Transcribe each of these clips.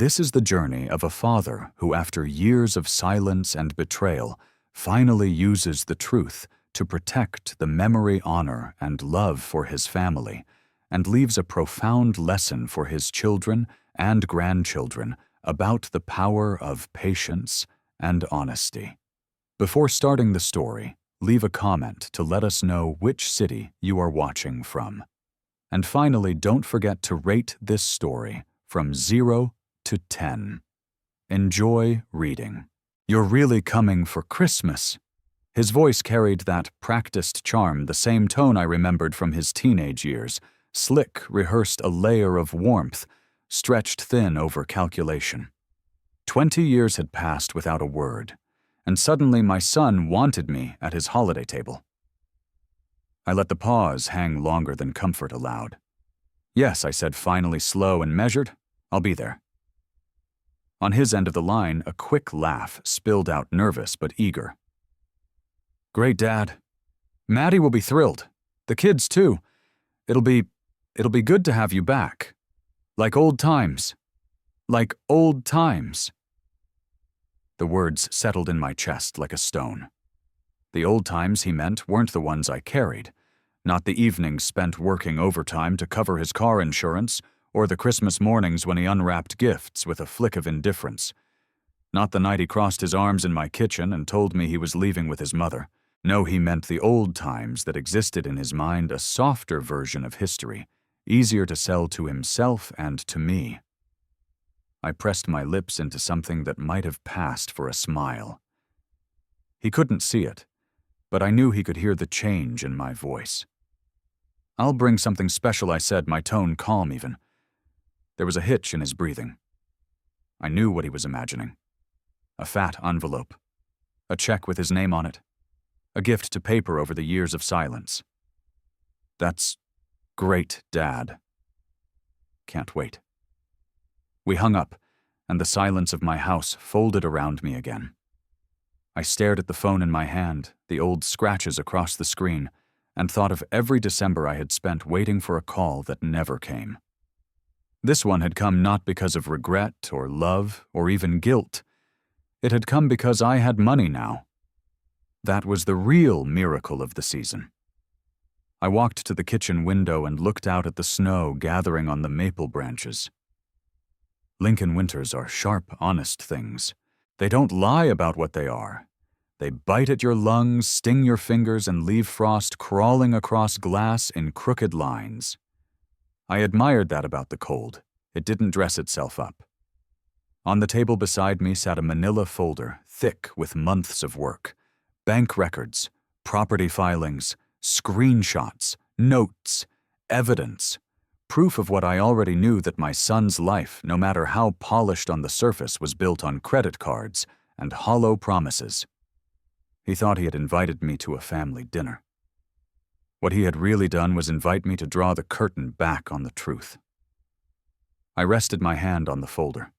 This is the journey of a father who, after years of silence and betrayal, finally uses the truth to protect the memory, honor, and love for his family, and leaves a profound lesson for his children and grandchildren about the power of patience and honesty. Before starting the story, leave a comment to let us know which city you are watching from. And finally, don't forget to rate this story from 0 to 10. Enjoy reading. You're really coming for Christmas. His voice carried that practiced charm, the same tone I remembered from his teenage years. Slick rehearsed a layer of warmth, stretched thin over calculation. 20 years had passed without a word, and suddenly my son wanted me at his holiday table. I let the pause hang longer than comfort allowed. Yes, I said, finally, slow and measured. I'll be there. On his end of the line, a quick laugh spilled out, nervous but eager. Great, Dad. Maddie will be thrilled. The kids, too. It'll be good to have you back. Like old times. Like old times. The words settled in my chest like a stone. The old times he meant weren't the ones I carried, not the evenings spent working overtime to cover his car insurance, or the Christmas mornings when he unwrapped gifts with a flick of indifference. Not the night he crossed his arms in my kitchen and told me he was leaving with his mother. No, he meant the old times that existed in his mind, a softer version of history, easier to sell to himself and to me. I pressed my lips into something that might have passed for a smile. He couldn't see it, but I knew he could hear the change in my voice. I'll bring something special, I said, my tone calm even. There was a hitch in his breathing. I knew what he was imagining. A fat envelope. A check with his name on it. A gift to paper over the years of silence. That's great, Dad. Can't wait. We hung up, and the silence of my house folded around me again. I stared at the phone in my hand, the old scratches across the screen, and thought of every December I had spent waiting for a call that never came. This one had come not because of regret or love or even guilt. It had come because I had money now. That was the real miracle of the season. I walked to the kitchen window and looked out at the snow gathering on the maple branches. Lincoln winters are sharp, honest things. They don't lie about what they are. They bite at your lungs, sting your fingers, and leave frost crawling across glass in crooked lines. I admired that about the cold. It didn't dress itself up. On the table beside me sat a manila folder, thick with months of work. Bank records, property filings, screenshots, notes, evidence, proof of what I already knew, that my son's life, no matter how polished on the surface, was built on credit cards and hollow promises. He thought he had invited me to a family dinner. What he had really done was invite me to draw the curtain back on the truth. I rested my hand on the folder.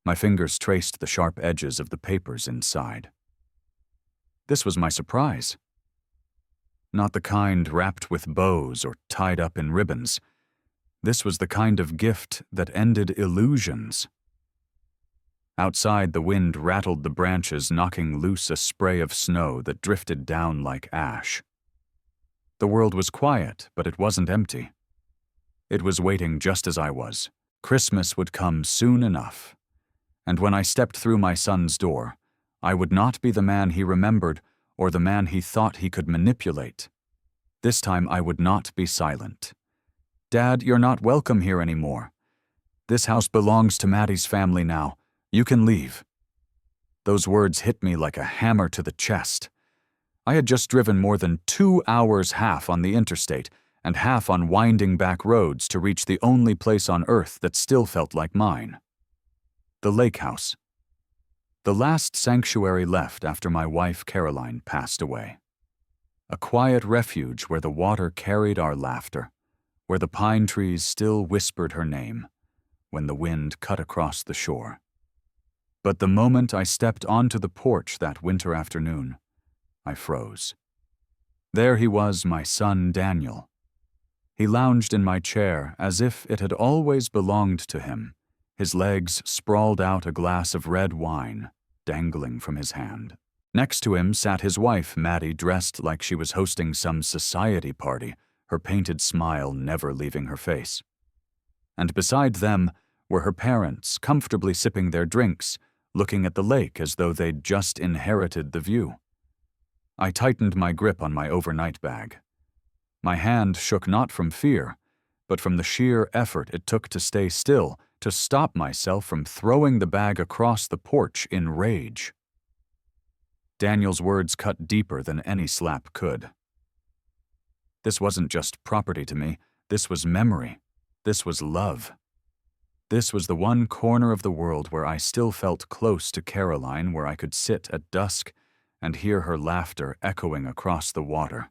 My fingers traced the sharp edges of the papers inside. This was my surprise. Not the kind wrapped with bows or tied up in ribbons. This was the kind of gift that ended illusions. Outside, the wind rattled the branches, knocking loose a spray of snow that drifted down like ash. The world was quiet, but it wasn't empty. It was waiting just as I was. Christmas would come soon enough. And when I stepped through my son's door, I would not be the man he remembered or the man he thought he could manipulate. This time I would not be silent. Dad, you're not welcome here anymore. This house belongs to Maddie's family now. You can leave. Those words hit me like a hammer to the chest. I had just driven more than 2 hours half on the interstate and half on winding back roads to reach the only place on earth that still felt like mine. The lake house. The last sanctuary left after my wife Caroline passed away. A quiet refuge where the water carried our laughter, where the pine trees still whispered her name when the wind cut across the shore. But the moment I stepped onto the porch that winter afternoon, I froze. There he was, my son Daniel. He lounged in my chair as if it had always belonged to him, His legs sprawled out a glass of red wine, dangling from his hand. Next to him sat his wife, Maddie, dressed like she was hosting some society party, her painted smile never leaving her face. And beside them were her parents, comfortably sipping their drinks, looking at the lake as though they'd just inherited the view. I tightened my grip on my overnight bag. My hand shook not from fear, but from the sheer effort it took to stay still, to stop myself from throwing the bag across the porch in rage. Daniel's words cut deeper than any slap could. This wasn't just property to me, this was memory. This was love. This was the one corner of the world where I still felt close to Caroline, where I could sit at dusk and hear her laughter echoing across the water.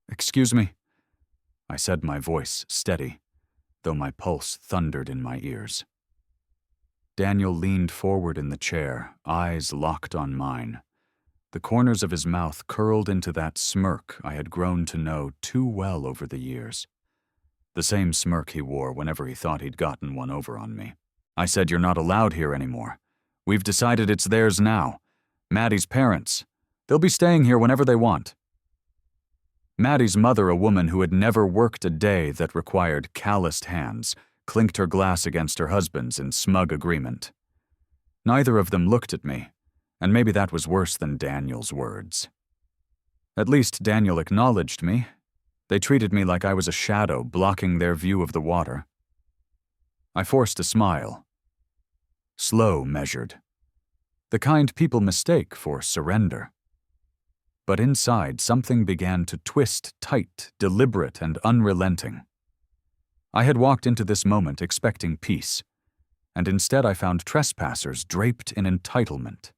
"Excuse me," I said, my voice steady, though my pulse thundered in my ears. Daniel leaned forward in the chair, eyes locked on mine. The corners of his mouth curled into that smirk I had grown to know too well over the years. The same smirk he wore whenever he thought he'd gotten one over on me. I said, "You're not allowed here anymore. We've decided it's theirs now. Maddie's parents. They'll be staying here whenever they want." Maddie's mother, a woman who had never worked a day that required calloused hands, clinked her glass against her husband's in smug agreement. Neither of them looked at me, and maybe that was worse than Daniel's words. At least Daniel acknowledged me. They treated me like I was a shadow blocking their view of the water. I forced a smile. Slow, measured. The kind people mistake for surrender. But inside, something began to twist tight, deliberate, and unrelenting. I had walked into this moment expecting peace, and instead I found trespassers draped in entitlement.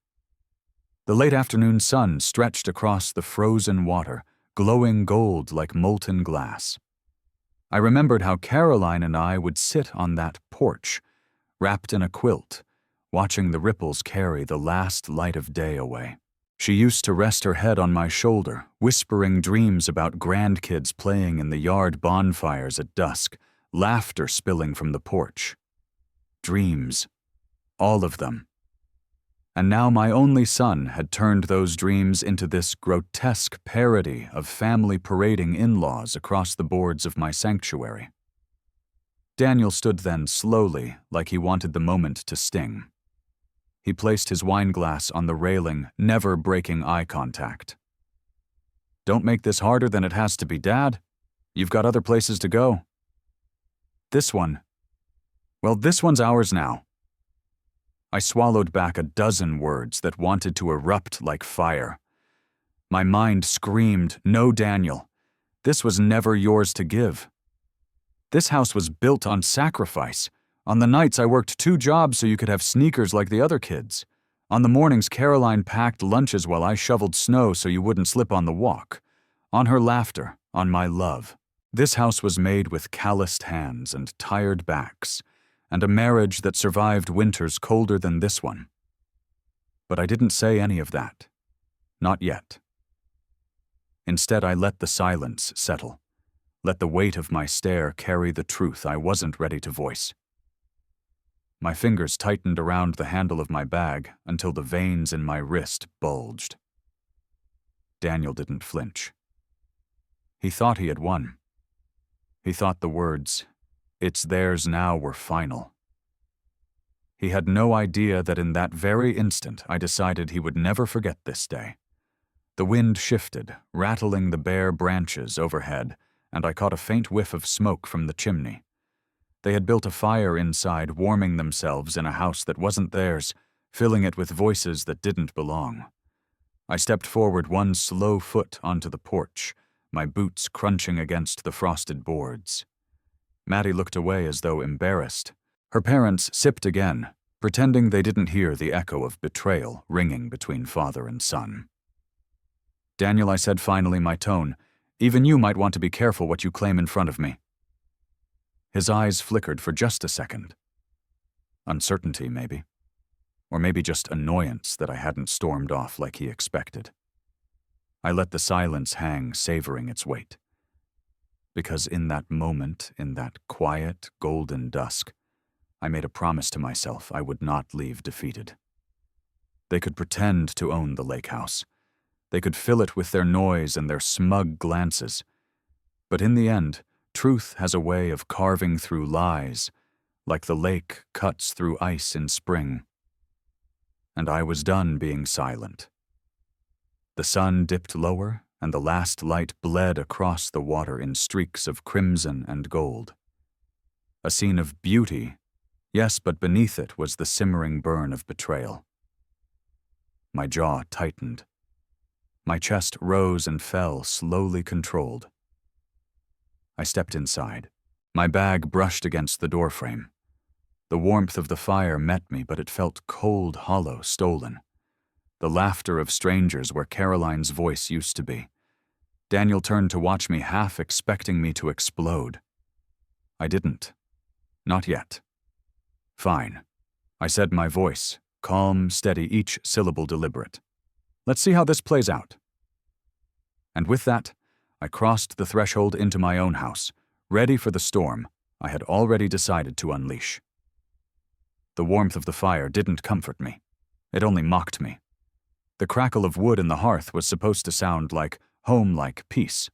The late afternoon sun stretched across the frozen water, glowing gold like molten glass. I remembered how Caroline and I would sit on that porch, wrapped in a quilt, watching the ripples carry the last light of day away. She used to rest her head on my shoulder, whispering dreams about grandkids playing in the yard bonfires at dusk, laughter spilling from the porch. Dreams. All of them. And now my only son had turned those dreams into this grotesque parody of family parading in-laws across the boards of my sanctuary. Daniel stood then slowly, like he wanted the moment to sting. He placed his wineglass on the railing, never breaking eye contact. "Don't make this harder than it has to be, Dad. You've got other places to go." "This one. Well, this one's ours now." I swallowed back a dozen words that wanted to erupt like fire. My mind screamed, "No, Daniel. This was never yours to give. This house was built on sacrifice. On the nights I worked 2 jobs so you could have sneakers like the other kids. On the mornings Caroline packed lunches while I shoveled snow so you wouldn't slip on the walk. On her laughter, on my love. This house was made with calloused hands and tired backs, and a marriage that survived winters colder than this one. But I didn't say any of that. Not yet. Instead, I let the silence settle. Let the weight of my stare carry the truth I wasn't ready to voice. My fingers tightened around the handle of my bag until the veins in my wrist bulged. Daniel didn't flinch. He thought he had won. He thought the words, "It's theirs now," were final. He had no idea that in that very instant I decided he would never forget this day. The wind shifted, rattling the bare branches overhead, and I caught a faint whiff of smoke from the chimney. They had built a fire inside, warming themselves in a house that wasn't theirs, filling it with voices that didn't belong. I stepped forward one slow foot onto the porch, my boots crunching against the frosted boards. Maddie looked away as though embarrassed. Her parents sipped again, pretending they didn't hear the echo of betrayal ringing between father and son. "Daniel," I said finally, my tone, "even you might want to be careful what you claim in front of me." His eyes flickered for just a second. Uncertainty, maybe. Or maybe just annoyance that I hadn't stormed off like he expected. I let the silence hang, savoring its weight. Because in that moment, in that quiet, golden dusk, I made a promise to myself I would not leave defeated. They could pretend to own the lake house. They could fill it with their noise and their smug glances. But in the end, truth has a way of carving through lies, like the lake cuts through ice in spring. And I was done being silent. The sun dipped lower, and the last light bled across the water in streaks of crimson and gold. A scene of beauty, yes, but beneath it was the simmering burn of betrayal. My jaw tightened. My chest rose and fell, slowly controlled. I stepped inside. My bag brushed against the doorframe. The warmth of the fire met me, but it felt cold, hollow, stolen. The laughter of strangers where Caroline's voice used to be. Daniel turned to watch me, half expecting me to explode. I didn't. Not yet. Fine. I said, my voice, calm, steady, each syllable deliberate. Let's see how this plays out. And with that, I crossed the threshold into my own house, ready for the storm I had already decided to unleash. The warmth of the fire didn't comfort me. It only mocked me. The crackle of wood in the hearth was supposed to sound like home-like peace.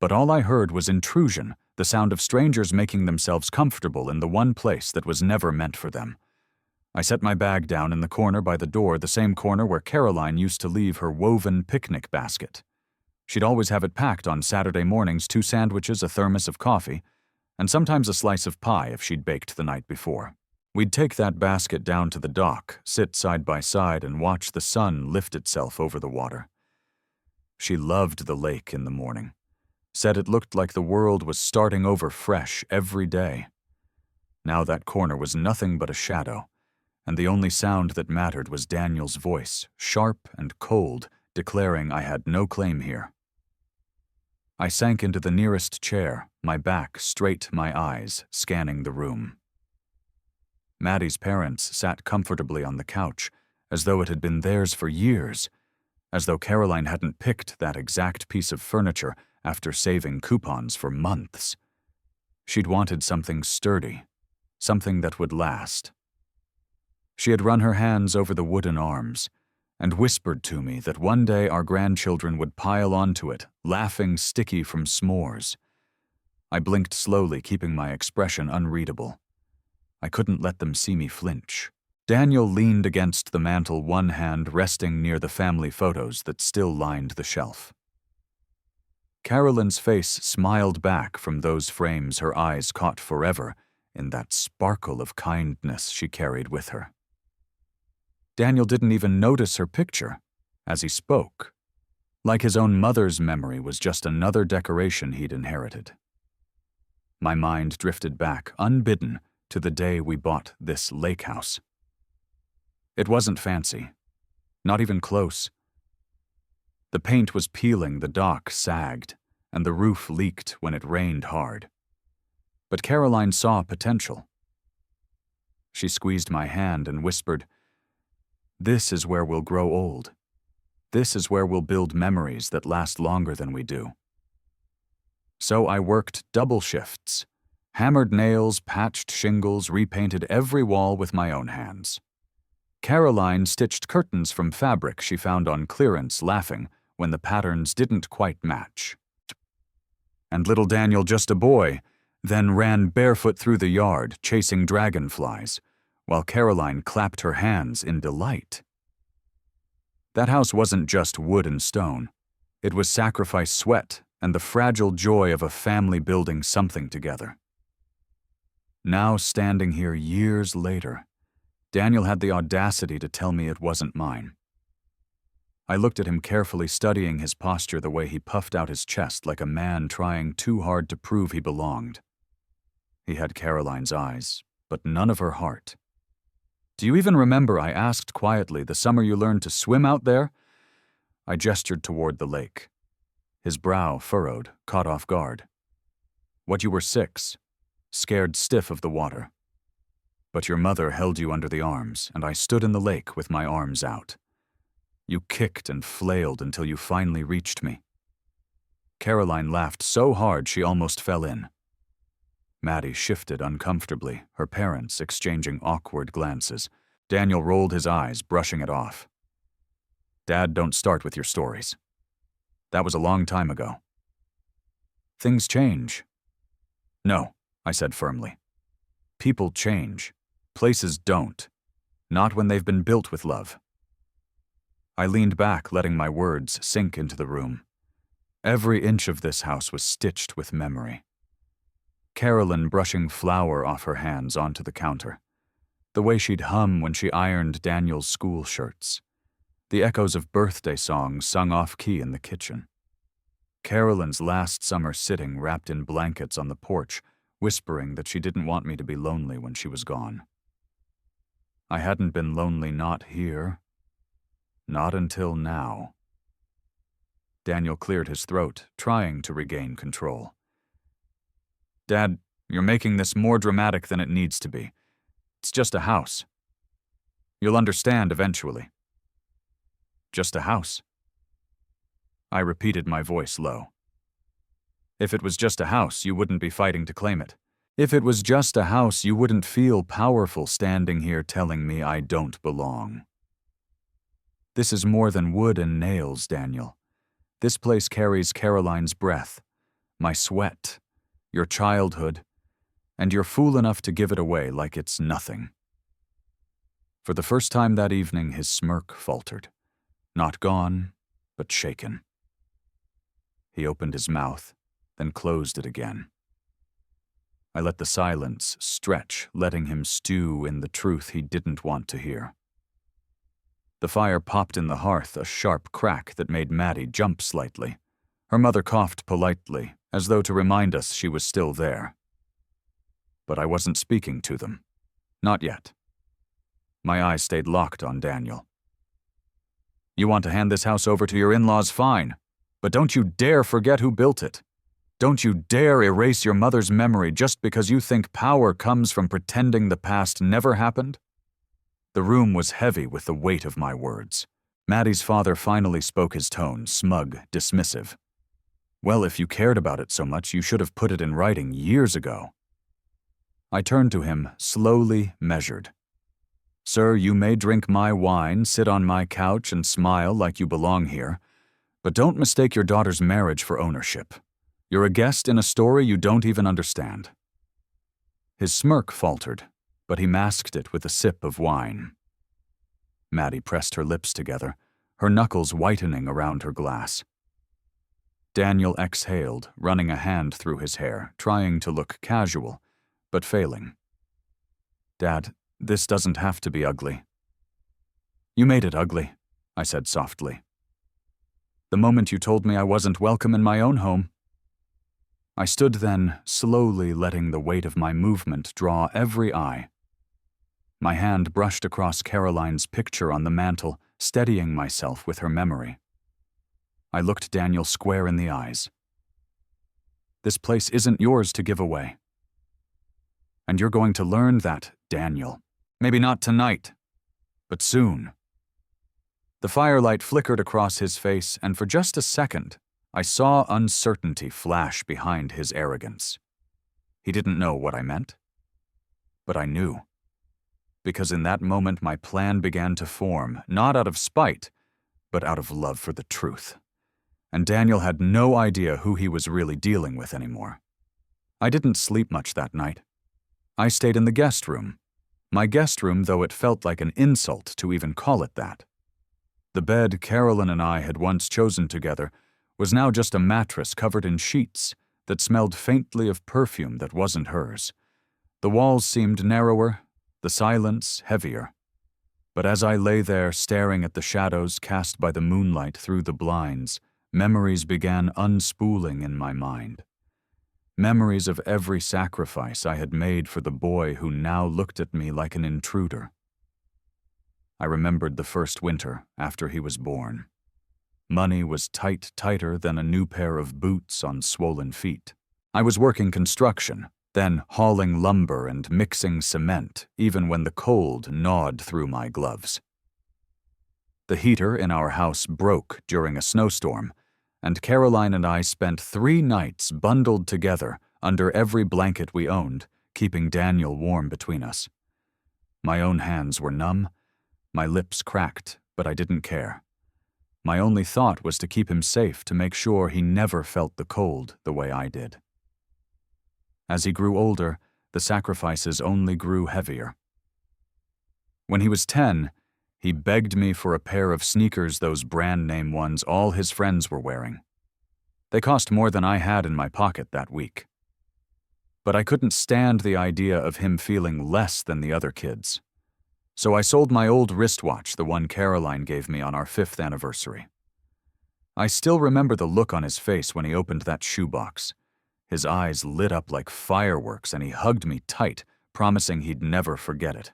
But all I heard was intrusion, the sound of strangers making themselves comfortable in the one place that was never meant for them. I set my bag down in the corner by the door, the same corner where Caroline used to leave her woven picnic basket. She'd always have it packed on Saturday mornings, 2 sandwiches, a thermos of coffee, and sometimes a slice of pie if she'd baked the night before. We'd take that basket down to the dock, sit side by side, and watch the sun lift itself over the water. She loved the lake in the morning, said it looked like the world was starting over fresh every day. Now that corner was nothing but a shadow, and the only sound that mattered was Daniel's voice, sharp and cold, declaring I had no claim here. I sank into the nearest chair, my back straight, my eyes scanning the room. Maddie's parents sat comfortably on the couch, as though it had been theirs for years, as though Caroline hadn't picked that exact piece of furniture after saving coupons for months. She'd wanted something sturdy, something that would last. She had run her hands over the wooden arms and whispered to me that one day our grandchildren would pile onto it, laughing sticky from s'mores. I blinked slowly, keeping my expression unreadable. I couldn't let them see me flinch. Daniel leaned against the mantel, one hand resting near the family photos that still lined the shelf. Caroline's face smiled back from those frames, her eyes caught forever in that sparkle of kindness she carried with her. Daniel didn't even notice her picture as he spoke, like his own mother's memory was just another decoration he'd inherited. My mind drifted back, unbidden, to the day we bought this lake house. It wasn't fancy, not even close. The paint was peeling, the dock sagged, and the roof leaked when it rained hard. But Caroline saw potential. She squeezed my hand and whispered, "This is where we'll grow old. This is where we'll build memories that last longer than we do." So I worked double shifts, hammered nails, patched shingles, repainted every wall with my own hands. Caroline stitched curtains from fabric she found on clearance, laughing when the patterns didn't quite match. And little Daniel, just a boy, then ran barefoot through the yard, chasing dragonflies, while Caroline clapped her hands in delight. That house wasn't just wood and stone. It was sacrifice, sweat, and the fragile joy of a family building something together. Now, standing here years later, Daniel had the audacity to tell me it wasn't mine. I looked at him carefully, studying his posture, the way he puffed out his chest like a man trying too hard to prove he belonged. He had Caroline's eyes, but none of her heart. "Do you even remember," I asked quietly, "the summer you learned to swim out there?" I gestured toward the lake. His brow furrowed, caught off guard. "What, you were 6, scared stiff of the water. But your mother held you under the arms, and I stood in the lake with my arms out. You kicked and flailed until you finally reached me." Caroline laughed so hard she almost fell in. Maddie shifted uncomfortably, her parents exchanging awkward glances. Daniel rolled his eyes, brushing it off. Dad, don't start with your stories. That was a long time ago. Things change. No, I said firmly. People change. Places don't. Not when they've been built with love. I leaned back, letting my words sink into the room. Every inch of this house was stitched with memory. Carolyn brushing flour off her hands onto the counter. The way she'd hum when she ironed Daniel's school shirts. The echoes of birthday songs sung off-key in the kitchen. Carolyn's last summer sitting wrapped in blankets on the porch, whispering that she didn't want me to be lonely when she was gone. I hadn't been lonely not here. Not until now. Daniel cleared his throat, trying to regain control. Dad, you're making this more dramatic than it needs to be. It's just a house. You'll understand eventually. Just a house. I repeated, my voice low. If it was just a house, you wouldn't be fighting to claim it. If it was just a house, you wouldn't feel powerful standing here telling me I don't belong. This is more than wood and nails, Daniel. This place carries Caroline's breath, my sweat, your childhood, and you're fool enough to give it away like it's nothing. For the first time that evening, his smirk faltered. Not gone, but shaken. He opened his mouth, then closed it again. I let the silence stretch, letting him stew in the truth he didn't want to hear. The fire popped in the hearth, a sharp crack that made Maddie jump slightly. Her mother coughed politely, as though to remind us she was still there. But I wasn't speaking to them. Not yet. My eyes stayed locked on Daniel. You want to hand this house over to your in-laws, fine. But don't you dare forget who built it. Don't you dare erase your mother's memory just because you think power comes from pretending the past never happened. The room was heavy with the weight of my words. Maddie's father finally spoke his tone, smug, dismissive. Well, if you cared about it so much, you should have put it in writing years ago. I turned to him, slowly measured. Sir, you may drink my wine, sit on my couch, and smile like you belong here, but don't mistake your daughter's marriage for ownership. You're a guest in a story you don't even understand. His smirk faltered, but he masked it with a sip of wine. Maddie pressed her lips together, her knuckles whitening around her glass. Daniel exhaled, running a hand through his hair, trying to look casual, but failing. Dad, this doesn't have to be ugly. You made it ugly, I said softly. The moment you told me I wasn't welcome in my own home. I stood then, slowly letting the weight of my movement draw every eye. My hand brushed across Caroline's picture on the mantel, steadying myself with her memory. I looked Daniel square in the eyes. This place isn't yours to give away. And you're going to learn that, Daniel. Maybe not tonight, but soon. The firelight flickered across his face, and for just a second, I saw uncertainty flash behind his arrogance. He didn't know what I meant, but I knew. Because in that moment my plan began to form, not out of spite, but out of love for the truth. And Daniel had no idea who he was really dealing with anymore. I didn't sleep much that night. I stayed in the guest room. My guest room, though it felt like an insult to even call it that. The bed Carolyn and I had once chosen together was now just a mattress covered in sheets that smelled faintly of perfume that wasn't hers. The walls seemed narrower, the silence heavier. But as I lay there staring at the shadows cast by the moonlight through the blinds, memories began unspooling in my mind. Memories of every sacrifice I had made for the boy who now looked at me like an intruder. I remembered the first winter after he was born. Money was tighter than a new pair of boots on swollen feet. I was working construction, then hauling lumber and mixing cement, even when the cold gnawed through my gloves. The heater in our house broke during a snowstorm, and Caroline and I spent 3 nights bundled together under every blanket we owned, keeping Daniel warm between us. My own hands were numb, my lips cracked, but I didn't care. My only thought was to keep him safe, to make sure he never felt the cold the way I did. As he grew older, the sacrifices only grew heavier. When he was 10, he begged me for a pair of sneakers, those brand-name ones all his friends were wearing. They cost more than I had in my pocket that week. But I couldn't stand the idea of him feeling less than the other kids. So I sold my old wristwatch, the one Caroline gave me on our 5th anniversary. I still remember the look on his face when he opened that shoebox. His eyes lit up like fireworks and he hugged me tight, promising he'd never forget it.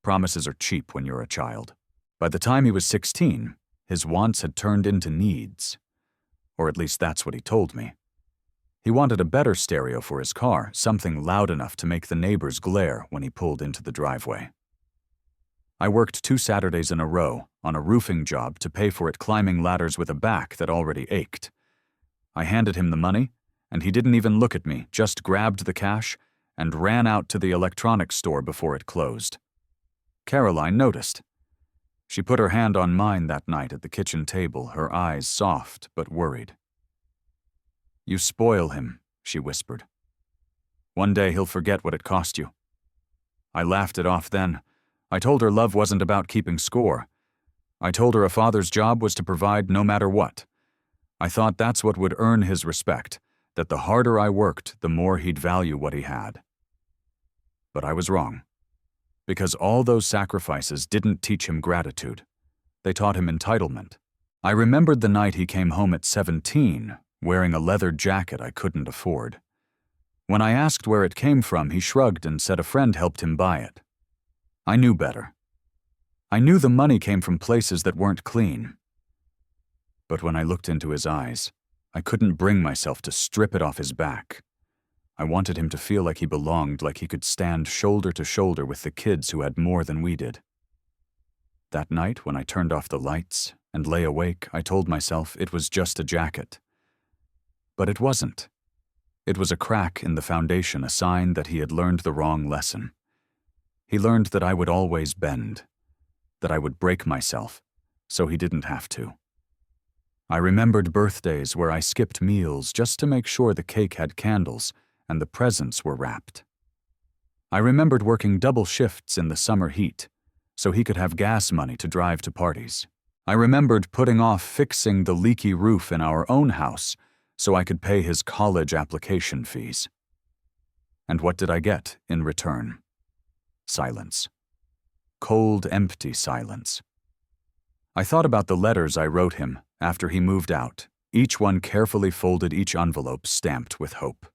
Promises are cheap when you're a child. By the time he was 16, his wants had turned into needs. Or at least that's what he told me. He wanted a better stereo for his car, something loud enough to make the neighbors glare when he pulled into the driveway. I worked 2 Saturdays in a row on a roofing job to pay for it, climbing ladders with a back that already ached. I handed him the money, and he didn't even look at me, just grabbed the cash and ran out to the electronics store before it closed. Caroline noticed. She put her hand on mine that night at the kitchen table, her eyes soft but worried. "You spoil him," she whispered. "One day he'll forget what it cost you." I laughed it off then. I told her love wasn't about keeping score. I told her a father's job was to provide no matter what. I thought that's what would earn his respect, that the harder I worked, the more he'd value what he had. But I was wrong. Because all those sacrifices didn't teach him gratitude. They taught him entitlement. I remembered the night he came home at 17, wearing a leather jacket I couldn't afford. When I asked where it came from, he shrugged and said a friend helped him buy it. I knew better. I knew the money came from places that weren't clean. But when I looked into his eyes, I couldn't bring myself to strip it off his back. I wanted him to feel like he belonged, like he could stand shoulder to shoulder with the kids who had more than we did. That night, when I turned off the lights and lay awake, I told myself it was just a jacket. But it wasn't. It was a crack in the foundation, a sign that he had learned the wrong lesson. He learned that I would always bend, that I would break myself, so he didn't have to. I remembered birthdays where I skipped meals just to make sure the cake had candles and the presents were wrapped. I remembered working double shifts in the summer heat so he could have gas money to drive to parties. I remembered putting off fixing the leaky roof in our own house so I could pay his college application fees. And what did I get in return? Silence. Cold, empty silence. I thought about the letters I wrote him after he moved out, each one carefully folded, each envelope stamped with hope.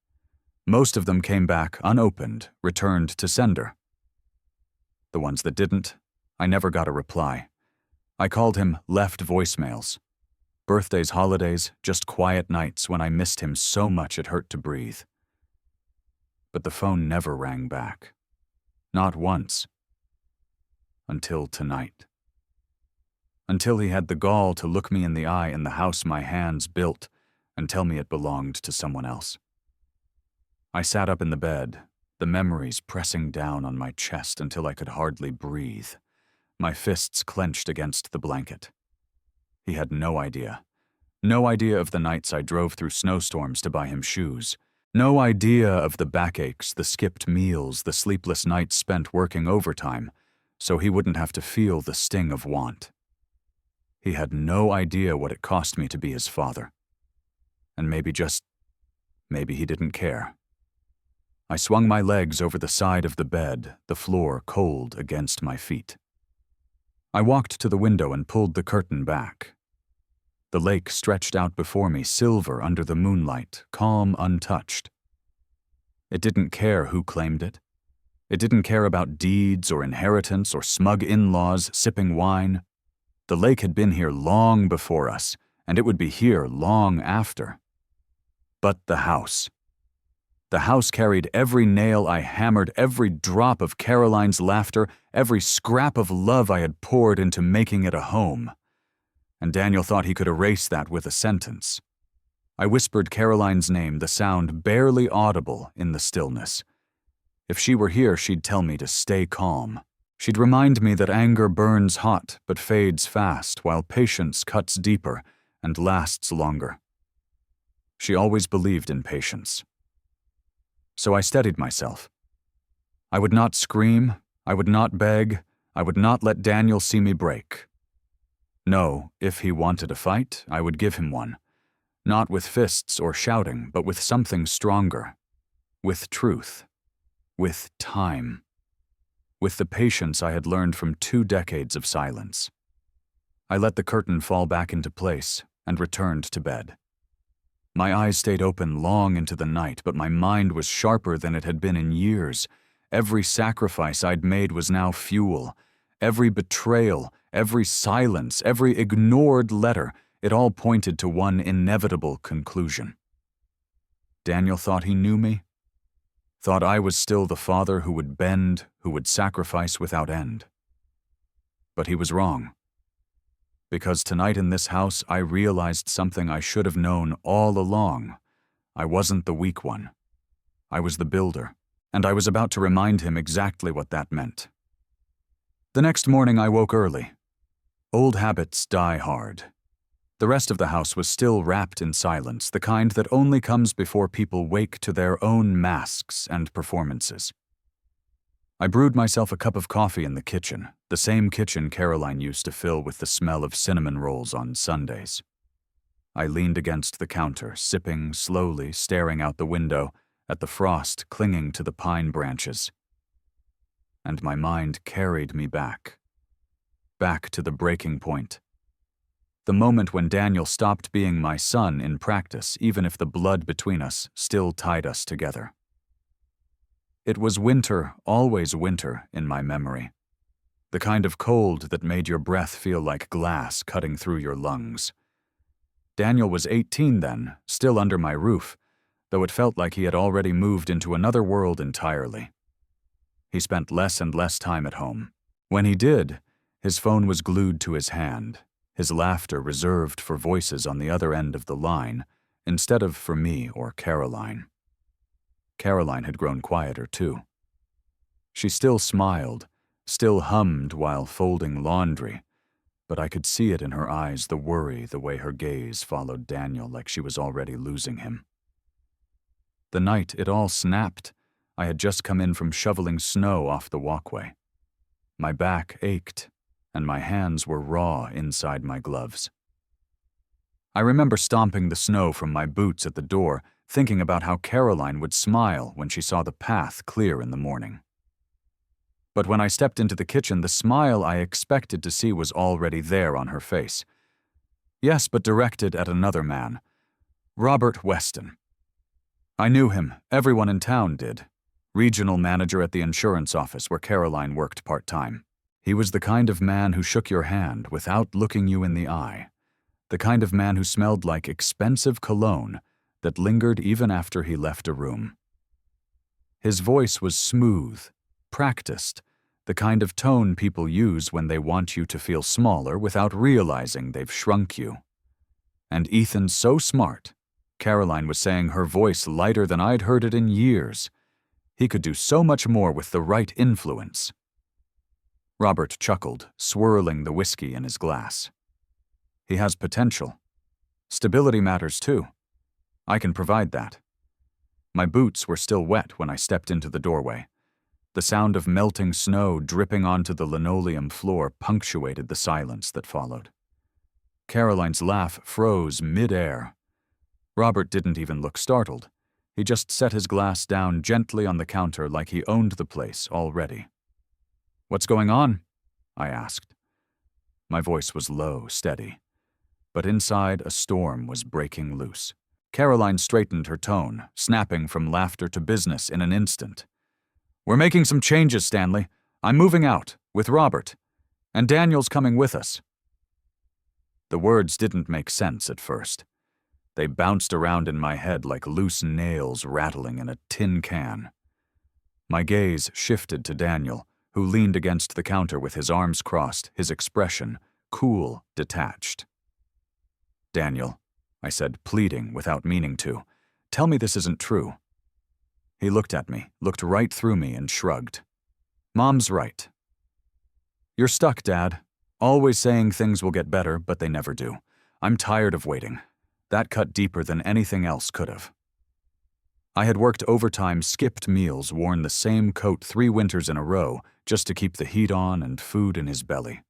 Most of them came back unopened, returned to sender. The ones that didn't, I never got a reply. I called him, left voicemails. Birthdays, holidays, just quiet nights when I missed him so much it hurt to breathe. But the phone never rang back. Not once. Until tonight. Until he had the gall to look me in the eye in the house my hands built and tell me it belonged to someone else. I sat up in the bed, the memories pressing down on my chest until I could hardly breathe, my fists clenched against the blanket. He had no idea. No idea of the nights I drove through snowstorms to buy him shoes. No idea of the backaches, the skipped meals, the sleepless nights spent working overtime, so he wouldn't have to feel the sting of want. He had no idea what it cost me to be his father. And maybe he didn't care. I swung my legs over the side of the bed, the floor cold against my feet. I walked to the window and pulled the curtain back. The lake stretched out before me, silver under the moonlight, calm, untouched. It didn't care who claimed it. It didn't care about deeds or inheritance or smug in-laws sipping wine. The lake had been here long before us, and it would be here long after. But the house. The house carried every nail I hammered, every drop of Caroline's laughter, every scrap of love I had poured into making it a home. And Daniel thought he could erase that with a sentence. I whispered Caroline's name, the sound barely audible in the stillness. If she were here, she'd tell me to stay calm. She'd remind me that anger burns hot but fades fast, while patience cuts deeper and lasts longer. She always believed in patience. So I steadied myself. I would not scream, I would not beg, I would not let Daniel see me break. No, if he wanted a fight, I would give him one. Not with fists or shouting, but with something stronger. With truth. With time. With the patience I had learned from 2 decades of silence. I let the curtain fall back into place and returned to bed. My eyes stayed open long into the night, but my mind was sharper than it had been in years. Every sacrifice I'd made was now fuel. Every betrayal, every silence, every ignored letter, it all pointed to one inevitable conclusion. Daniel thought he knew me. Thought I was still the father who would bend, who would sacrifice without end. But he was wrong. Because tonight in this house, I realized something I should have known all along. I wasn't the weak one. I was the builder, and I was about to remind him exactly what that meant. The next morning I woke early. Old habits die hard. The rest of the house was still wrapped in silence, the kind that only comes before people wake to their own masks and performances. I brewed myself a cup of coffee in the kitchen, the same kitchen Caroline used to fill with the smell of cinnamon rolls on Sundays. I leaned against the counter, sipping slowly, staring out the window at the frost clinging to the pine branches. And my mind carried me back to the breaking point. The moment when Daniel stopped being my son in practice, even if the blood between us still tied us together. It was winter, always winter, in my memory. The kind of cold that made your breath feel like glass cutting through your lungs. Daniel was 18 then, still under my roof, though it felt like he had already moved into another world entirely. He spent less and less time at home. When he did, his phone was glued to his hand, his laughter reserved for voices on the other end of the line, instead of for me or Caroline. Caroline had grown quieter, too. She still smiled, still hummed while folding laundry, but I could see it in her eyes, the worry, the way her gaze followed Daniel like she was already losing him. The night it all snapped, I had just come in from shoveling snow off the walkway. My back ached, and my hands were raw inside my gloves. I remember stomping the snow from my boots at the door, thinking about how Caroline would smile when she saw the path clear in the morning. But when I stepped into the kitchen, the smile I expected to see was already there on her face. Yes, but directed at another man. Robert Weston. I knew him, everyone in town did. Regional manager at the insurance office where Caroline worked part-time. He was the kind of man who shook your hand without looking you in the eye. The kind of man who smelled like expensive cologne that lingered even after he left a room. His voice was smooth, practiced, the kind of tone people use when they want you to feel smaller without realizing they've shrunk you. And Ethan's so smart. Caroline was saying her voice lighter than I'd heard it in years. He could do so much more with the right influence. Robert chuckled, swirling the whiskey in his glass. He has potential. Stability matters too. I can provide that. My boots were still wet when I stepped into the doorway. The sound of melting snow dripping onto the linoleum floor punctuated the silence that followed. Caroline's laugh froze mid-air. Robert didn't even look startled. He just set his glass down gently on the counter like he owned the place already. "What's going on?" I asked. My voice was low, steady. But inside, a storm was breaking loose. Caroline straightened her tone, snapping from laughter to business in an instant. "We're making some changes, Stanley. I'm moving out, with Robert. And Daniel's coming with us." The words didn't make sense at first. They bounced around in my head like loose nails rattling in a tin can. My gaze shifted to Daniel, who leaned against the counter with his arms crossed, his expression cool, detached. "Daniel," I said, pleading without meaning to. Tell me this isn't true. He looked at me, looked right through me, and shrugged. Mom's right. You're stuck, Dad. Always saying things will get better, but they never do. I'm tired of waiting. That cut deeper than anything else could have. I had worked overtime, skipped meals, worn the same coat 3 winters in a row just to keep the heat on and food in his belly.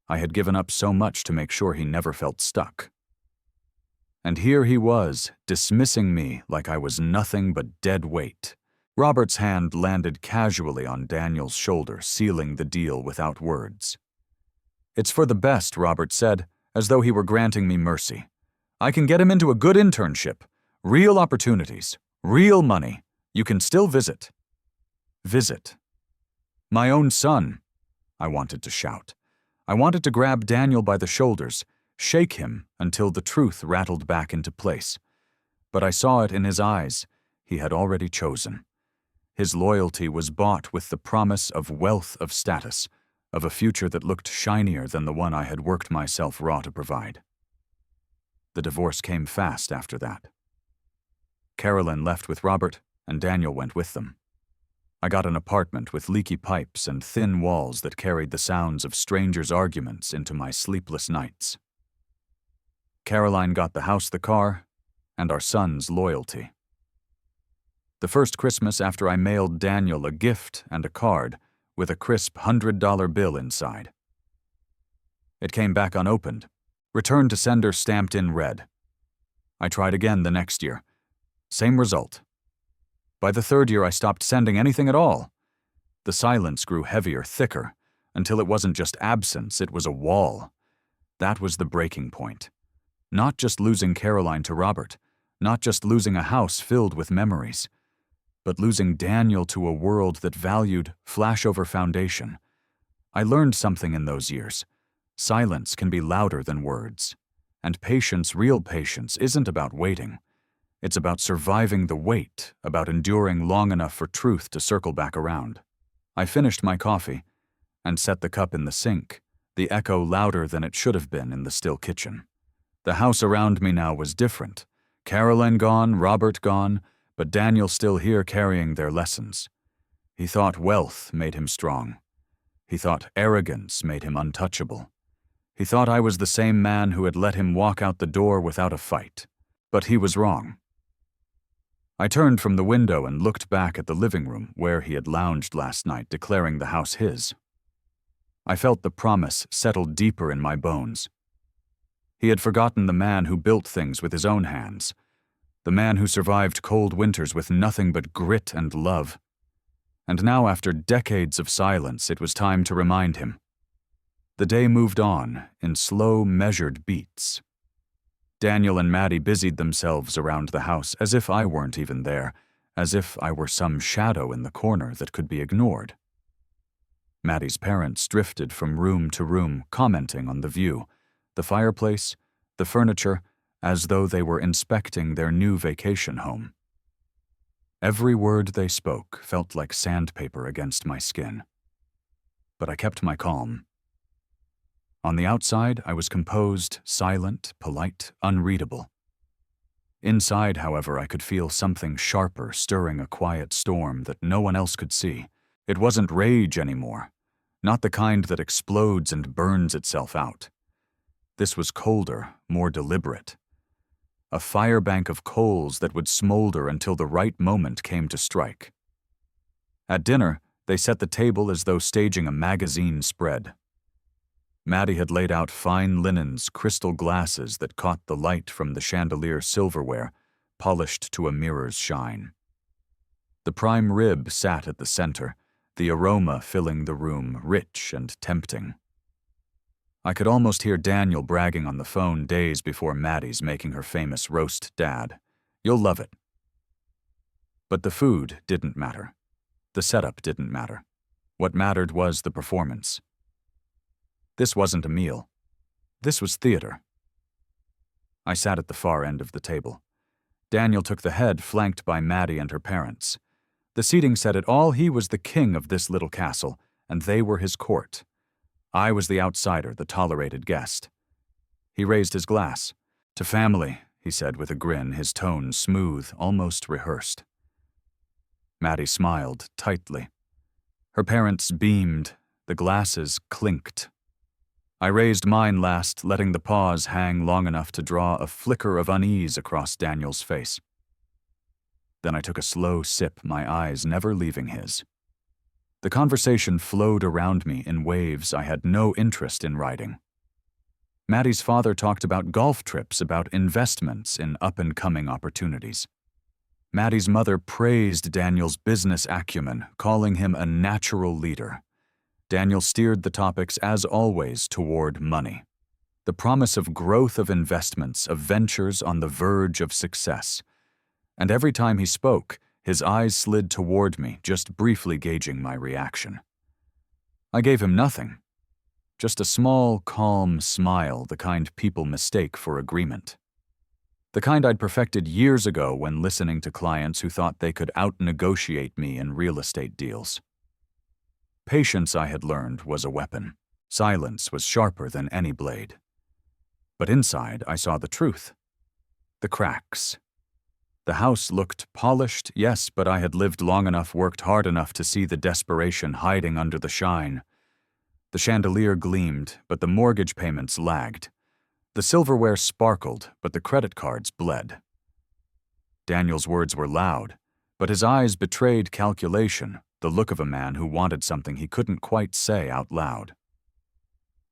I had given up so much to make sure he never felt stuck. And here he was, dismissing me like I was nothing but dead weight. Robert's hand landed casually on Daniel's shoulder, sealing the deal without words. It's for the best, Robert said, as though he were granting me mercy. I can get him into a good internship. Real opportunities. Real money. You can still visit. Visit. My own son. I wanted to shout. I wanted to grab Daniel by the shoulders, shake him until the truth rattled back into place. But I saw it in his eyes. He had already chosen. His loyalty was bought with the promise of wealth of status, of a future that looked shinier than the one I had worked myself raw to provide. The divorce came fast after that. Carolyn left with Robert, and Daniel went with them. I got an apartment with leaky pipes and thin walls that carried the sounds of strangers' arguments into my sleepless nights. Caroline got the house, the car, and our son's loyalty. The first Christmas after I mailed Daniel a gift and a card with a crisp $100 bill inside. It came back unopened, returned to sender stamped in red. I tried again the next year. Same result. By the 3rd year, I stopped sending anything at all. The silence grew heavier, thicker, until it wasn't just absence, it was a wall. That was the breaking point. Not just losing Caroline to Robert, not just losing a house filled with memories, but losing Daniel to a world that valued flashover foundation. I learned something in those years. Silence can be louder than words. And patience, real patience, isn't about waiting. It's about surviving the wait, about enduring long enough for truth to circle back around. I finished my coffee and set the cup in the sink, the echo louder than it should have been in the still kitchen. The house around me now was different. Caroline gone, Robert gone, but Daniel still here carrying their lessons. He thought wealth made him strong. He thought arrogance made him untouchable. He thought I was the same man who had let him walk out the door without a fight. But he was wrong. I turned from the window and looked back at the living room where he had lounged last night, declaring the house his. I felt the promise settle deeper in my bones. He had forgotten the man who built things with his own hands, the man who survived cold winters with nothing but grit and love. And now, after decades of silence, it was time to remind him. The day moved on in slow, measured beats. Daniel and Maddie busied themselves around the house as if I weren't even there, as if I were some shadow in the corner that could be ignored. Maddie's parents drifted from room to room, commenting on the view, the fireplace, the furniture, as though they were inspecting their new vacation home. Every word they spoke felt like sandpaper against my skin. But I kept my calm. On the outside, I was composed, silent, polite, unreadable. Inside, however, I could feel something sharper stirring a quiet storm that no one else could see. It wasn't rage anymore, not the kind that explodes and burns itself out. This was colder, more deliberate. A firebank of coals that would smolder until the right moment came to strike. At dinner, they set the table as though staging a magazine spread. Maddie had laid out fine linens, crystal glasses that caught the light from the chandelier silverware, polished to a mirror's shine. The prime rib sat at the center, the aroma filling the room, rich and tempting. I could almost hear Daniel bragging on the phone days before Maddie's making her famous roast dad. You'll love it. But the food didn't matter. The setup didn't matter. What mattered was the performance. This wasn't a meal. This was theater. I sat at the far end of the table. Daniel took the head, flanked by Maddie and her parents. The seating said it all. He was the king of this little castle, and they were his court. I was the outsider, the tolerated guest. He raised his glass. To family, he said with a grin, his tone smooth, almost rehearsed. Maddie smiled tightly. Her parents beamed, the glasses clinked. I raised mine last, letting the pause hang long enough to draw a flicker of unease across Daniel's face. Then I took a slow sip, my eyes never leaving his. The conversation flowed around me in waves I had no interest in riding. Maddie's father talked about golf trips, about investments in up-and-coming opportunities. Maddie's mother praised Daniel's business acumen, calling him a natural leader. Daniel steered the topics, as always, toward money. The promise of growth of investments, of ventures on the verge of success. And every time he spoke, his eyes slid toward me, just briefly gauging my reaction. I gave him nothing. Just a small, calm smile, the kind people mistake for agreement. The kind I'd perfected years ago when listening to clients who thought they could out-negotiate me in real estate deals. Patience, I had learned, was a weapon. Silence was sharper than any blade. But inside, I saw the truth. The cracks. The house looked polished, yes, but I had lived long enough, worked hard enough to see the desperation hiding under the shine. The chandelier gleamed, but the mortgage payments lagged. The silverware sparkled, but the credit cards bled. Daniel's words were loud, but his eyes betrayed calculation, the look of a man who wanted something he couldn't quite say out loud.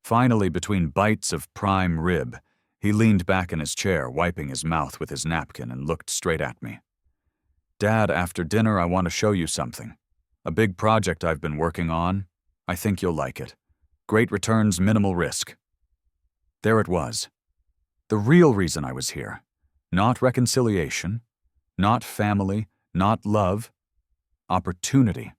Finally, between bites of prime rib, he leaned back in his chair, wiping his mouth with his napkin, and looked straight at me. "Dad, after dinner I want to show you something. A big project I've been working on. I think you'll like it. Great returns, minimal risk." There it was. The real reason I was here. Not reconciliation, not family, not love. Opportunity.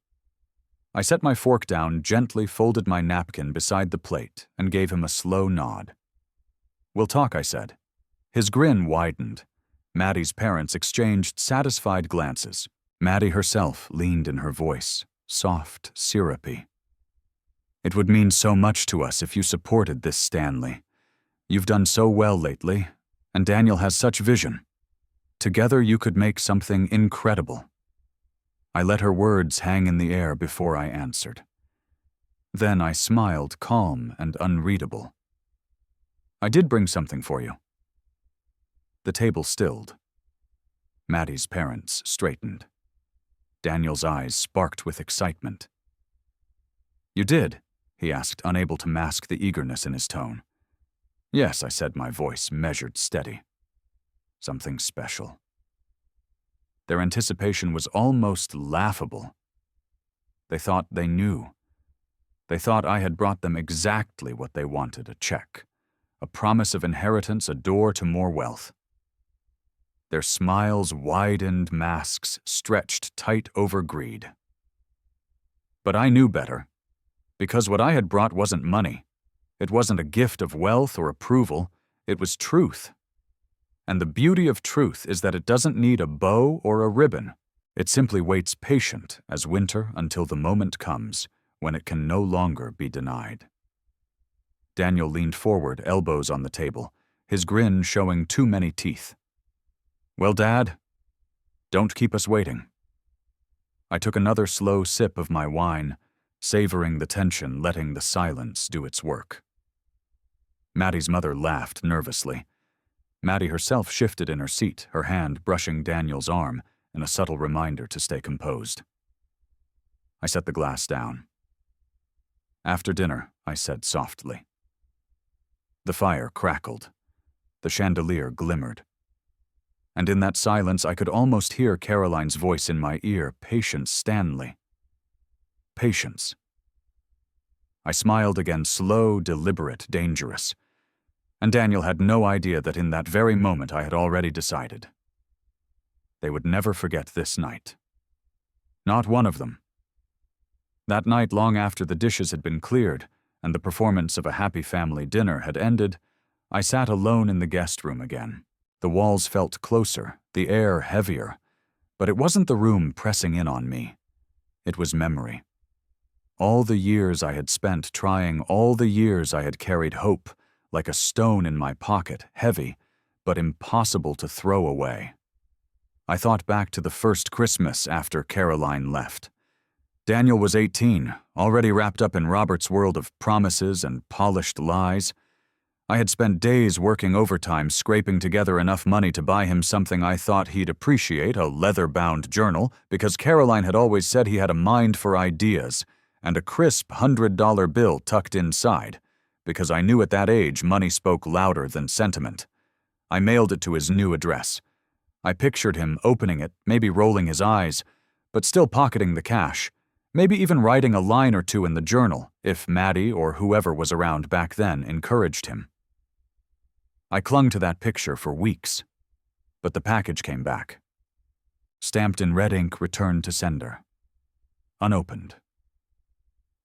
I set my fork down, gently folded my napkin beside the plate, and gave him a slow nod. "We'll talk," I said. His grin widened. Maddie's parents exchanged satisfied glances. Maddie herself leaned in her voice, soft, syrupy. "It would mean so much to us if you supported this, Stanley. You've done so well lately, and Daniel has such vision. Together you could make something incredible." I let her words hang in the air before I answered. Then I smiled, calm and unreadable. "I did bring something for you." The table stilled. Maddie's parents straightened. Daniel's eyes sparked with excitement. "You did?" he asked, unable to mask the eagerness in his tone. "Yes," I said, my voice measured, steady. "Something special." Their anticipation was almost laughable. They thought they knew. They thought I had brought them exactly what they wanted, a check, a promise of inheritance, a door to more wealth. Their smiles widened, masks stretched tight over greed. But I knew better, because what I had brought wasn't money. It wasn't a gift of wealth or approval. It was truth. And the beauty of truth is that it doesn't need a bow or a ribbon. It simply waits patient as winter until the moment comes when it can no longer be denied. Daniel leaned forward, elbows on the table, his grin showing too many teeth. "Well, Dad, don't keep us waiting." I took another slow sip of my wine, savoring the tension, letting the silence do its work. Maddie's mother laughed nervously. Maddie herself shifted in her seat, her hand brushing Daniel's arm in a subtle reminder to stay composed. I set the glass down. "After dinner," I said softly. The fire crackled. The chandelier glimmered. And in that silence I could almost hear Caroline's voice in my ear, "Patience, Stanley. Patience." I smiled again, slow, deliberate, dangerous. And Daniel had no idea that in that very moment I had already decided. They would never forget this night. Not one of them. That night, long after the dishes had been cleared and the performance of a happy family dinner had ended, I sat alone in the guest room again. The walls felt closer, the air heavier, but it wasn't the room pressing in on me. It was memory. All the years I had spent trying, all the years I had carried hope, like a stone in my pocket, heavy, but impossible to throw away. I thought back to the first Christmas after Caroline left. Daniel was 18, already wrapped up in Robert's world of promises and polished lies. I had spent days working overtime scraping together enough money to buy him something I thought he'd appreciate, a leather-bound journal, because Caroline had always said he had a mind for ideas, and a crisp $100 bill tucked inside, because I knew at that age money spoke louder than sentiment. I mailed it to his new address. I pictured him opening it, maybe rolling his eyes, but still pocketing the cash, maybe even writing a line or two in the journal, if Maddie or whoever was around back then encouraged him. I clung to that picture for weeks, but the package came back. Stamped in red ink, returned to sender. Unopened.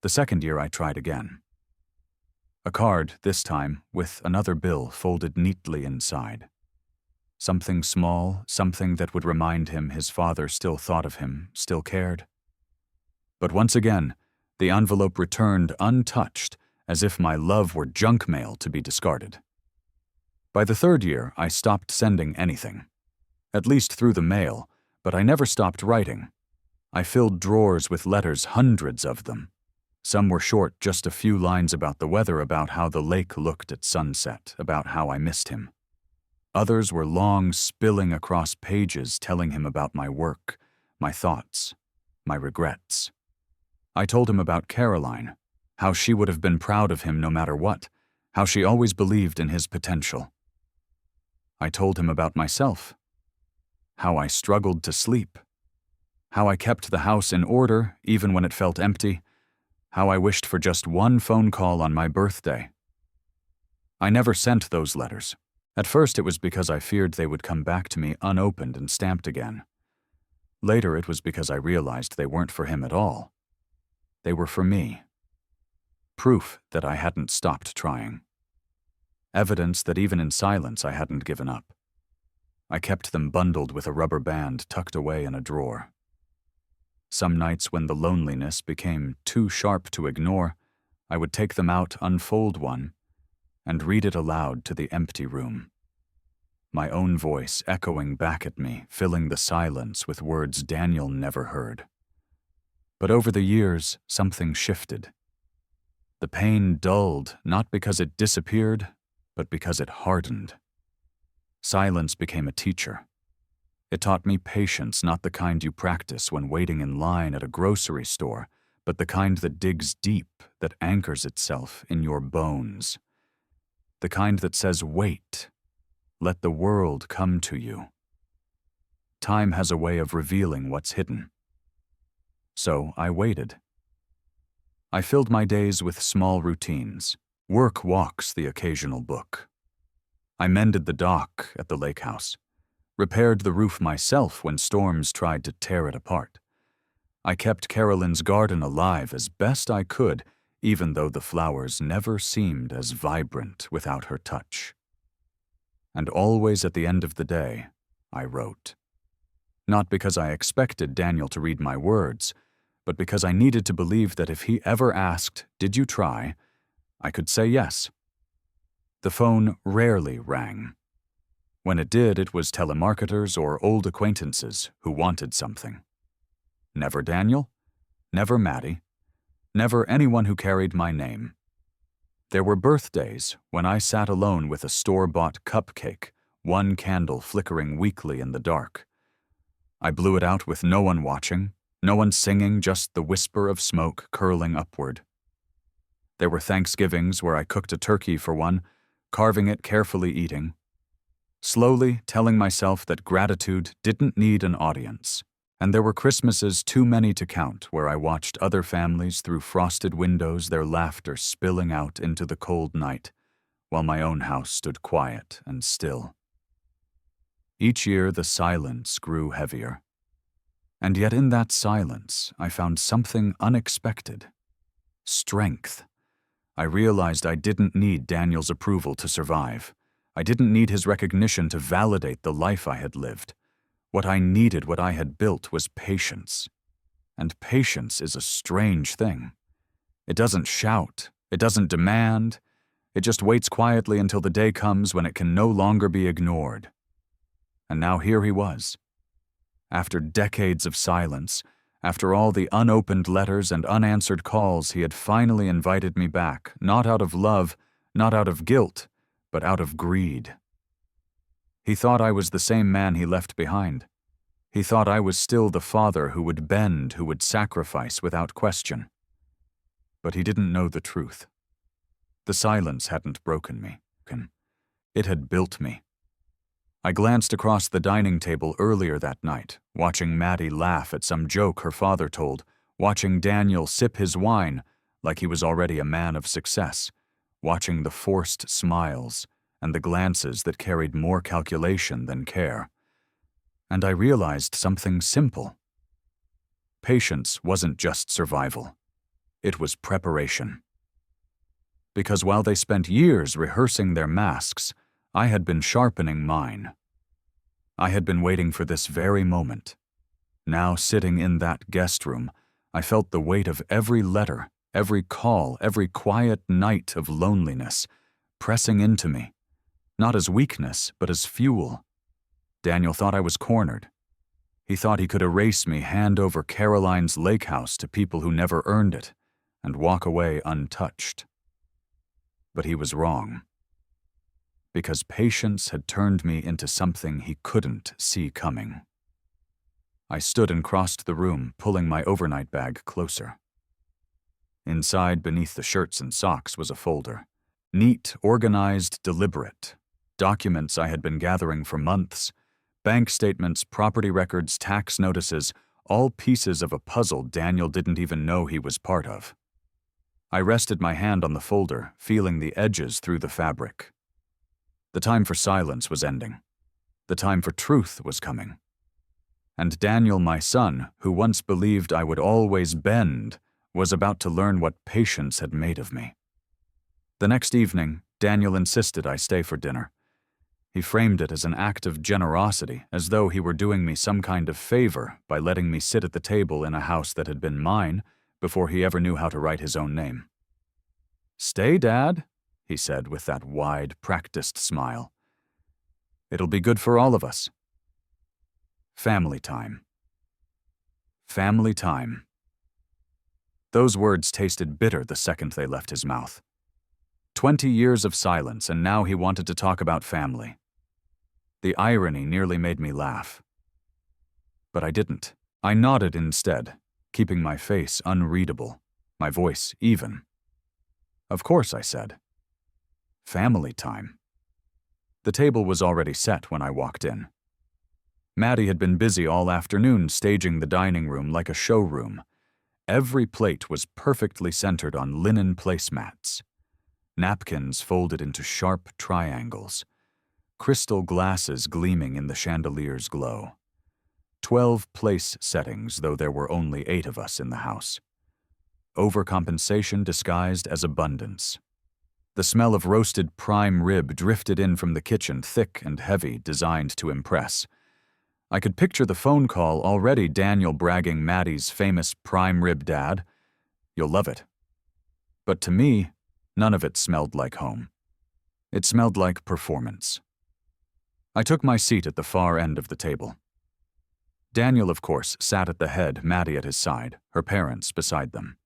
The second year I tried again. A card, this time, with another bill folded neatly inside. Something small, something that would remind him his father still thought of him, still cared. But once again, the envelope returned untouched, as if my love were junk mail to be discarded. By the third year, I stopped sending anything. At least through the mail, but I never stopped writing. I filled drawers with letters, hundreds of them. Some were short, just a few lines about the weather, about how the lake looked at sunset, about how I missed him. Others were long, spilling across pages, telling him about my work, my thoughts, my regrets. I told him about Caroline, how she would have been proud of him no matter what, how she always believed in his potential. I told him about myself, how I struggled to sleep, how I kept the house in order even when it felt empty, how I wished for just one phone call on my birthday. I never sent those letters. At first it was because I feared they would come back to me unopened and stamped again. Later it was because I realized they weren't for him at all. They were for me. Proof that I hadn't stopped trying. Evidence that even in silence I hadn't given up. I kept them bundled with a rubber band tucked away in a drawer. Some nights when the loneliness became too sharp to ignore, I would take them out, unfold one, and read it aloud to the empty room. My own voice echoing back at me, filling the silence with words Daniel never heard. But over the years, something shifted. The pain dulled, not because it disappeared, but because it hardened. Silence became a teacher. It taught me patience, not the kind you practice when waiting in line at a grocery store, but the kind that digs deep, that anchors itself in your bones. The kind that says, wait, let the world come to you. Time has a way of revealing what's hidden. So I waited. I filled my days with small routines. Work walks, the occasional book. I mended the dock at the lake house, repaired the roof myself when storms tried to tear it apart. I kept Carolyn's garden alive as best I could, even though the flowers never seemed as vibrant without her touch. And always at the end of the day, I wrote. Not because I expected Daniel to read my words, but because I needed to believe that if he ever asked, "Did you try?" I could say yes. The phone rarely rang. When it did, it was telemarketers or old acquaintances who wanted something. Never Daniel, never Maddie, never anyone who carried my name. There were birthdays when I sat alone with a store-bought cupcake, one candle flickering weakly in the dark. I blew it out with no one watching, no one singing, just the whisper of smoke curling upward. There were Thanksgivings where I cooked a turkey for one, carving it, carefully eating. Slowly telling myself that gratitude didn't need an audience. And there were Christmases too many to count where I watched other families through frosted windows, their laughter spilling out into the cold night, while my own house stood quiet and still. Each year the silence grew heavier. And yet in that silence I found something unexpected. Strength. I realized I didn't need Daniel's approval to survive. I didn't need his recognition to validate the life I had lived. What I needed, what I had built, was patience. And patience is a strange thing. It doesn't shout, it doesn't demand, It just waits quietly until the day comes when it can no longer be ignored. And now here he was. After decades of silence, after all the unopened letters and unanswered calls, he had finally invited me back, not out of love, not out of guilt, but out of greed. He thought I was the same man he left behind. He thought I was still the father who would bend, who would sacrifice without question. But he didn't know the truth. The silence hadn't broken me. It had built me. I glanced across the dining table earlier that night, watching Maddie laugh at some joke her father told, watching Daniel sip his wine like he was already a man of success, watching the forced smiles and the glances that carried more calculation than care. And I realized something simple. Patience wasn't just survival. It was preparation. Because while they spent years rehearsing their masks, I had been sharpening mine. I had been waiting for this very moment. Now, sitting in that guest room, I felt the weight of every letter, every call, every quiet night of loneliness pressing into me, not as weakness, but as fuel. Daniel thought I was cornered. He thought he could erase me hand over Caroline's lake house to people who never earned it and walk away untouched. But he was wrong. Because patience had turned me into something he couldn't see coming. I stood and crossed the room, pulling my overnight bag closer. Inside, beneath the shirts and socks, was a folder. Neat, organized, deliberate. Documents I had been gathering for months. Bank statements, property records, tax notices, all pieces of a puzzle Daniel didn't even know he was part of. I rested my hand on the folder, feeling the edges through the fabric. The time for silence was ending. The time for truth was coming. And Daniel, my son, who once believed I would always bend, was about to learn what patience had made of me. The next evening, Daniel insisted I stay for dinner. He framed it as an act of generosity, as though he were doing me some kind of favor by letting me sit at the table in a house that had been mine before he ever knew how to write his own name. "Stay, Dad," he said with that wide, practiced smile. "It'll be good for all of us." Family time. Family time. Those words tasted bitter the second they left his mouth. 20 years of silence, and now he wanted to talk about family. The irony nearly made me laugh. But I didn't. I nodded instead, keeping my face unreadable, my voice even. "Of course," I said. Family time. The table was already set when I walked in. Maddie had been busy all afternoon staging the dining room like a showroom. Every plate was perfectly centered on linen placemats. Napkins folded into sharp triangles. Crystal glasses gleaming in the chandelier's glow. 12 place settings, though there were only 8 of us in the house. Overcompensation disguised as abundance. The smell of roasted prime rib drifted in from the kitchen, thick and heavy, designed to impress. I could picture the phone call already, Daniel bragging Maddie's famous prime rib dad. "You'll love it." But to me, none of it smelled like home. It smelled like performance. I took my seat at the far end of the table. Daniel, of course, sat at the head, Maddie at his side, her parents beside them.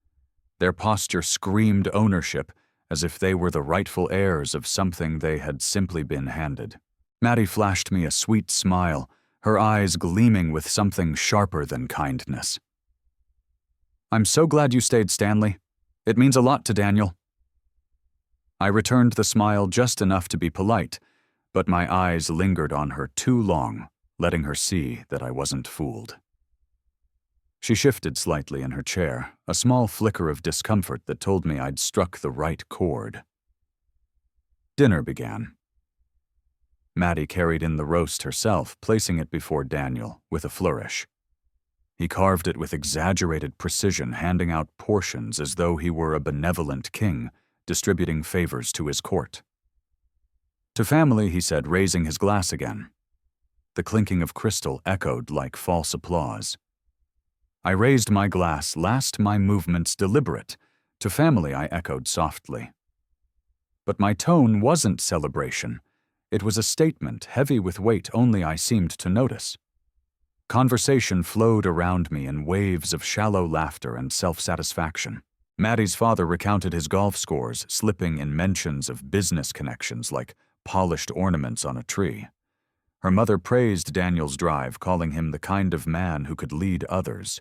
Their posture screamed ownership, as if they were the rightful heirs of something they had simply been handed. Maddie flashed me a sweet smile, her eyes gleaming with something sharper than kindness. "I'm so glad you stayed, Stanley. It means a lot to Daniel." I returned the smile just enough to be polite, but my eyes lingered on her too long, letting her see that I wasn't fooled. She shifted slightly in her chair, a small flicker of discomfort that told me I'd struck the right chord. Dinner began. Maddie carried in the roast herself, placing it before Daniel with a flourish. He carved it with exaggerated precision, handing out portions as though he were a benevolent king, distributing favors to his court. "To family," he said, raising his glass again. The clinking of crystal echoed like false applause. I raised my glass, last my movements deliberate. "To family," I echoed softly. But my tone wasn't celebration. It was a statement heavy with weight only I seemed to notice. Conversation flowed around me in waves of shallow laughter and self-satisfaction. Maddie's father recounted his golf scores, slipping in mentions of business connections like polished ornaments on a tree. Her mother praised Daniel's drive, calling him the kind of man who could lead others.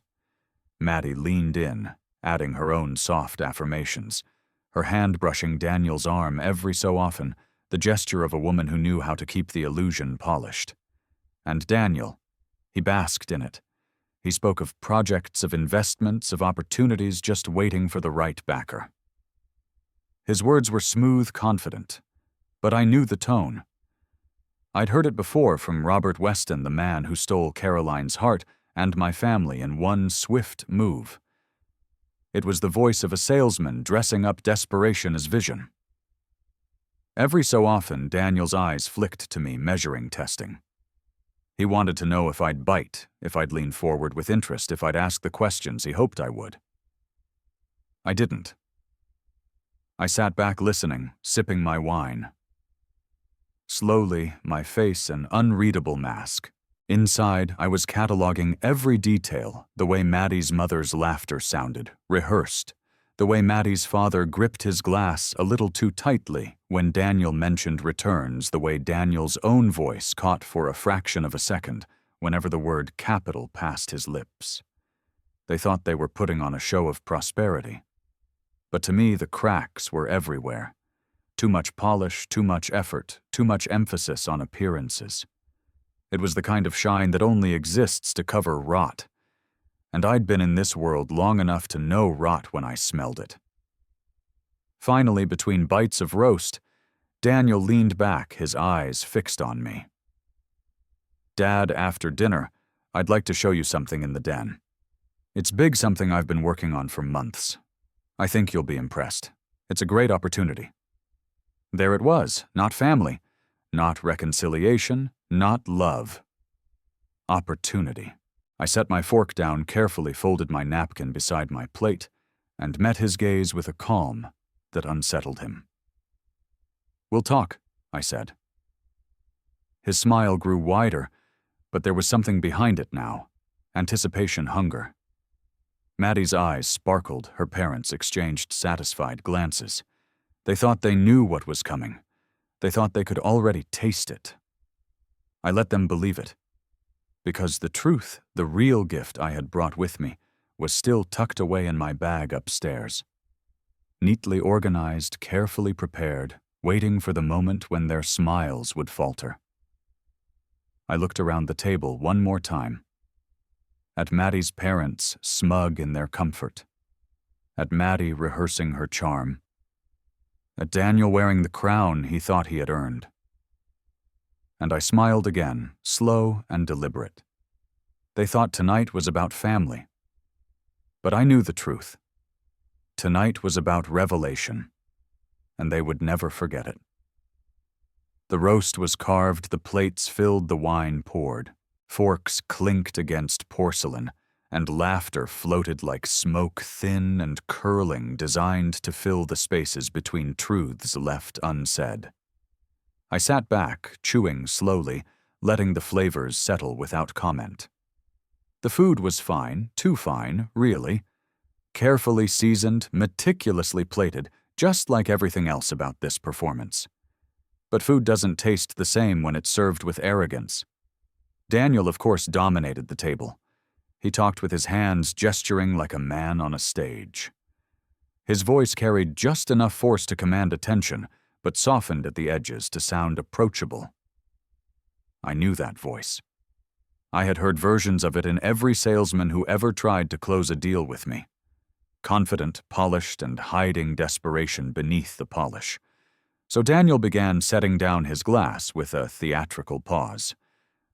Maddie leaned in, adding her own soft affirmations, her hand brushing Daniel's arm every so often, the gesture of a woman who knew how to keep the illusion polished. And Daniel, he basked in it. He spoke of projects, of investments, of opportunities just waiting for the right backer. His words were smooth, confident, but I knew the tone. I'd heard it before from Robert Weston, the man who stole Caroline's heart and my family in one swift move. It was the voice of a salesman dressing up desperation as vision. Every so often, Daniel's eyes flicked to me, measuring testing. He wanted to know if I'd bite, if I'd lean forward with interest, if I'd ask the questions he hoped I would. I didn't. I sat back listening, sipping my wine. Slowly, my face an unreadable mask. Inside, I was cataloging every detail, the way Maddie's mother's laughter sounded, rehearsed, the way Maddie's father gripped his glass a little too tightly when Daniel mentioned returns, the way Daniel's own voice caught for a fraction of a second whenever the word capital passed his lips. They thought they were putting on a show of prosperity. But to me, the cracks were everywhere. Too much polish, too much effort, too much emphasis on appearances. It was the kind of shine that only exists to cover rot. And I'd been in this world long enough to know rot when I smelled it. Finally, between bites of roast, Daniel leaned back, his eyes fixed on me. "Dad, after dinner, I'd like to show you something in the den. It's big, something I've been working on for months. I think you'll be impressed. It's a great opportunity." There it was, not family, not reconciliation, not love. Opportunity. I set my fork down, carefully folded my napkin beside my plate, and met his gaze with a calm that unsettled him. "We'll talk," I said. His smile grew wider, but there was something behind it now, anticipation, hunger. Maddie's eyes sparkled, her parents exchanged satisfied glances. They thought they knew what was coming. They thought they could already taste it. I let them believe it. Because the truth, the real gift I had brought with me, was still tucked away in my bag upstairs. Neatly organized, carefully prepared, waiting for the moment when their smiles would falter. I looked around the table one more time. At Maddie's parents, smug in their comfort. At Maddie rehearsing her charm. At Daniel wearing the crown he thought he had earned. And I smiled again, slow and deliberate. They thought tonight was about family. But I knew the truth. Tonight was about revelation, and they would never forget it. The roast was carved, the plates filled, the wine poured. Forks clinked against porcelain, and laughter floated like smoke, thin and curling, designed to fill the spaces between truths left unsaid. I sat back, chewing slowly, letting the flavors settle without comment. The food was fine, too fine, really. Carefully seasoned, meticulously plated, just like everything else about this performance. But food doesn't taste the same when it's served with arrogance. Daniel, of course, dominated the table. He talked with his hands, gesturing like a man on a stage. His voice carried just enough force to command attention, but softened at the edges to sound approachable. I knew that voice. I had heard versions of it in every salesman who ever tried to close a deal with me. Confident, polished, and hiding desperation beneath the polish. So Daniel began setting down his glass with a theatrical pause.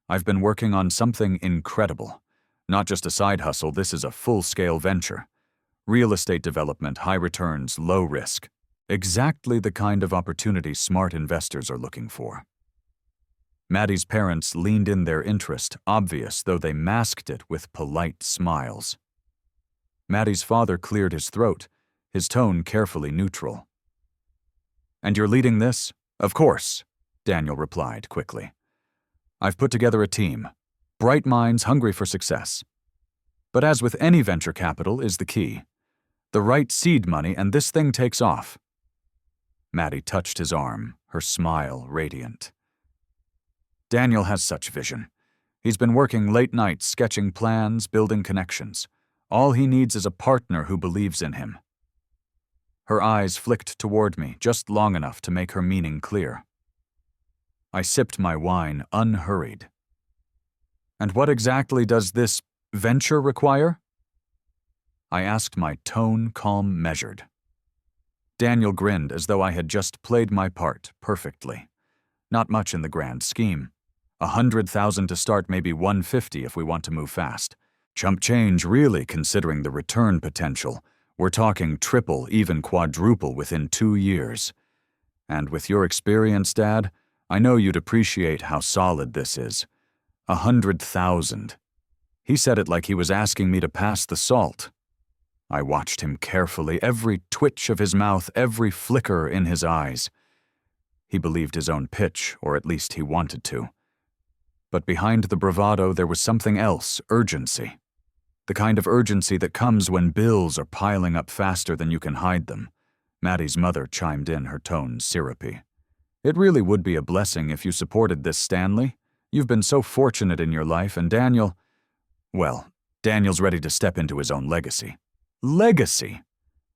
"I've been working on something incredible. Not just a side hustle, this is a full-scale venture. Real estate development, high returns, low risk. Exactly the kind of opportunity smart investors are looking for." Maddie's parents leaned in their interest, obvious though they masked it with polite smiles. Maddie's father cleared his throat, his tone carefully neutral. And you're leading this? Of course, Daniel replied quickly. I've put together a team. Bright minds hungry for success. But as with any venture capital is the key. The right seed money and this thing takes off. Maddie touched his arm, her smile radiant. Daniel has such vision. He's been working late nights sketching plans, building connections. All he needs is a partner who believes in him. Her eyes flicked toward me just long enough to make her meaning clear. I sipped my wine unhurried. And what exactly does this venture require? I asked, my tone calm measured. Daniel grinned as though I had just played my part perfectly. Not much in the grand scheme. 100,000 to start, maybe 150 if we want to move fast. Chump change really, considering the return potential. We're talking triple, even quadruple within 2 years. And with your experience, Dad, I know you'd appreciate how solid this is. 100,000. He said it like he was asking me to pass the salt. I watched him carefully, every twitch of his mouth, every flicker in his eyes. He believed his own pitch, or at least he wanted to. But behind the bravado there was something else, urgency. The kind of urgency that comes when bills are piling up faster than you can hide them. Maddie's mother chimed in, her tone syrupy. It really would be a blessing if you supported this, Stanley. You've been so fortunate in your life, and Daniel... Well, Daniel's ready to step into his own legacy. Legacy!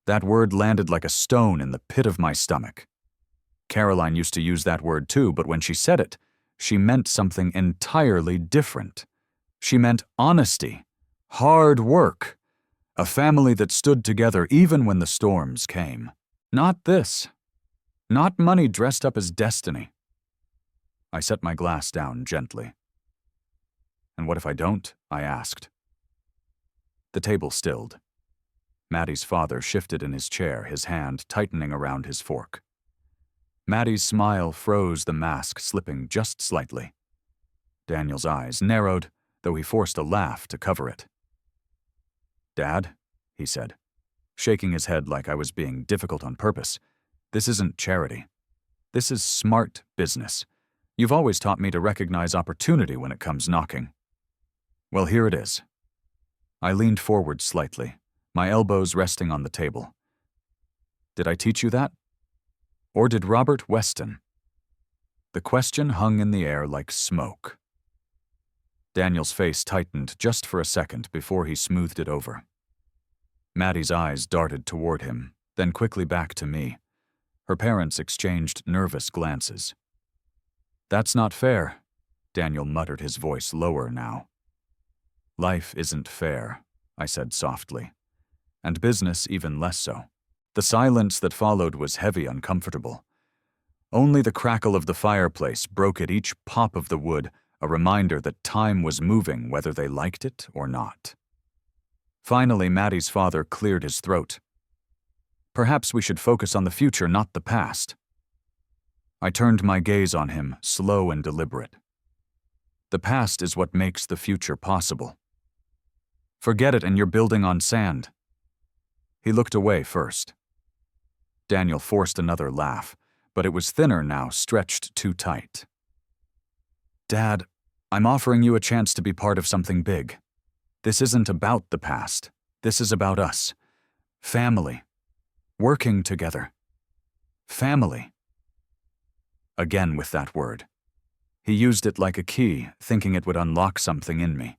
That word landed like a stone in the pit of my stomach. Caroline used to use that word too, but when she said it, she meant something entirely different. She meant honesty, hard work, a family that stood together even when the storms came. Not this. Not money dressed up as destiny. I set my glass down gently. And what if I don't? I asked. The table stilled. Maddie's father shifted in his chair, his hand tightening around his fork. Maddie's smile froze, the mask slipping just slightly. Daniel's eyes narrowed, though he forced a laugh to cover it. Dad, he said, shaking his head like I was being difficult on purpose, this isn't charity. This is smart business. You've always taught me to recognize opportunity when it comes knocking. Well, here it is. I leaned forward slightly, my elbows resting on the table. Did I teach you that? Or did Robert Weston? The question hung in the air like smoke. Daniel's face tightened just for a second before he smoothed it over. Maddie's eyes darted toward him, then quickly back to me. Her parents exchanged nervous glances. That's not fair, Daniel muttered, his voice lower now. Life isn't fair, I said softly, and business even less so. The silence that followed was heavy, uncomfortable. Only the crackle of the fireplace broke at each pop of the wood, a reminder that time was moving whether they liked it or not. Finally, Maddie's father cleared his throat. Perhaps we should focus on the future, not the past. I turned my gaze on him, slow and deliberate. The past is what makes the future possible. Forget it and you're building on sand. He looked away first. Daniel forced another laugh, but it was thinner now, stretched too tight. Dad, I'm offering you a chance to be part of something big. This isn't about the past. This is about us. Family. Working together. Family. Again with that word. He used it like a key, thinking it would unlock something in me.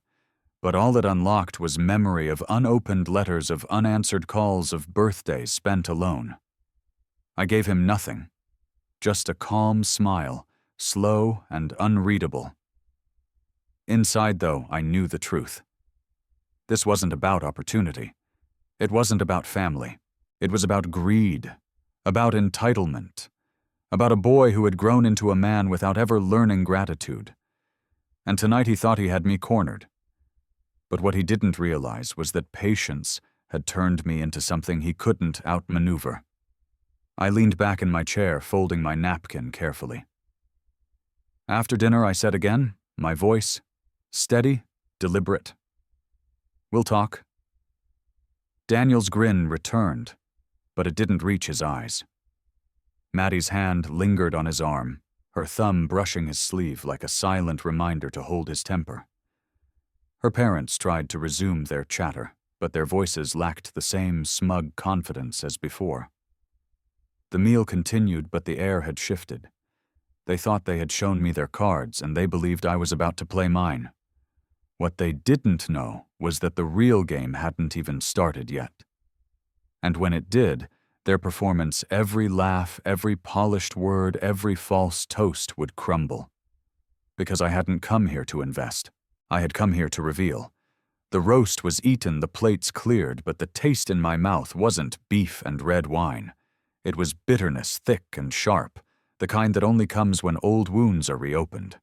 But all it unlocked was memory of unopened letters, of unanswered calls, of birthdays spent alone. I gave him nothing, just a calm smile, slow and unreadable. Inside, though, I knew the truth. This wasn't about opportunity. It wasn't about family. It was about greed, about entitlement, about a boy who had grown into a man without ever learning gratitude. And tonight he thought he had me cornered. But what he didn't realize was that patience had turned me into something he couldn't outmaneuver. I leaned back in my chair, folding my napkin carefully. After dinner, I said again, my voice steady, deliberate. We'll talk. Daniel's grin returned, but it didn't reach his eyes. Maddie's hand lingered on his arm, her thumb brushing his sleeve like a silent reminder to hold his temper. Her parents tried to resume their chatter, but their voices lacked the same smug confidence as before. The meal continued, but the air had shifted. They thought they had shown me their cards, and they believed I was about to play mine. What they didn't know was that the real game hadn't even started yet. And when it did, their performance, every laugh, every polished word, every false toast would crumble. Because I hadn't come here to invest. I had come here to reveal. The roast was eaten, the plates cleared, but the taste in my mouth wasn't beef and red wine. It was bitterness, thick and sharp, the kind that only comes when old wounds are reopened.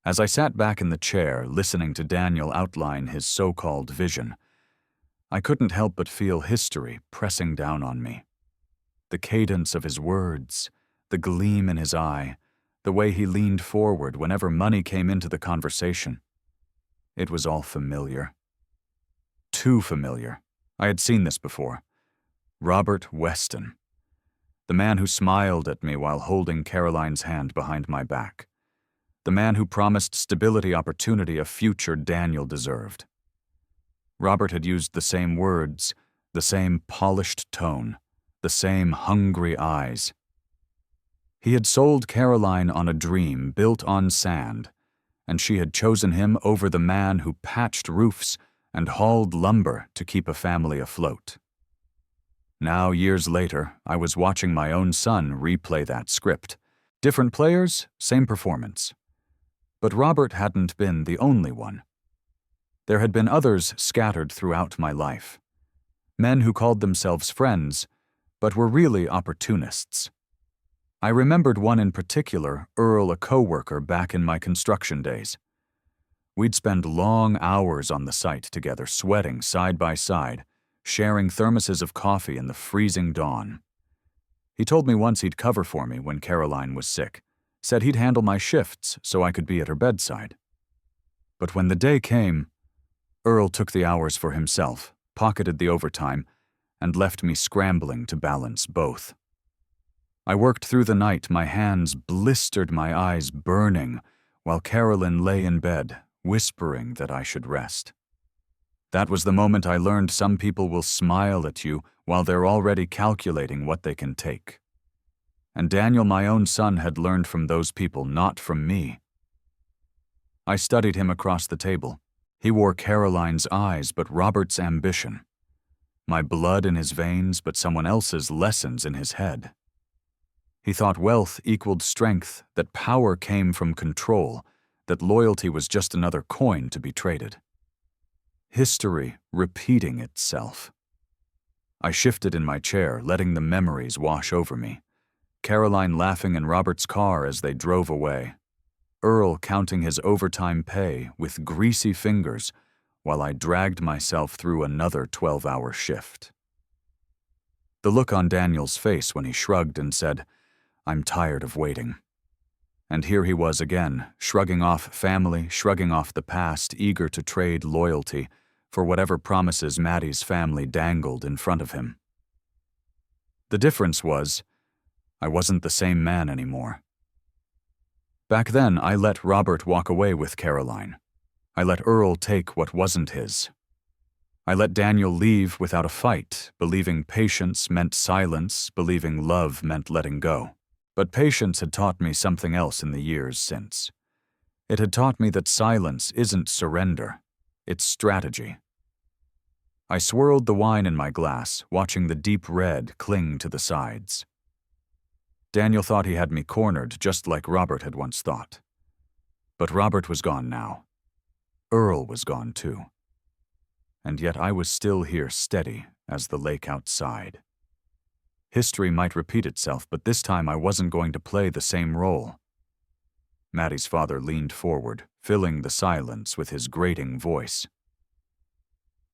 As I sat back in the chair, listening to Daniel outline his so-called vision, I couldn't help but feel history pressing down on me. The cadence of his words, the gleam in his eye, the way he leaned forward whenever money came into the conversation. It was all familiar. Too familiar. I had seen this before. Robert Weston. The man who smiled at me while holding Caroline's hand behind my back. The man who promised stability, opportunity, a future Daniel deserved. Robert had used the same words, the same polished tone, the same hungry eyes. He had sold Caroline on a dream built on sand, and she had chosen him over the man who patched roofs and hauled lumber to keep a family afloat. Now, years later, I was watching my own son replay that script. Different players, same performance. But Robert hadn't been the only one. There had been others scattered throughout my life. Men who called themselves friends, but were really opportunists. I remembered one in particular, Earl, a co-worker back in my construction days. We'd spend long hours on the site together, sweating side by side, sharing thermoses of coffee in the freezing dawn. He told me once he'd cover for me when Caroline was sick, said he'd handle my shifts so I could be at her bedside. But when the day came, Earl took the hours for himself, pocketed the overtime, and left me scrambling to balance both. I worked through the night, my hands blistered, my eyes burning, while Carolyn lay in bed, whispering that I should rest. That was the moment I learned some people will smile at you while they're already calculating what they can take. And Daniel, my own son, had learned from those people, not from me. I studied him across the table. He wore Caroline's eyes, but Robert's ambition. My blood in his veins, but someone else's lessons in his head. He thought wealth equaled strength, that power came from control, that loyalty was just another coin to be traded. History repeating itself. I shifted in my chair, letting the memories wash over me. Caroline laughing in Robert's car as they drove away. Earl counting his overtime pay with greasy fingers while I dragged myself through another 12-hour shift. The look on Daniel's face when he shrugged and said, "I'm tired of waiting." And here he was again, shrugging off family, shrugging off the past, eager to trade loyalty for whatever promises Maddie's family dangled in front of him. The difference was, I wasn't the same man anymore. Back then, I let Robert walk away with Caroline. I let Earl take what wasn't his. I let Daniel leave without a fight, believing patience meant silence, believing love meant letting go. But patience had taught me something else in the years since. It had taught me that silence isn't surrender, it's strategy. I swirled the wine in my glass, watching the deep red cling to the sides. Daniel thought he had me cornered, just like Robert had once thought. But Robert was gone now. Earl was gone too. And yet I was still here, steady as the lake outside. History might repeat itself, but this time I wasn't going to play the same role. Maddie's father leaned forward, filling the silence with his grating voice.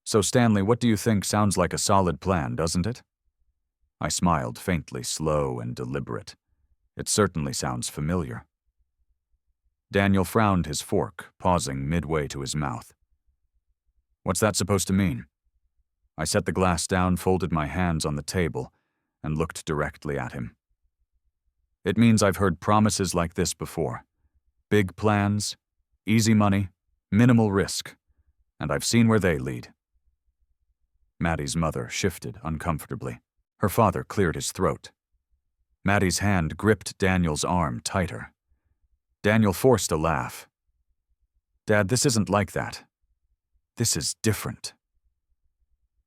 "So, Stanley, what do you think? Sounds like a solid plan, doesn't it?" I smiled faintly, slow and deliberate. It certainly sounds familiar. Daniel frowned his fork, pausing midway to his mouth. "What's that supposed to mean?" I set the glass down, folded my hands on the table, and looked directly at him. It means I've heard promises like this before. Big plans, easy money, minimal risk, and I've seen where they lead. Maddie's mother shifted uncomfortably. Her father cleared his throat. Maddie's hand gripped Daniel's arm tighter. Daniel forced a laugh. Dad, this isn't like that. This is different.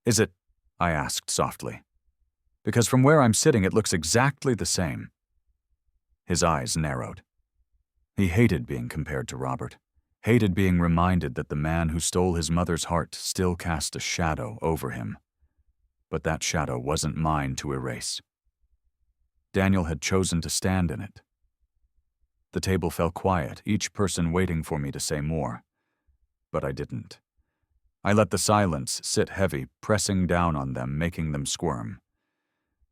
Is it? I asked softly. Because from where I'm sitting, it looks exactly the same. His eyes narrowed. He hated being compared to Robert, hated being reminded that the man who stole his mother's heart still cast a shadow over him. But that shadow wasn't mine to erase. Daniel had chosen to stand in it. The table fell quiet, each person waiting for me to say more. But I didn't. I let the silence sit heavy, pressing down on them, making them squirm.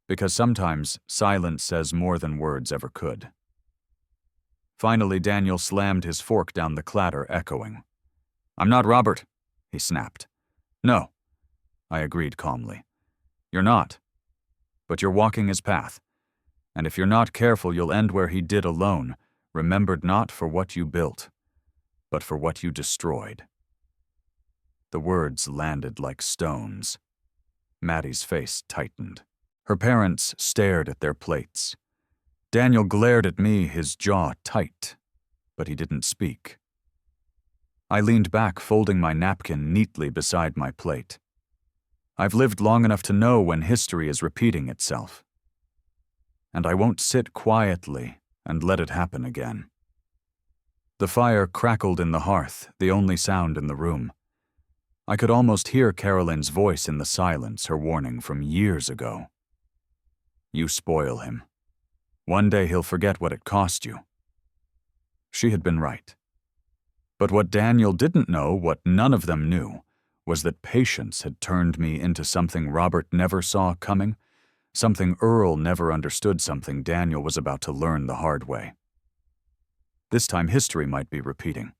Because sometimes silence says more than words ever could. Finally, Daniel slammed his fork down the clatter, echoing. I'm not Robert, he snapped. No, I agreed calmly. You're not. But you're walking his path. And if you're not careful, you'll end where he did alone, remembered not for what you built, but for what you destroyed. The words landed like stones. Maddie's face tightened. Her parents stared at their plates. Daniel glared at me, his jaw tight, but he didn't speak. I leaned back, folding my napkin neatly beside my plate. I've lived long enough to know when history is repeating itself. And I won't sit quietly and let it happen again. The fire crackled in the hearth, the only sound in the room. I could almost hear Carolyn's voice in the silence, her warning from years ago. You spoil him. One day he'll forget what it cost you. She had been right. But what Daniel didn't know, what none of them knew, was that patience had turned me into something Robert never saw coming, something Earl never understood, something Daniel was about to learn the hard way. This time history might be repeating.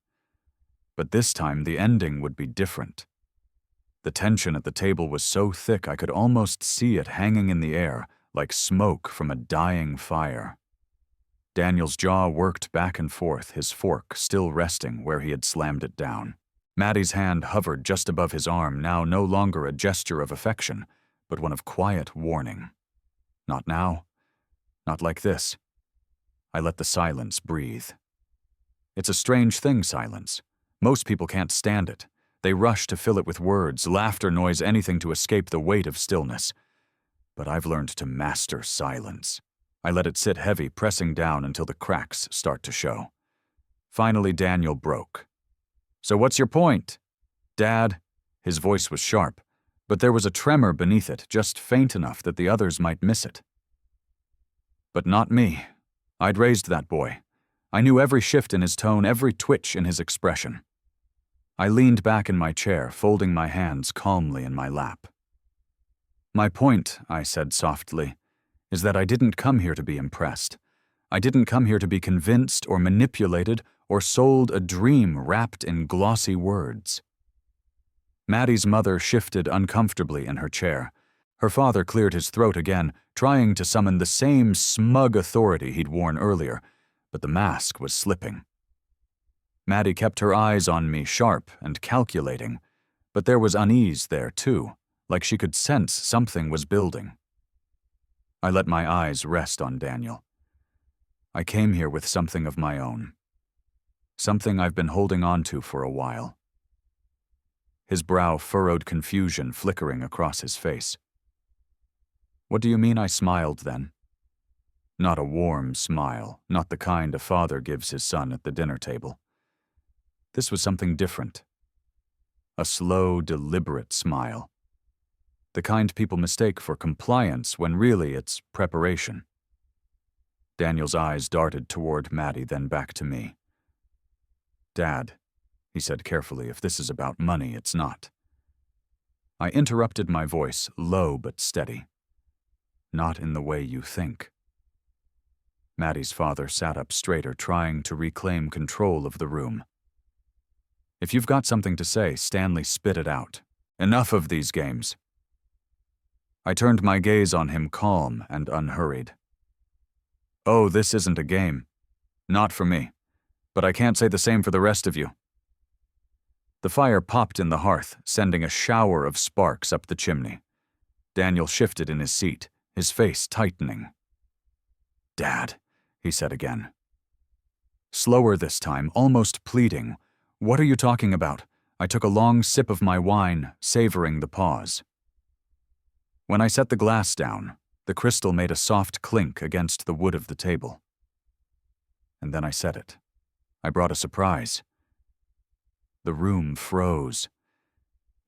But this time the ending would be different. The tension at the table was so thick I could almost see it hanging in the air, like smoke from a dying fire. Daniel's jaw worked back and forth, his fork still resting where he had slammed it down. Maddie's hand hovered just above his arm, now no longer a gesture of affection, but one of quiet warning. Not now. Not like this. I let the silence breathe. It's a strange thing, silence. Most people can't stand it. They rush to fill it with words, laughter, noise, anything to escape the weight of stillness. But I've learned to master silence. I let it sit heavy, pressing down until the cracks start to show. Finally, Daniel broke. So what's your point? Dad? His voice was sharp, but there was a tremor beneath it, just faint enough that the others might miss it. But not me. I'd raised that boy. I knew every shift in his tone, every twitch in his expression. I leaned back in my chair, folding my hands calmly in my lap. My point, I said softly, is that I didn't come here to be impressed. I didn't come here to be convinced or manipulated or sold a dream wrapped in glossy words. Maddie's mother shifted uncomfortably in her chair. Her father cleared his throat again, trying to summon the same smug authority he'd worn earlier, but the mask was slipping. Maddie kept her eyes on me, sharp and calculating, but there was unease there too, like she could sense something was building. I let my eyes rest on Daniel. I came here with something of my own. Something I've been holding on to for a while. His brow furrowed, confusion flickering across his face. What do you mean? I smiled then. Not a warm smile, not the kind a father gives his son at the dinner table. This was something different. A slow, deliberate smile. The kind people mistake for compliance when really it's preparation. Daniel's eyes darted toward Maddie, then back to me. Dad, he said carefully, if this is about money, it's not. I interrupted, my voice low but steady. Not in the way you think. Maddie's father sat up straighter, trying to reclaim control of the room. If you've got something to say, Stanley, spit it out. Enough of these games. I turned my gaze on him, calm and unhurried. "Oh, this isn't a game. Not for me. But I can't say the same for the rest of you." The fire popped in the hearth, sending a shower of sparks up the chimney. Daniel shifted in his seat, his face tightening. "Dad," he said again. Slower this time, almost pleading. "What are you talking about?" I took a long sip of my wine, savoring the pause. When I set the glass down, the crystal made a soft clink against the wood of the table. And then I said it. I brought a surprise. The room froze.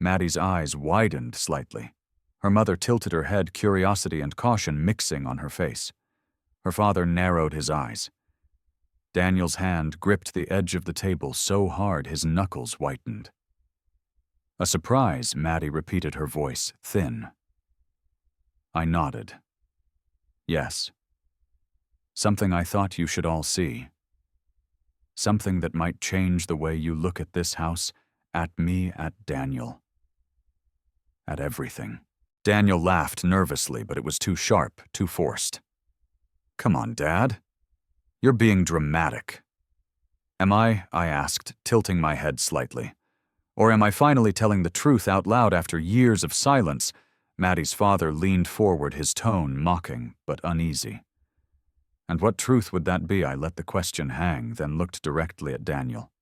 Maddie's eyes widened slightly. Her mother tilted her head, curiosity and caution mixing on her face. Her father narrowed his eyes. Daniel's hand gripped the edge of the table so hard his knuckles whitened. "A surprise," Maddie repeated, her voice thin. I nodded. "Yes. Something I thought you should all see. Something that might change the way you look at this house, at me, at Daniel. At everything." Daniel laughed nervously, but it was too sharp, too forced. "Come on, Dad. You're being dramatic." "Am I?" I asked, tilting my head slightly. "Or am I finally telling the truth out loud after years of silence?" Maddie's father leaned forward, his tone mocking but uneasy. And what truth would that be? I let the question hang, then looked directly at Daniel.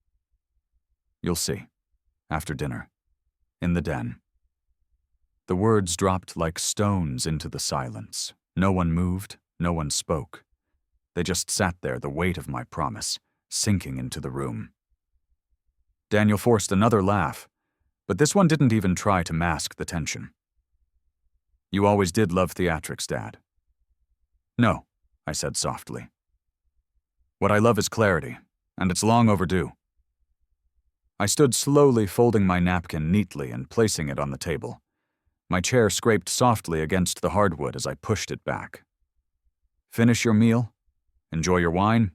"You'll see. After dinner. In the den." The words dropped like stones into the silence. No one moved, no one spoke. They just sat there, the weight of my promise, sinking into the room. Daniel forced another laugh, but this one didn't even try to mask the tension. "You always did love theatrics, Dad." "No," I said softly. "What I love is clarity, and it's long overdue." I stood slowly, folding my napkin neatly and placing it on the table. My chair scraped softly against the hardwood as I pushed it back. "Finish your meal? Enjoy your wine?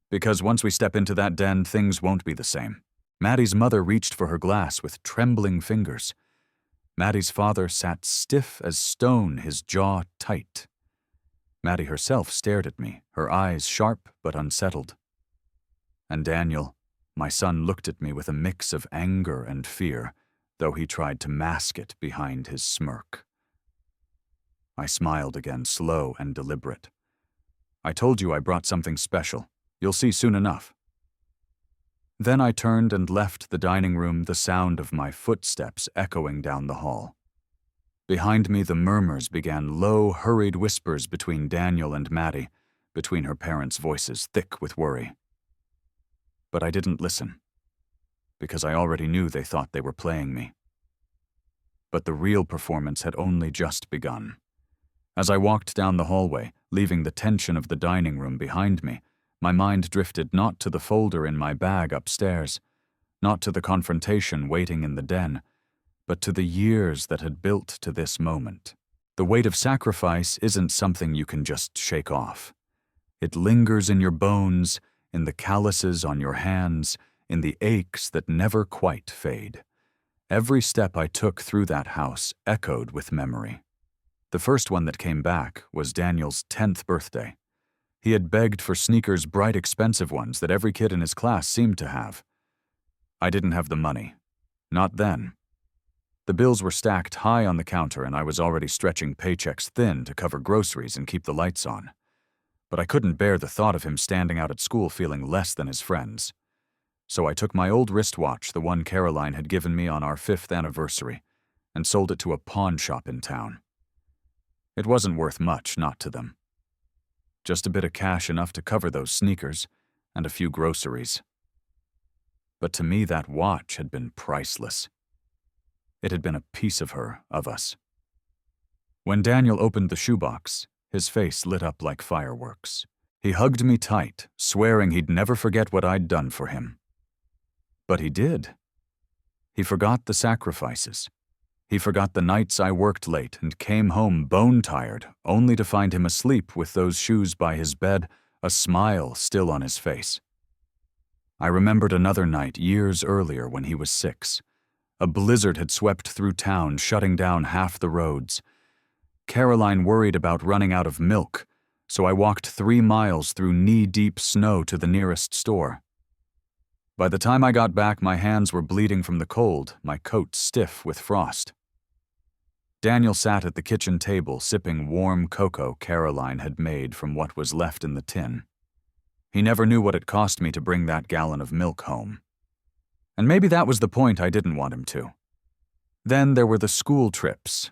Because once we step into that den, things won't be the same." Maddie's mother reached for her glass with trembling fingers. Maddie's father sat stiff as stone, his jaw tight. Maddie herself stared at me, her eyes sharp but unsettled. And Daniel, my son, looked at me with a mix of anger and fear, though he tried to mask it behind his smirk. I smiled again, slow and deliberate. "I told you I brought something special. You'll see soon enough." Then I turned and left the dining room, the sound of my footsteps echoing down the hall. Behind me, the murmurs began, low, hurried whispers between Daniel and Maddie, between her parents' voices, thick with worry. But I didn't listen, because I already knew they thought they were playing me. But the real performance had only just begun. As I walked down the hallway, leaving the tension of the dining room behind me, my mind drifted not to the folder in my bag upstairs, not to the confrontation waiting in the den, but to the years that had built to this moment. The weight of sacrifice isn't something you can just shake off. It lingers in your bones, in the calluses on your hands, in the aches that never quite fade. Every step I took through that house echoed with memory. The first one that came back was Daniel's 10th birthday. He had begged for sneakers, bright, expensive ones that every kid in his class seemed to have. I didn't have the money. Not then. The bills were stacked high on the counter, and I was already stretching paychecks thin to cover groceries and keep the lights on. But I couldn't bear the thought of him standing out at school feeling less than his friends. So I took my old wristwatch, the one Caroline had given me on our 5th anniversary, and sold it to a pawn shop in town. It wasn't worth much, not to them. Just a bit of cash, enough to cover those sneakers and a few groceries. But to me, that watch had been priceless. It had been a piece of her, of us. When Daniel opened the shoebox, his face lit up like fireworks. He hugged me tight, swearing he'd never forget what I'd done for him. But he did. He forgot the sacrifices. He forgot the nights I worked late and came home bone-tired, only to find him asleep with those shoes by his bed, a smile still on his face. I remembered another night years earlier when he was 6. A blizzard had swept through town, shutting down half the roads. Caroline worried about running out of milk, so I walked 3 miles through knee-deep snow to the nearest store. By the time I got back, my hands were bleeding from the cold, my coat stiff with frost. Daniel sat at the kitchen table sipping warm cocoa Caroline had made from what was left in the tin. He never knew what it cost me to bring that gallon of milk home. And maybe that was the point I didn't want him to. Then there were the school trips.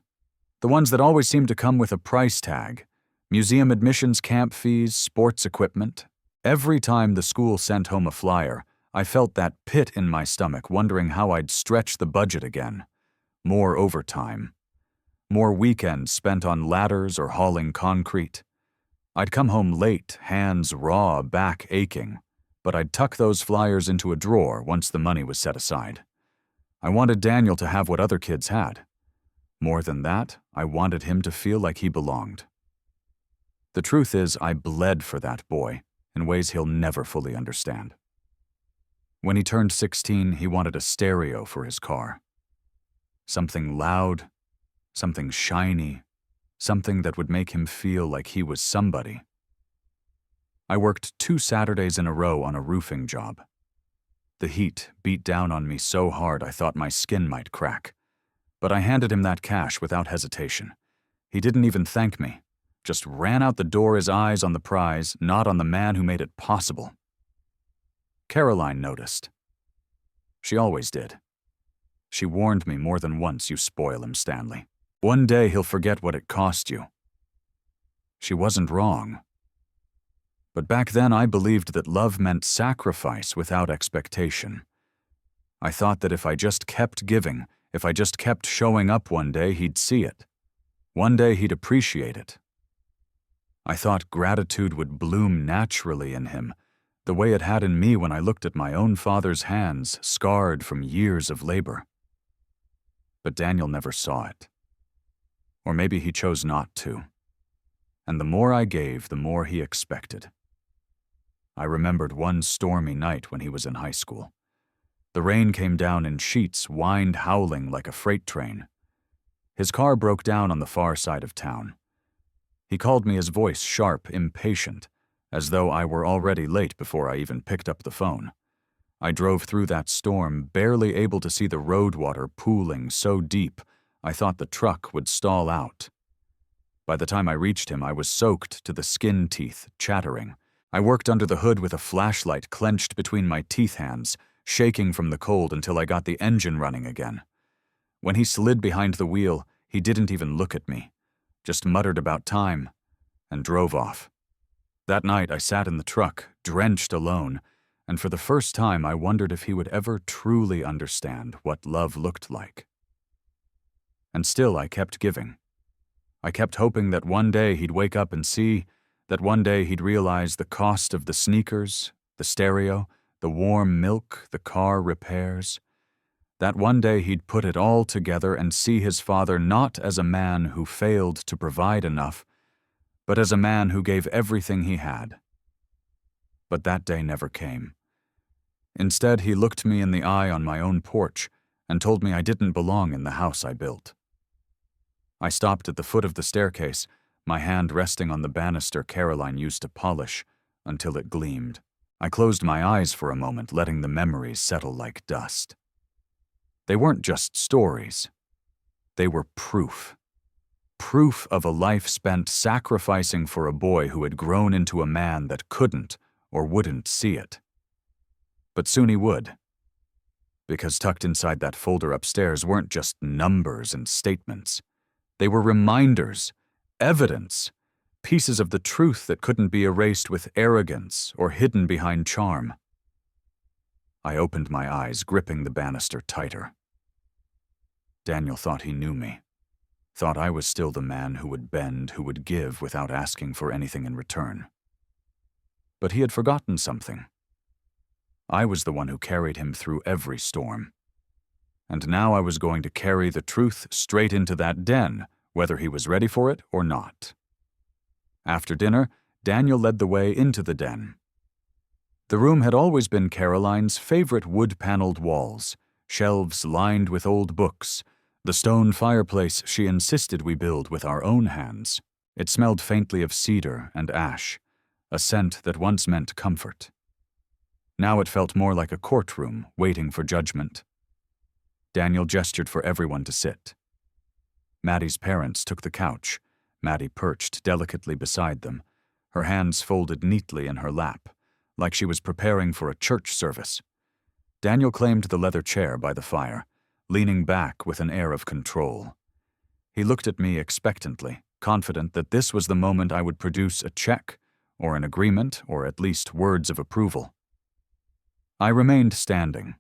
The ones that always seemed to come with a price tag. Museum admissions, camp fees, sports equipment. Every time the school sent home a flyer, I felt that pit in my stomach, wondering how I'd stretch the budget again. More overtime. More weekends spent on ladders or hauling concrete. I'd come home late, hands raw, back aching, but I'd tuck those flyers into a drawer once the money was set aside. I wanted Daniel to have what other kids had. More than that, I wanted him to feel like he belonged. The truth is, I bled for that boy in ways he'll never fully understand. When he turned 16, he wanted a stereo for his car. Something loud, something shiny, something that would make him feel like he was somebody. I worked 2 Saturdays in a row on a roofing job. The heat beat down on me so hard I thought my skin might crack. But I handed him that cash without hesitation. He didn't even thank me, just ran out the door, his eyes on the prize, not on the man who made it possible. Caroline noticed. She always did. She warned me more than once, "You spoil him, Stanley. One day he'll forget what it cost you." She wasn't wrong. But back then I believed that love meant sacrifice without expectation. I thought that if I just kept giving, if I just kept showing up, one day he'd see it. One day he'd appreciate it. I thought gratitude would bloom naturally in him, the way it had in me when I looked at my own father's hands, scarred from years of labor. But Daniel never saw it. Or maybe he chose not to. And the more I gave, the more he expected. I remembered one stormy night when he was in high school. The rain came down in sheets, wind howling like a freight train. His car broke down on the far side of town. He called me, his voice sharp, impatient, as though I were already late before I even picked up the phone. I drove through that storm, barely able to see the road water pooling so deep I thought the truck would stall out. By the time I reached him, I was soaked to the skin teeth, chattering. I worked under the hood with a flashlight clenched between my teeth hands, shaking from the cold until I got the engine running again. When he slid behind the wheel, he didn't even look at me, just muttered about time, and drove off. That night I sat in the truck, drenched alone, and for the first time I wondered if he would ever truly understand what love looked like. And still I kept giving. I kept hoping that one day he'd wake up and see, that one day he'd realize the cost of the sneakers, the stereo, the warm milk, the car repairs. That one day he'd put it all together and see his father not as a man who failed to provide enough, but as a man who gave everything he had. But that day never came. Instead, he looked me in the eye on my own porch and told me I didn't belong in the house I built. I stopped at the foot of the staircase, my hand resting on the banister Caroline used to polish, until it gleamed. I closed my eyes for a moment, letting the memories settle like dust. They weren't just stories. They were proof. Proof of a life spent sacrificing for a boy who had grown into a man that couldn't or wouldn't see it. But soon he would. Because tucked inside that folder upstairs weren't just numbers and statements. They were reminders, evidence, pieces of the truth that couldn't be erased with arrogance or hidden behind charm. I opened my eyes, gripping the banister tighter. Daniel thought he knew me, thought I was still the man who would bend, who would give without asking for anything in return. But he had forgotten something. I was the one who carried him through every storm. And now I was going to carry the truth straight into that den, whether he was ready for it or not. After dinner, Daniel led the way into the den. The room had always been Caroline's favorite wood-paneled walls, shelves lined with old books, the stone fireplace she insisted we build with our own hands. It smelled faintly of cedar and ash, a scent that once meant comfort. Now it felt more like a courtroom waiting for judgment. Daniel gestured for everyone to sit. Maddie's parents took the couch, Maddie perched delicately beside them, her hands folded neatly in her lap, like she was preparing for a church service. Daniel claimed the leather chair by the fire, leaning back with an air of control. He looked at me expectantly, confident that this was the moment I would produce a check, or an agreement, or at least words of approval. I remained standing.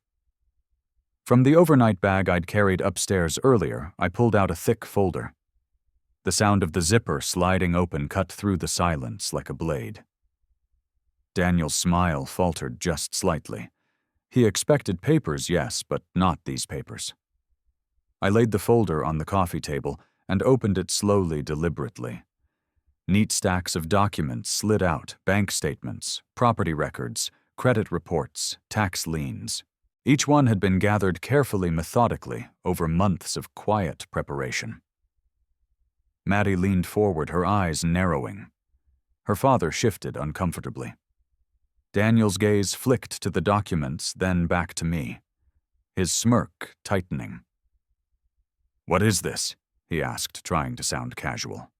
From the overnight bag I'd carried upstairs earlier, I pulled out a thick folder. The sound of the zipper sliding open cut through the silence like a blade. Daniel's smile faltered just slightly. He expected papers, yes, but not these papers. I laid the folder on the coffee table and opened it slowly, deliberately. Neat stacks of documents slid out, bank statements, property records, credit reports, tax liens. Each one had been gathered carefully, methodically, over months of quiet preparation. Maddie leaned forward, her eyes narrowing. Her father shifted uncomfortably. Daniel's gaze flicked to the documents, then back to me, his smirk tightening. "What is this?" he asked, trying to sound casual.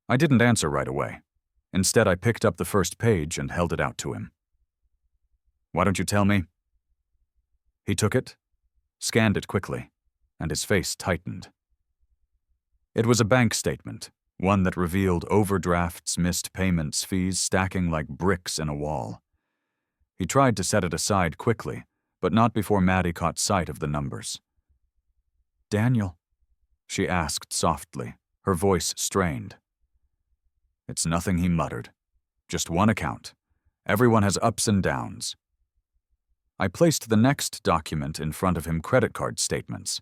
I didn't answer right away. Instead, I picked up the first page and held it out to him. "Why don't you tell me?" He took it, scanned it quickly, and his face tightened. It was a bank statement, one that revealed overdrafts, missed payments, fees stacking like bricks in a wall. He tried to set it aside quickly, but not before Maddie caught sight of the numbers. "Daniel?" she asked softly, her voice strained. "It's nothing," he muttered. "Just one account. Everyone has ups and downs." I placed the next document in front of him, credit card statements.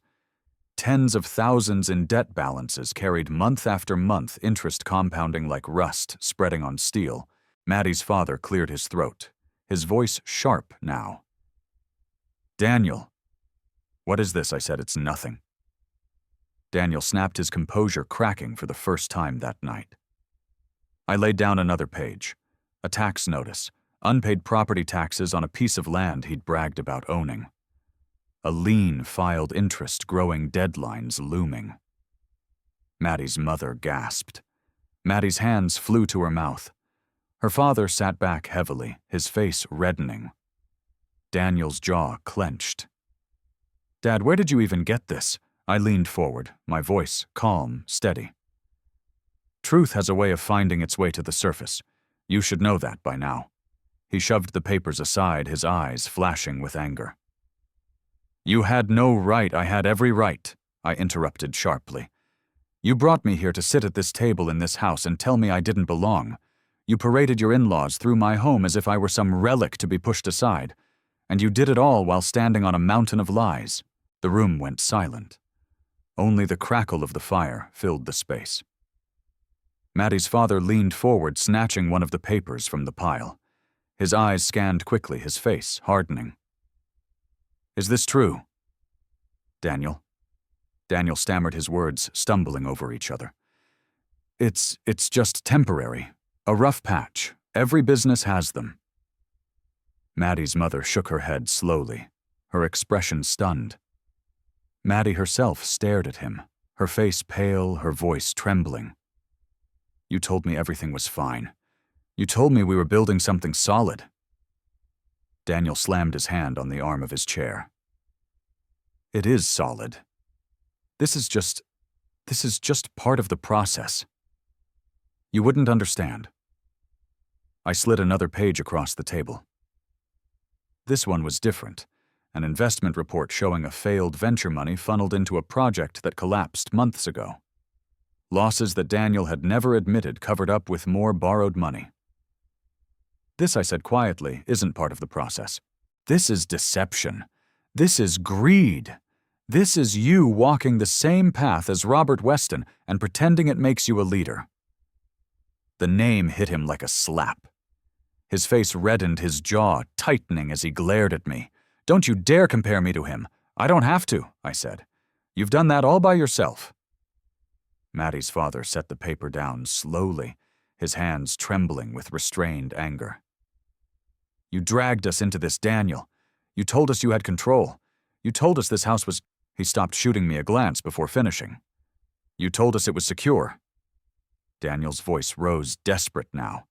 Tens of thousands in debt balances carried month after month, interest compounding like rust spreading on steel. Maddie's father cleared his throat, his voice sharp now. "Daniel." "What is this?" I said. "It's nothing." Daniel snapped his composure, cracking for the first time that night. I laid down another page, a tax notice, unpaid property taxes on a piece of land he'd bragged about owning. A lien filed interest, growing deadlines looming. Maddie's mother gasped. Maddie's hands flew to her mouth. Her father sat back heavily, his face reddening. Daniel's jaw clenched. "Dad, where did you even get this?" I leaned forward, my voice calm, steady. "Truth has a way of finding its way to the surface. You should know that by now." He shoved the papers aside, his eyes flashing with anger. "You had no right." "I had every right," I interrupted sharply. "You brought me here to sit at this table in this house and tell me I didn't belong. You paraded your in-laws through my home as if I were some relic to be pushed aside. And you did it all while standing on a mountain of lies." The room went silent. Only the crackle of the fire filled the space. Maddie's father leaned forward, snatching one of the papers from the pile. His eyes scanned quickly, his face hardening. "Is this true?" "Daniel?" Daniel stammered his words, stumbling over each other. It's just temporary. A rough patch. Every business has them." Maddie's mother shook her head slowly, her expression stunned. Maddie herself stared at him, her face pale, her voice trembling. "You told me everything was fine. You told me we were building something solid." Daniel slammed his hand on the arm of his chair. "It is solid. This is just part of the process. You wouldn't understand." I slid another page across the table. This one was different, an investment report showing a failed venture money funneled into a project that collapsed months ago. Losses that Daniel had never admitted covered up with more borrowed money. "This," I said quietly, "isn't part of the process. This is deception. This is greed. This is you walking the same path as Robert Weston and pretending it makes you a leader." The name hit him like a slap. His face reddened, his jaw tightening as he glared at me. "Don't you dare compare me to him. I don't have to," I said. "You've done that all by yourself." Maddie's father set the paper down slowly, his hands trembling with restrained anger. "You dragged us into this, Daniel. You told us you had control. You told us this house was—" He stopped, shooting me a glance before finishing. "You told us it was secure." Daniel's voice rose, desperate now.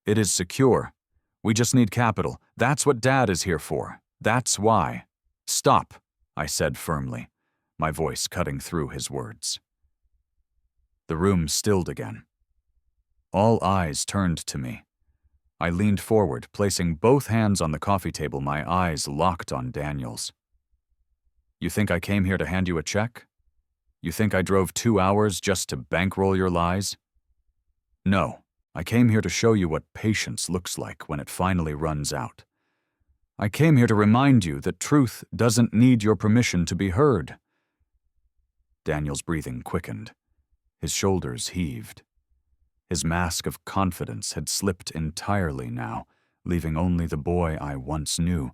"It is secure. We just need capital. That's what Dad is here for. That's why." "Stop," I said firmly, my voice cutting through his words. The room stilled again. All eyes turned to me. I leaned forward, placing both hands on the coffee table, my eyes locked on Daniel's. "You think I came here to hand you a check? You think I drove 2 hours just to bankroll your lies? No, I came here to show you what patience looks like when it finally runs out. I came here to remind you that truth doesn't need your permission to be heard." Daniel's breathing quickened. His shoulders heaved. His mask of confidence had slipped entirely now, leaving only the boy I once knew,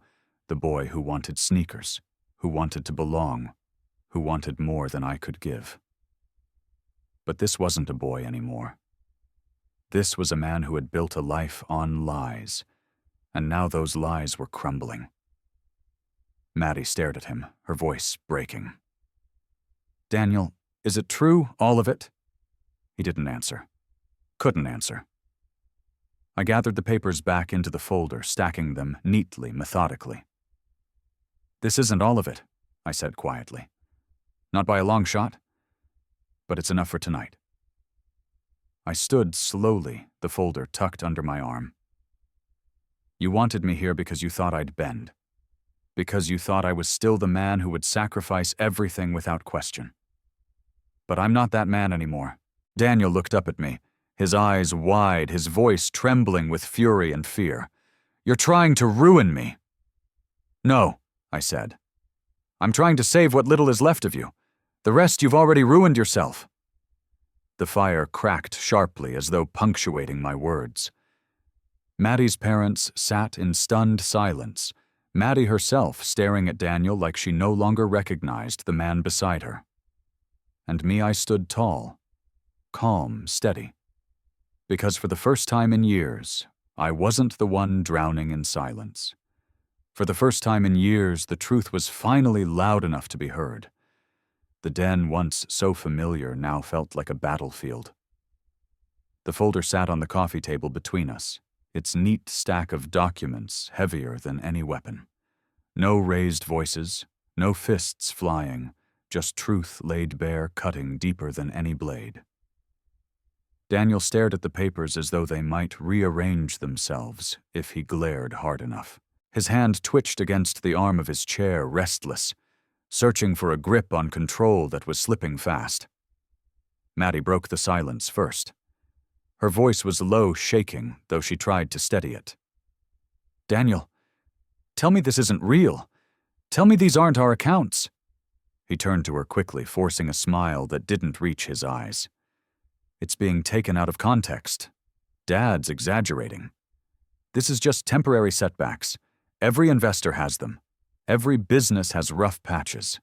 the boy who wanted sneakers, who wanted to belong, who wanted more than I could give. But this wasn't a boy anymore. This was a man who had built a life on lies, and now those lies were crumbling. Maddie stared at him, her voice breaking. "Daniel, is it true, all of it?" He didn't answer. Couldn't answer. I gathered the papers back into the folder, stacking them neatly, methodically. "This isn't all of it," I said quietly. "Not by a long shot, but it's enough for tonight." I stood slowly, the folder tucked under my arm. "You wanted me here because you thought I'd bend. Because you thought I was still the man who would sacrifice everything without question. But I'm not that man anymore." Daniel looked up at me, his eyes wide, his voice trembling with fury and fear. "You're trying to ruin me." "No," I said. "I'm trying to save what little is left of you. The rest you've already ruined yourself." The fire cracked sharply as though punctuating my words. Maddie's parents sat in stunned silence, Maddie herself staring at Daniel like she no longer recognized the man beside her. And me, I stood tall, calm, steady. Because for the first time in years, I wasn't the one drowning in silence. For the first time in years, the truth was finally loud enough to be heard. The den, once so familiar, now felt like a battlefield. The folder sat on the coffee table between us, its neat stack of documents heavier than any weapon. No raised voices, no fists flying, just truth laid bare, cutting deeper than any blade. Daniel stared at the papers as though they might rearrange themselves if he glared hard enough. His hand twitched against the arm of his chair, restless, searching for a grip on control that was slipping fast. Maddie broke the silence first. Her voice was low, shaking, though she tried to steady it. "Daniel, tell me this isn't real. Tell me these aren't our accounts." He turned to her quickly, forcing a smile that didn't reach his eyes. "It's being taken out of context. Dad's exaggerating. This is just temporary setbacks. Every investor has them. Every business has rough patches."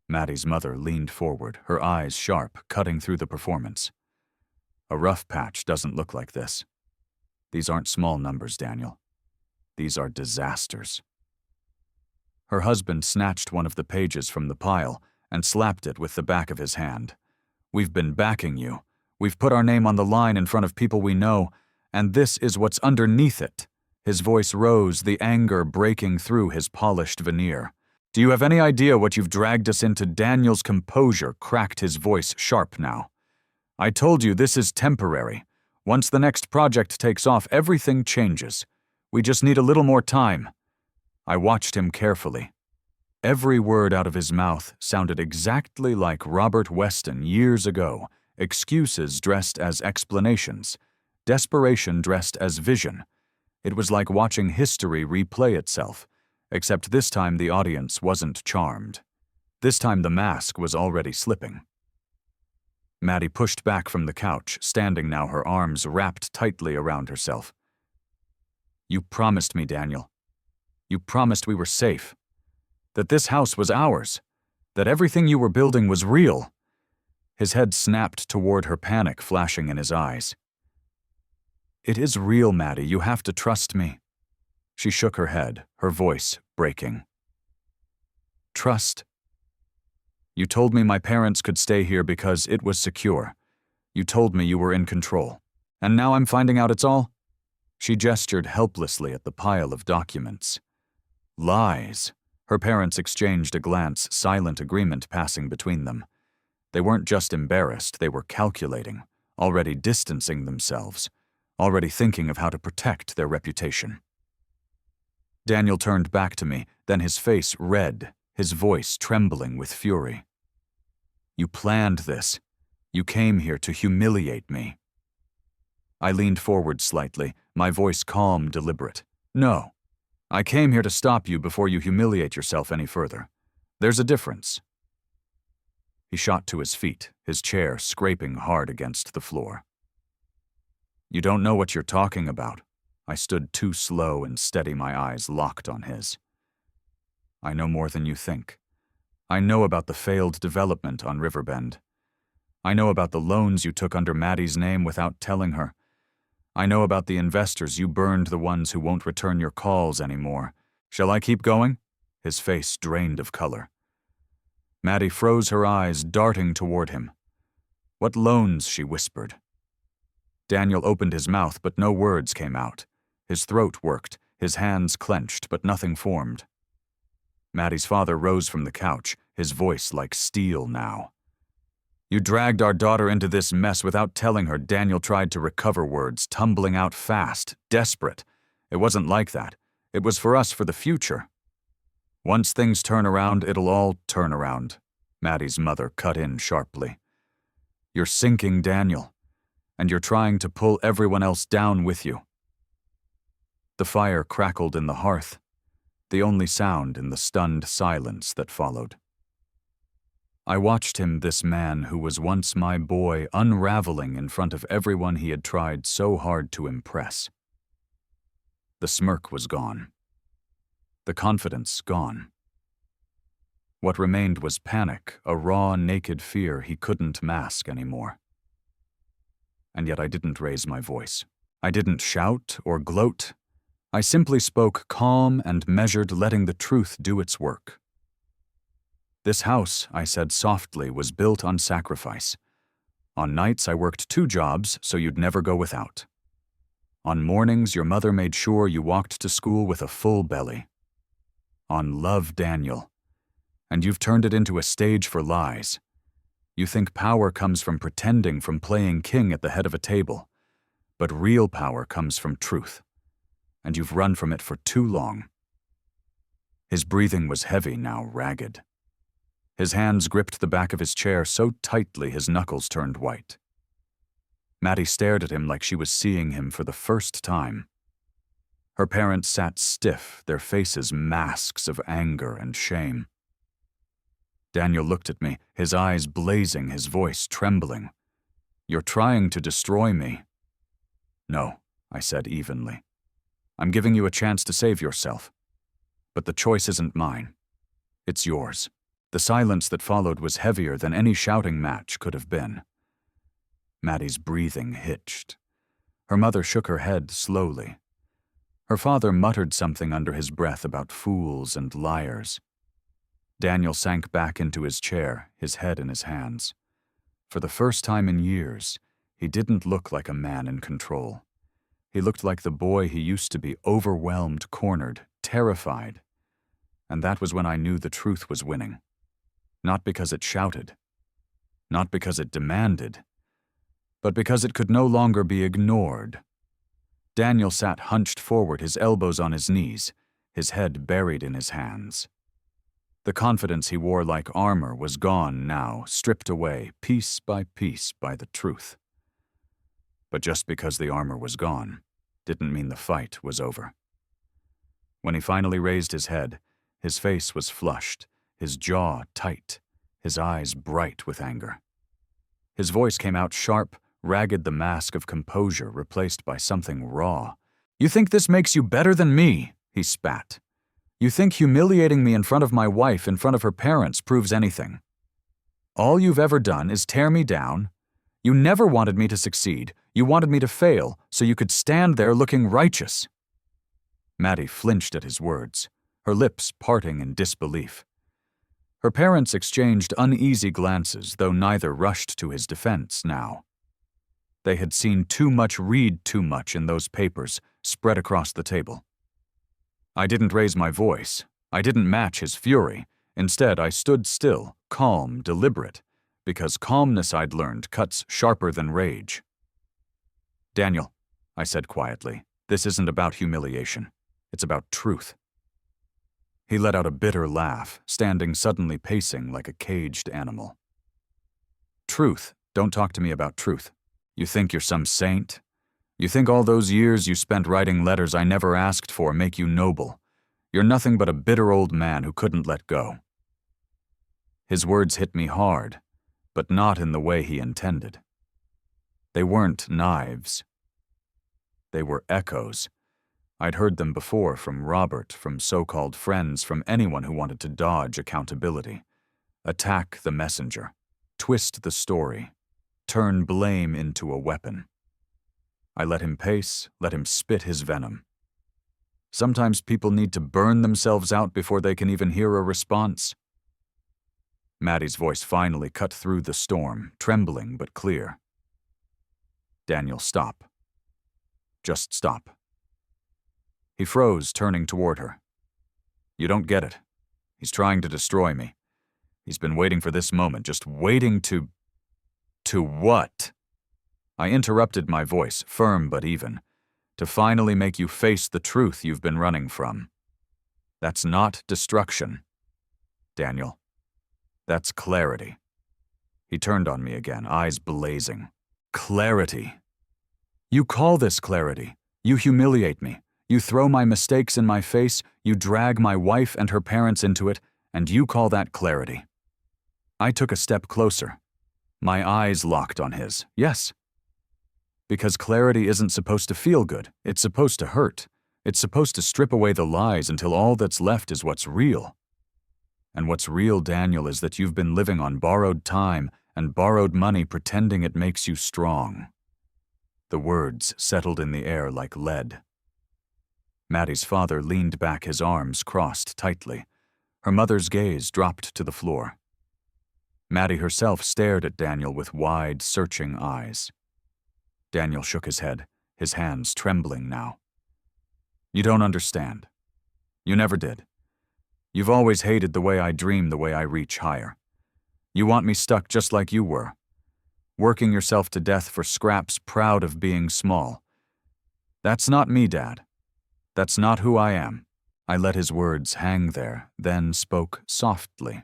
Maddie's mother leaned forward, her eyes sharp, cutting through the performance. "A rough patch doesn't look like this. These aren't small numbers, Daniel. These are disasters." Her husband snatched one of the pages from the pile and slapped it with the back of his hand. "We've been backing you. We've put our name on the line in front of people we know, and this is what's underneath it." His voice rose, the anger breaking through his polished veneer. "Do you have any idea what you've dragged us into?" Daniel's composure cracked, his voice sharp now. "I told you this is temporary. Once the next project takes off, everything changes. We just need a little more time." I watched him carefully. Every word out of his mouth sounded exactly like Robert Weston years ago, excuses dressed as explanations, desperation dressed as vision. It was like watching history replay itself, except this time the audience wasn't charmed. This time the mask was already slipping. Maddie pushed back from the couch, standing now, her arms wrapped tightly around herself. "You promised me, Daniel. You promised we were safe. That this house was ours. That everything you were building was real." His head snapped toward her, panic flashing in his eyes. "It is real, Maddie. You have to trust me." She shook her head, her voice breaking. "Trust? You told me my parents could stay here because it was secure. You told me you were in control. And now I'm finding out it's all?" She gestured helplessly at the pile of documents. Lies. Her parents exchanged a glance, silent agreement passing between them. They weren't just embarrassed, they were calculating, already distancing themselves, already thinking of how to protect their reputation. Daniel turned back to me, then his face red, his voice trembling with fury. "You planned this. You came here to humiliate me." I leaned forward slightly, my voice calm, deliberate. "No. I came here to stop you before you humiliate yourself any further. There's a difference." He shot to his feet, his chair scraping hard against the floor. "You don't know what you're talking about." I stood too slow and steady, my eyes locked on his. "I know more than you think. I know about the failed development on Riverbend. I know about the loans you took under Maddie's name without telling her. I know about the investors you burned, the ones who won't return your calls anymore. Shall I keep going?" His face drained of color. Maddie froze her eyes, darting toward him. "What loans?" she whispered. Daniel opened his mouth, but no words came out. His throat worked, his hands clenched, but nothing formed. Maddie's father rose from the couch, his voice like steel now. "You dragged our daughter into this mess without telling her." Daniel tried to recover words, tumbling out fast, desperate. "It wasn't like that. It was for us, for the future. Once things turn around, it'll all turn around." Maddie's mother cut in sharply. "You're sinking, Daniel, and you're trying to pull everyone else down with you." The fire crackled in the hearth, the only sound in the stunned silence that followed. I watched him, this man who was once my boy, unraveling in front of everyone he had tried so hard to impress. The smirk was gone. The confidence gone. What remained was panic, a raw, naked fear he couldn't mask anymore. And yet I didn't raise my voice. I didn't shout or gloat. I simply spoke calm and measured, letting the truth do its work. "This house," I said softly, "was built on sacrifice. On nights I worked 2 jobs so you'd never go without. On mornings your mother made sure you walked to school with a full belly. On love, Daniel. And you've turned it into a stage for lies. You think power comes from pretending, from playing king at the head of a table. But real power comes from truth. And you've run from it for too long." His breathing was heavy now, ragged. His hands gripped the back of his chair so tightly his knuckles turned white. Maddie stared at him like she was seeing him for the first time. Her parents sat stiff, their faces masks of anger and shame. Daniel looked at me, his eyes blazing, his voice trembling. "You're trying to destroy me." "No," I said evenly. "I'm giving you a chance to save yourself. But the choice isn't mine. It's yours." The silence that followed was heavier than any shouting match could have been. Maddie's breathing hitched. Her mother shook her head slowly. Her father muttered something under his breath about fools and liars. Daniel sank back into his chair, his head in his hands. For the first time in years, he didn't look like a man in control. He looked like the boy he used to be, overwhelmed, cornered, terrified. And that was when I knew the truth was winning. Not because it shouted, not because it demanded, but because it could no longer be ignored. Daniel sat hunched forward, his elbows on his knees, his head buried in his hands. The confidence he wore like armor was gone now, stripped away, piece by the truth. But just because the armor was gone didn't mean the fight was over. When he finally raised his head, his face was flushed, his jaw tight, his eyes bright with anger. His voice came out sharp, ragged, the mask of composure replaced by something raw. "You think this makes you better than me?" he spat. "You think humiliating me in front of my wife, in front of her parents, proves anything?" All you've ever done is tear me down. You never wanted me to succeed. You wanted me to fail so you could stand there looking righteous." Maddie flinched at his words, her lips parting in disbelief. Her parents exchanged uneasy glances, though neither rushed to his defense now. They had seen too much, read too much in those papers spread across the table. I didn't raise my voice. I didn't match his fury. Instead, I stood still, calm, deliberate, because calmness, I'd learned, cuts sharper than rage. "Daniel," I said quietly, "this isn't about humiliation. It's about truth." He let out a bitter laugh, standing suddenly pacing like a caged animal. "Truth? Don't talk to me about truth. You think you're some saint? You think all those years you spent writing letters I never asked for make you noble? You're nothing but a bitter old man who couldn't let go." His words hit me hard, but not in the way he intended. They weren't knives. They were echoes. I'd heard them before from Robert, from so-called friends, from anyone who wanted to dodge accountability. Attack the messenger. Twist the story. Turn blame into a weapon. I let him pace, let him spit his venom. Sometimes people need to burn themselves out before they can even hear a response. Maddie's voice finally cut through the storm, trembling but clear. "Daniel, stop. Just stop." He froze, turning toward her. "You don't get it. He's trying to destroy me. He's been waiting for this moment, just waiting to... To what?" I interrupted, my voice firm but even. "To finally make you face the truth you've been running from. That's not destruction, Daniel. That's clarity." He turned on me again, eyes blazing. "Clarity? You call this clarity? You humiliate me. You throw my mistakes in my face, you drag my wife and her parents into it, and you call that clarity?" I took a step closer. My eyes locked on his. Yes. Because clarity isn't supposed to feel good. It's supposed to hurt. It's supposed to strip away the lies until all that's left is what's real. And what's real, Daniel, is that you've been living on borrowed time and borrowed money, pretending it makes you strong. The words settled in the air like lead. Maddie's father leaned back, his arms crossed tightly. Her mother's gaze dropped to the floor. Maddie herself stared at Daniel with wide, searching eyes. Daniel shook his head, his hands trembling now. "You don't understand. You never did. You've always hated the way I dream, the way I reach higher. You want me stuck just like you were, working yourself to death for scraps, proud of being small. That's not me, Dad. That's not who I am." I let his words hang there, then spoke softly.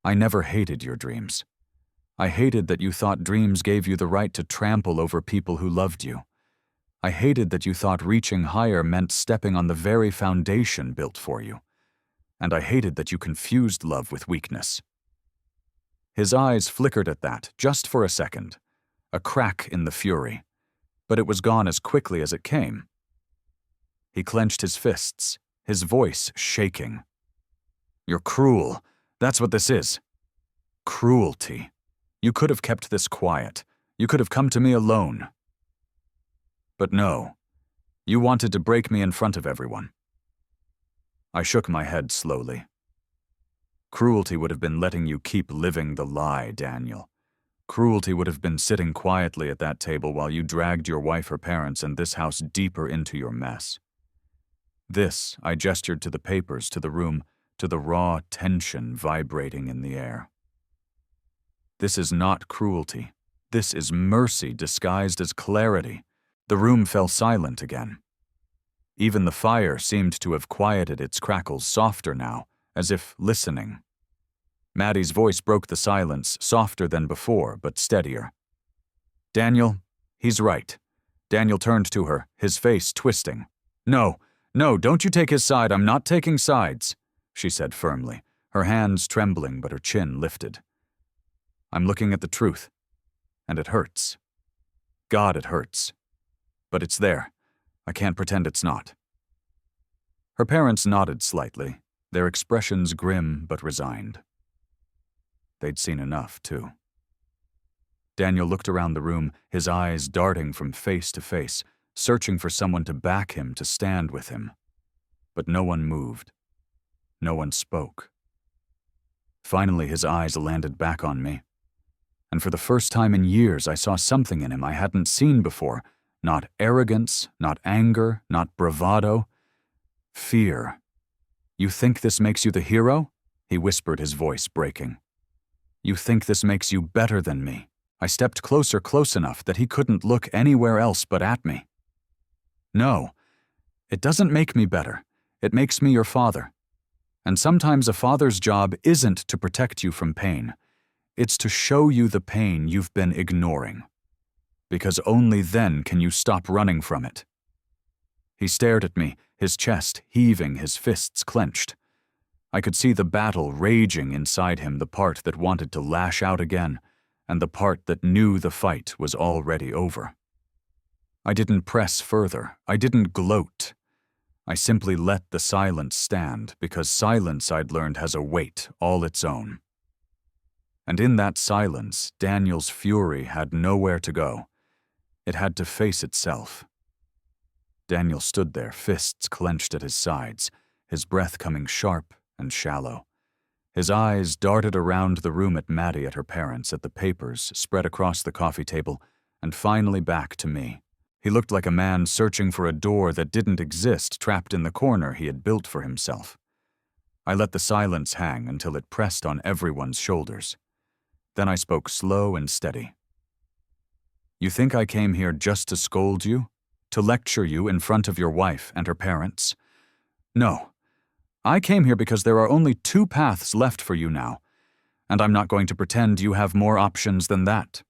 "I never hated your dreams. I hated that you thought dreams gave you the right to trample over people who loved you. I hated that you thought reaching higher meant stepping on the very foundation built for you. And I hated that you confused love with weakness." His eyes flickered at that, just for a second. A crack in the fury. But it was gone as quickly as it came. He clenched his fists, his voice shaking. "You're cruel. That's what this is. Cruelty. You could have kept this quiet. You could have come to me alone. But no. You wanted to break me in front of everyone." I shook my head slowly. "Cruelty would have been letting you keep living the lie, Daniel. Cruelty would have been sitting quietly at that table while you dragged your wife, her parents, and this house deeper into your mess. This," I gestured to the papers, to the room, to the raw tension vibrating in the air. "This is not cruelty. This is mercy disguised as clarity." The room fell silent again. Even the fire seemed to have quieted its crackles, softer now, as if listening. Maddie's voice broke the silence, softer than before, but steadier. "Daniel, he's right." Daniel turned to her, his face twisting. No, don't you take his side. I'm not taking sides," she said firmly, her hands trembling but her chin lifted. "I'm looking at the truth, and it hurts. God, it hurts. But it's there. I can't pretend it's not." Her parents nodded slightly, their expressions grim but resigned. They'd seen enough, too. Daniel looked around the room, his eyes darting from face to face, searching for someone to back him, to stand with him. But no one moved. No one spoke. Finally, his eyes landed back on me. And for the first time in years, I saw something in him I hadn't seen before. Not arrogance, not anger, not bravado. Fear. "You think this makes you the hero?" he whispered, his voice breaking. "You think this makes you better than me?" I stepped closer, close enough that he couldn't look anywhere else but at me. "No, it doesn't make me better. It makes me your father. And sometimes a father's job isn't to protect you from pain. It's to show you the pain you've been ignoring. Because only then can you stop running from it." He stared at me, his chest heaving, his fists clenched. I could see the battle raging inside him, the part that wanted to lash out again, and the part that knew the fight was already over. I didn't press further. I didn't gloat. I simply let the silence stand, because silence, I'd learned, has a weight all its own. And in that silence, Daniel's fury had nowhere to go. It had to face itself. Daniel stood there, fists clenched at his sides, his breath coming sharp and shallow. His eyes darted around the room at Maddie, at her parents, at the papers spread across the coffee table, and finally back to me. He looked like a man searching for a door that didn't exist, trapped in the corner he had built for himself. I let the silence hang until it pressed on everyone's shoulders. Then I spoke slow and steady. "You think I came here just to scold you? To lecture you in front of your wife and her parents? No. I came here because there are only two paths left for you now, and I'm not going to pretend you have more options than that."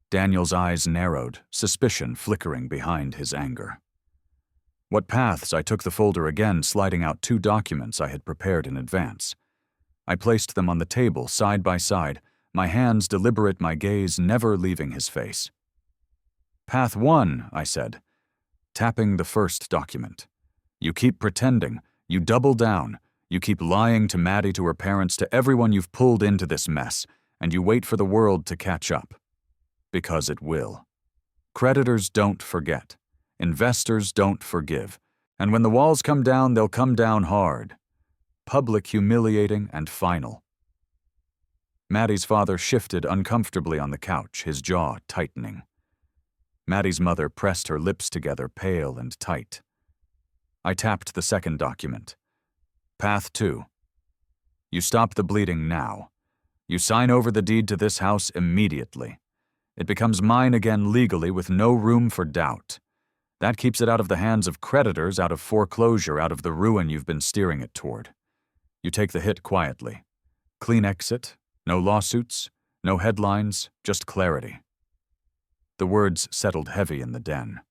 Daniel's eyes narrowed, suspicion flickering behind his anger. "What paths?" I took the folder again, sliding out 2 documents I had prepared in advance. I placed them on the table, side by side, my hands deliberate, my gaze never leaving his face. "Path 1, I said, tapping the first document. "You keep pretending. You double down. You keep lying to Maddie, to her parents, to everyone you've pulled into this mess, and you wait for the world to catch up. Because it will. Creditors don't forget. Investors don't forgive. And when the walls come down, they'll come down hard. Public, humiliating, and final." Maddie's father shifted uncomfortably on the couch, his jaw tightening. Maddie's mother pressed her lips together, pale and tight. I tapped the second document. Path 2. You stop the bleeding now. You sign over the deed to this house immediately. It becomes mine again legally, with no room for doubt. That keeps it out of the hands of creditors, out of foreclosure, out of the ruin you've been steering it toward. You take the hit quietly. Clean exit, no lawsuits, no headlines, just clarity. The words settled heavy in the den.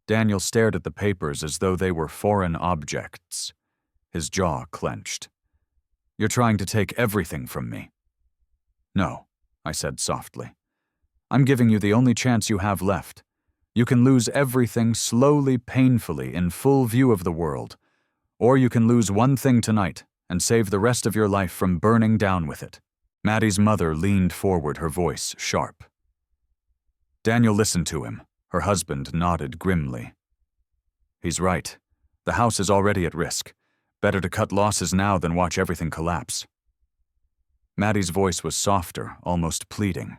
Daniel stared at the papers as though they were foreign objects. His jaw clenched. "You're trying to take everything from me." "No," I said softly. "I'm giving you the only chance you have left. You can lose everything slowly, painfully, in full view of the world. Or you can lose one thing tonight and save the rest of your life from burning down with it." Maddie's mother leaned forward, her voice sharp. Daniel listened to him. Her husband nodded grimly. "He's right. The house is already at risk. Better to cut losses now than watch everything collapse." Maddie's voice was softer, almost pleading.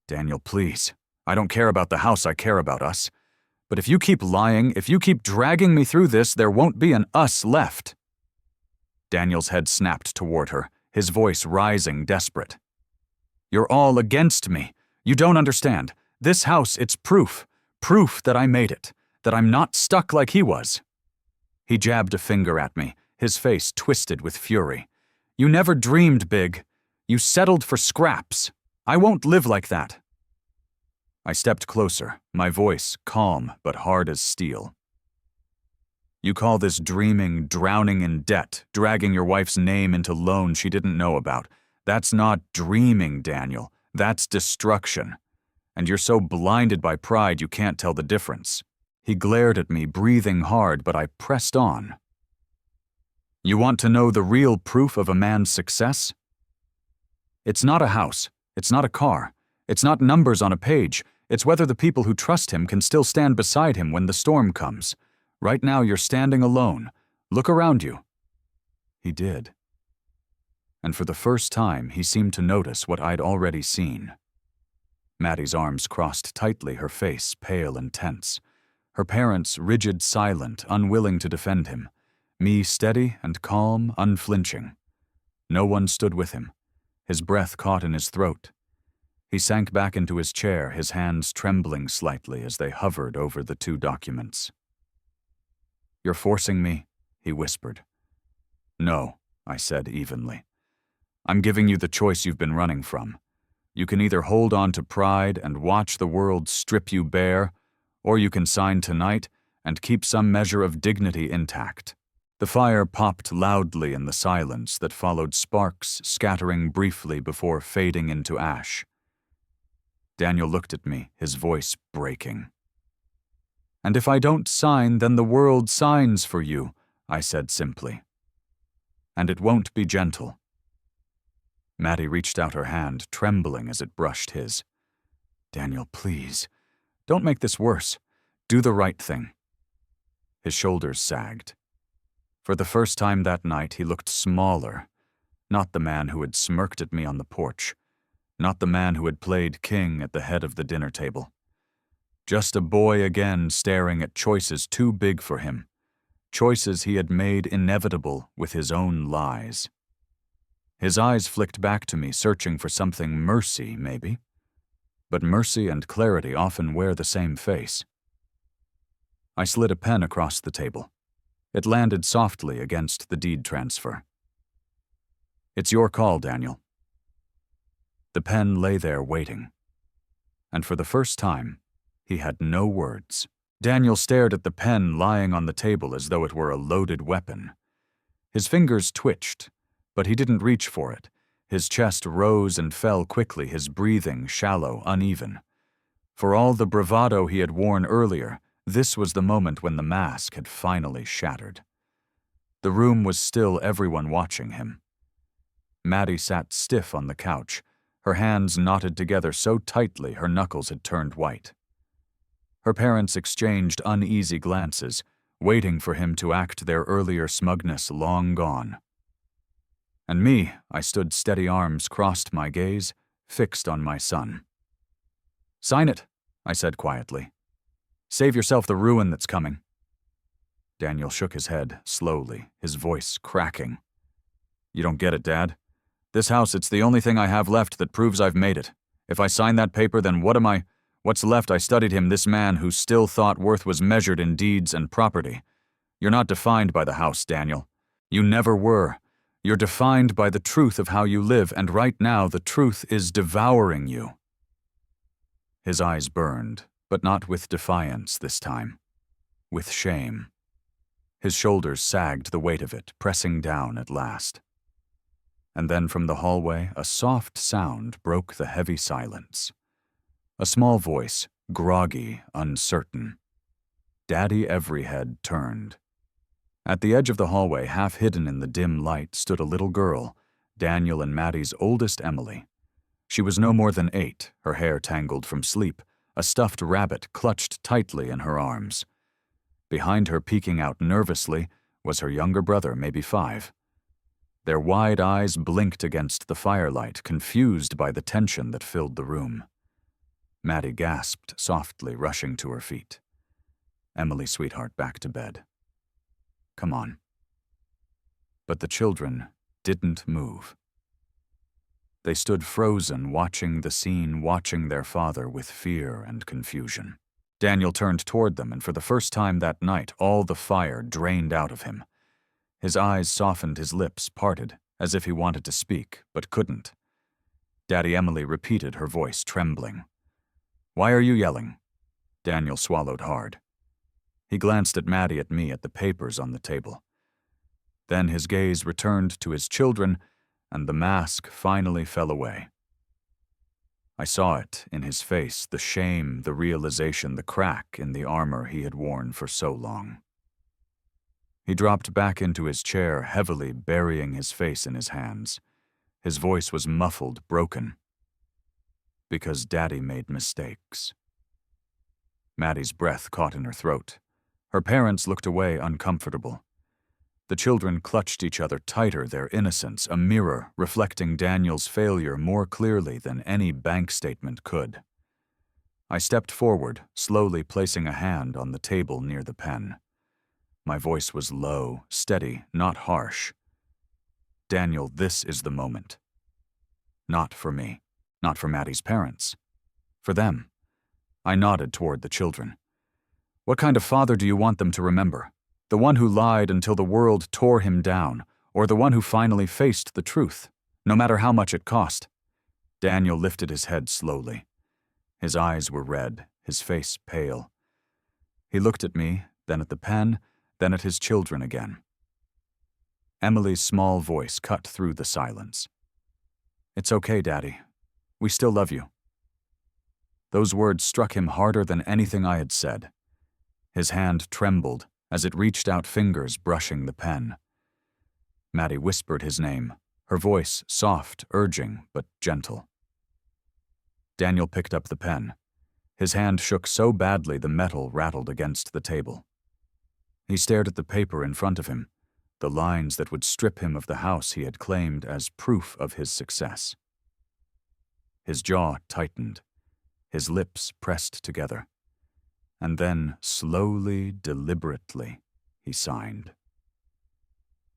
"Daniel, please. I don't care about the house, I care about us. But if you keep lying, if you keep dragging me through this, there won't be an us left." Daniel's head snapped toward her, his voice rising, desperate. "You're all against me. You don't understand. This house, it's proof. Proof that I made it. That I'm not stuck like he was." He jabbed a finger at me, his face twisted with fury. "You never dreamed big. You settled for scraps. I won't live like that." I stepped closer, my voice calm but hard as steel. "You call this dreaming, drowning in debt, dragging your wife's name into loans she didn't know about. That's not dreaming, Daniel. That's destruction. And you're so blinded by pride you can't tell the difference." He glared at me, breathing hard, but I pressed on. "You want to know the real proof of a man's success? It's not a house. It's not a car. It's not numbers on a page. It's whether the people who trust him can still stand beside him when the storm comes. Right now you're standing alone. Look around you." He did. And for the first time, he seemed to notice what I'd already seen. Maddie's arms crossed tightly, her face pale and tense. Her parents rigid, silent, unwilling to defend him. Me steady and calm, unflinching. No one stood with him. His breath caught in his throat. He sank back into his chair, his hands trembling slightly as they hovered over the two documents. "You're forcing me," he whispered. "No," I said evenly. "I'm giving you the choice you've been running from. You can either hold on to pride and watch the world strip you bare, or you can sign tonight and keep some measure of dignity intact." The fire popped loudly in the silence that followed, sparks scattering briefly before fading into ash. Daniel looked at me, his voice breaking. "And if I don't sign, then the world signs for you," I said simply. "And it won't be gentle." Maddie reached out her hand, trembling as it brushed his. "Daniel, please, don't make this worse. Do the right thing." His shoulders sagged. For the first time that night, he looked smaller, not the man who had smirked at me on the porch, not the man who had played king at the head of the dinner table. Just a boy again staring at choices too big for him, choices he had made inevitable with his own lies. His eyes flicked back to me, searching for something, mercy, maybe. But mercy and clarity often wear the same face. I slid a pen across the table. It landed softly against the deed transfer. "It's your call, Daniel." The pen lay there waiting. And for the first time, he had no words. Daniel stared at the pen lying on the table as though it were a loaded weapon. His fingers twitched, but he didn't reach for it. His chest rose and fell quickly, his breathing shallow, uneven. For all the bravado he had worn earlier, this was the moment when the mask had finally shattered. The room was still, everyone watching him. Maddie sat stiff on the couch, her hands knotted together so tightly her knuckles had turned white. Her parents exchanged uneasy glances, waiting for him to act, their earlier smugness long gone. And me, I stood steady, arms crossed, my gaze fixed on my son. "Sign it," I said quietly. "Save yourself the ruin that's coming." Daniel shook his head, slowly, his voice cracking. "You don't get it, Dad. This house, it's the only thing I have left that proves I've made it. If I sign that paper, then what am I? What's left?" I studied him, this man who still thought worth was measured in deeds and property. "You're not defined by the house, Daniel. You never were. You're defined by the truth of how you live, and right now the truth is devouring you." His eyes burned, but not with defiance this time. With shame. His shoulders sagged, the weight of it pressing down at last. And then from the hallway, a soft sound broke the heavy silence. A small voice, groggy, uncertain. Daddy Everyhead turned. At the edge of the hallway, half hidden in the dim light, stood a little girl, Daniel and Maddie's oldest Emily. She was no more than 8, her hair tangled from sleep, a stuffed rabbit clutched tightly in her arms. Behind her, peeking out nervously, was her younger brother, maybe 5. Their wide eyes blinked against the firelight, confused by the tension that filled the room. Maddie gasped softly, rushing to her feet. "Emily, sweetheart, back to bed. Come on." But the children didn't move. They stood frozen, watching the scene, watching their father with fear and confusion. Daniel turned toward them, and for the first time that night, all the fire drained out of him. His eyes softened, his lips parted, as if he wanted to speak, but couldn't. Daddy Emily repeated, her voice trembling. "Why are you yelling?" Daniel swallowed hard. He glanced at Maddie, at me, at the papers on the table. Then his gaze returned to his children, and the mask finally fell away. I saw it in his face, the shame, the realization, the crack in the armor he had worn for so long. He dropped back into his chair, heavily burying his face in his hands. His voice was muffled, broken. Because Daddy made mistakes. Maddie's breath caught in her throat. Her parents looked away, uncomfortable. The children clutched each other tighter, their innocence, a mirror reflecting Daniel's failure more clearly than any bank statement could. I stepped forward, slowly placing a hand on the table near the pen. My voice was low, steady, not harsh. Daniel, this is the moment. Not for me, not for Maddie's parents. For them. I nodded toward the children. What kind of father do you want them to remember? The one who lied until the world tore him down, or the one who finally faced the truth, no matter how much it cost? Daniel lifted his head slowly. His eyes were red, his face pale. He looked at me, then at the pen, then at his children again. Emily's small voice cut through the silence. It's okay, Daddy. We still love you. Those words struck him harder than anything I had said. His hand trembled as it reached out, fingers brushing the pen. Maddie whispered his name, her voice soft, urging, but gentle. Daniel picked up the pen. His hand shook so badly the metal rattled against the table. He stared at the paper in front of him, the lines that would strip him of the house he had claimed as proof of his success. His jaw tightened, his lips pressed together. And then, slowly, deliberately, he signed.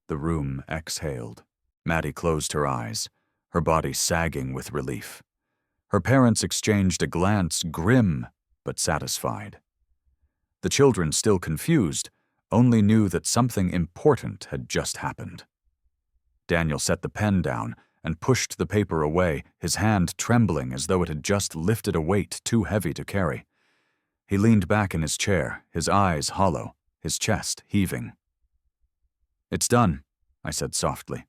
The room exhaled. Maddie closed her eyes, her body sagging with relief. Her parents exchanged a glance, grim but satisfied. The children, still confused, only knew that something important had just happened. Daniel set the pen down and pushed the paper away, his hand trembling as though it had just lifted a weight too heavy to carry. He leaned back in his chair, his eyes hollow, his chest heaving. It's done, I said softly.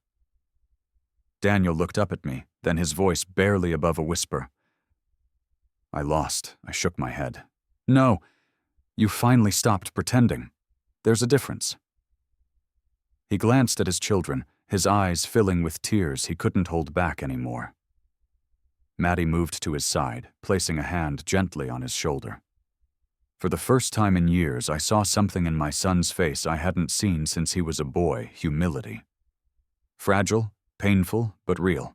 Daniel looked up at me, then his voice barely above a whisper. I lost. I shook my head. No, you finally stopped pretending. There's a difference. He glanced at his children, his eyes filling with tears he couldn't hold back anymore. Maddie moved to his side, placing a hand gently on his shoulder. For the first time in years, I saw something in my son's face I hadn't seen since he was a boy, humility. Fragile, painful, but real.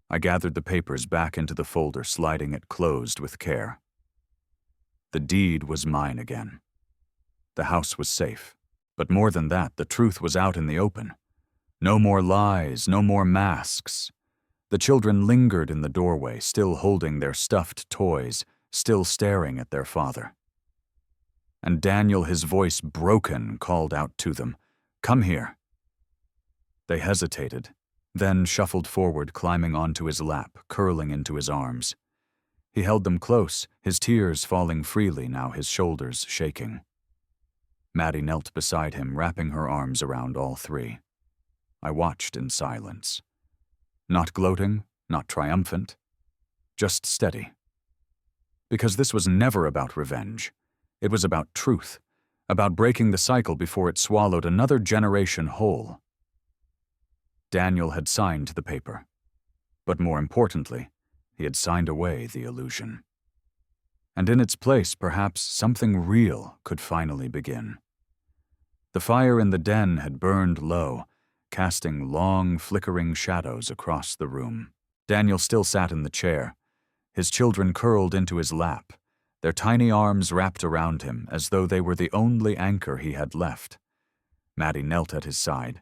I gathered the papers back into the folder, sliding it closed with care. The deed was mine again. The house was safe, but more than that, the truth was out in the open. No more lies, no more masks. The children lingered in the doorway, still holding their stuffed toys, still staring at their father. And Daniel, his voice broken, called out to them, "Come here." They hesitated, then shuffled forward, climbing onto his lap, curling into his arms. He held them close, his tears falling freely now, his shoulders shaking. Maddie knelt beside him, wrapping her arms around all three. I watched in silence. Not gloating, not triumphant, just steady. Because this was never about revenge. It was about truth, about breaking the cycle before it swallowed another generation whole. Daniel had signed the paper, but more importantly, he had signed away the illusion. And in its place, perhaps something real could finally begin. The fire in the den had burned low, casting long, flickering shadows across the room. Daniel still sat in the chair, his children curled into his lap, their tiny arms wrapped around him as though they were the only anchor he had left. Maddie knelt at his side,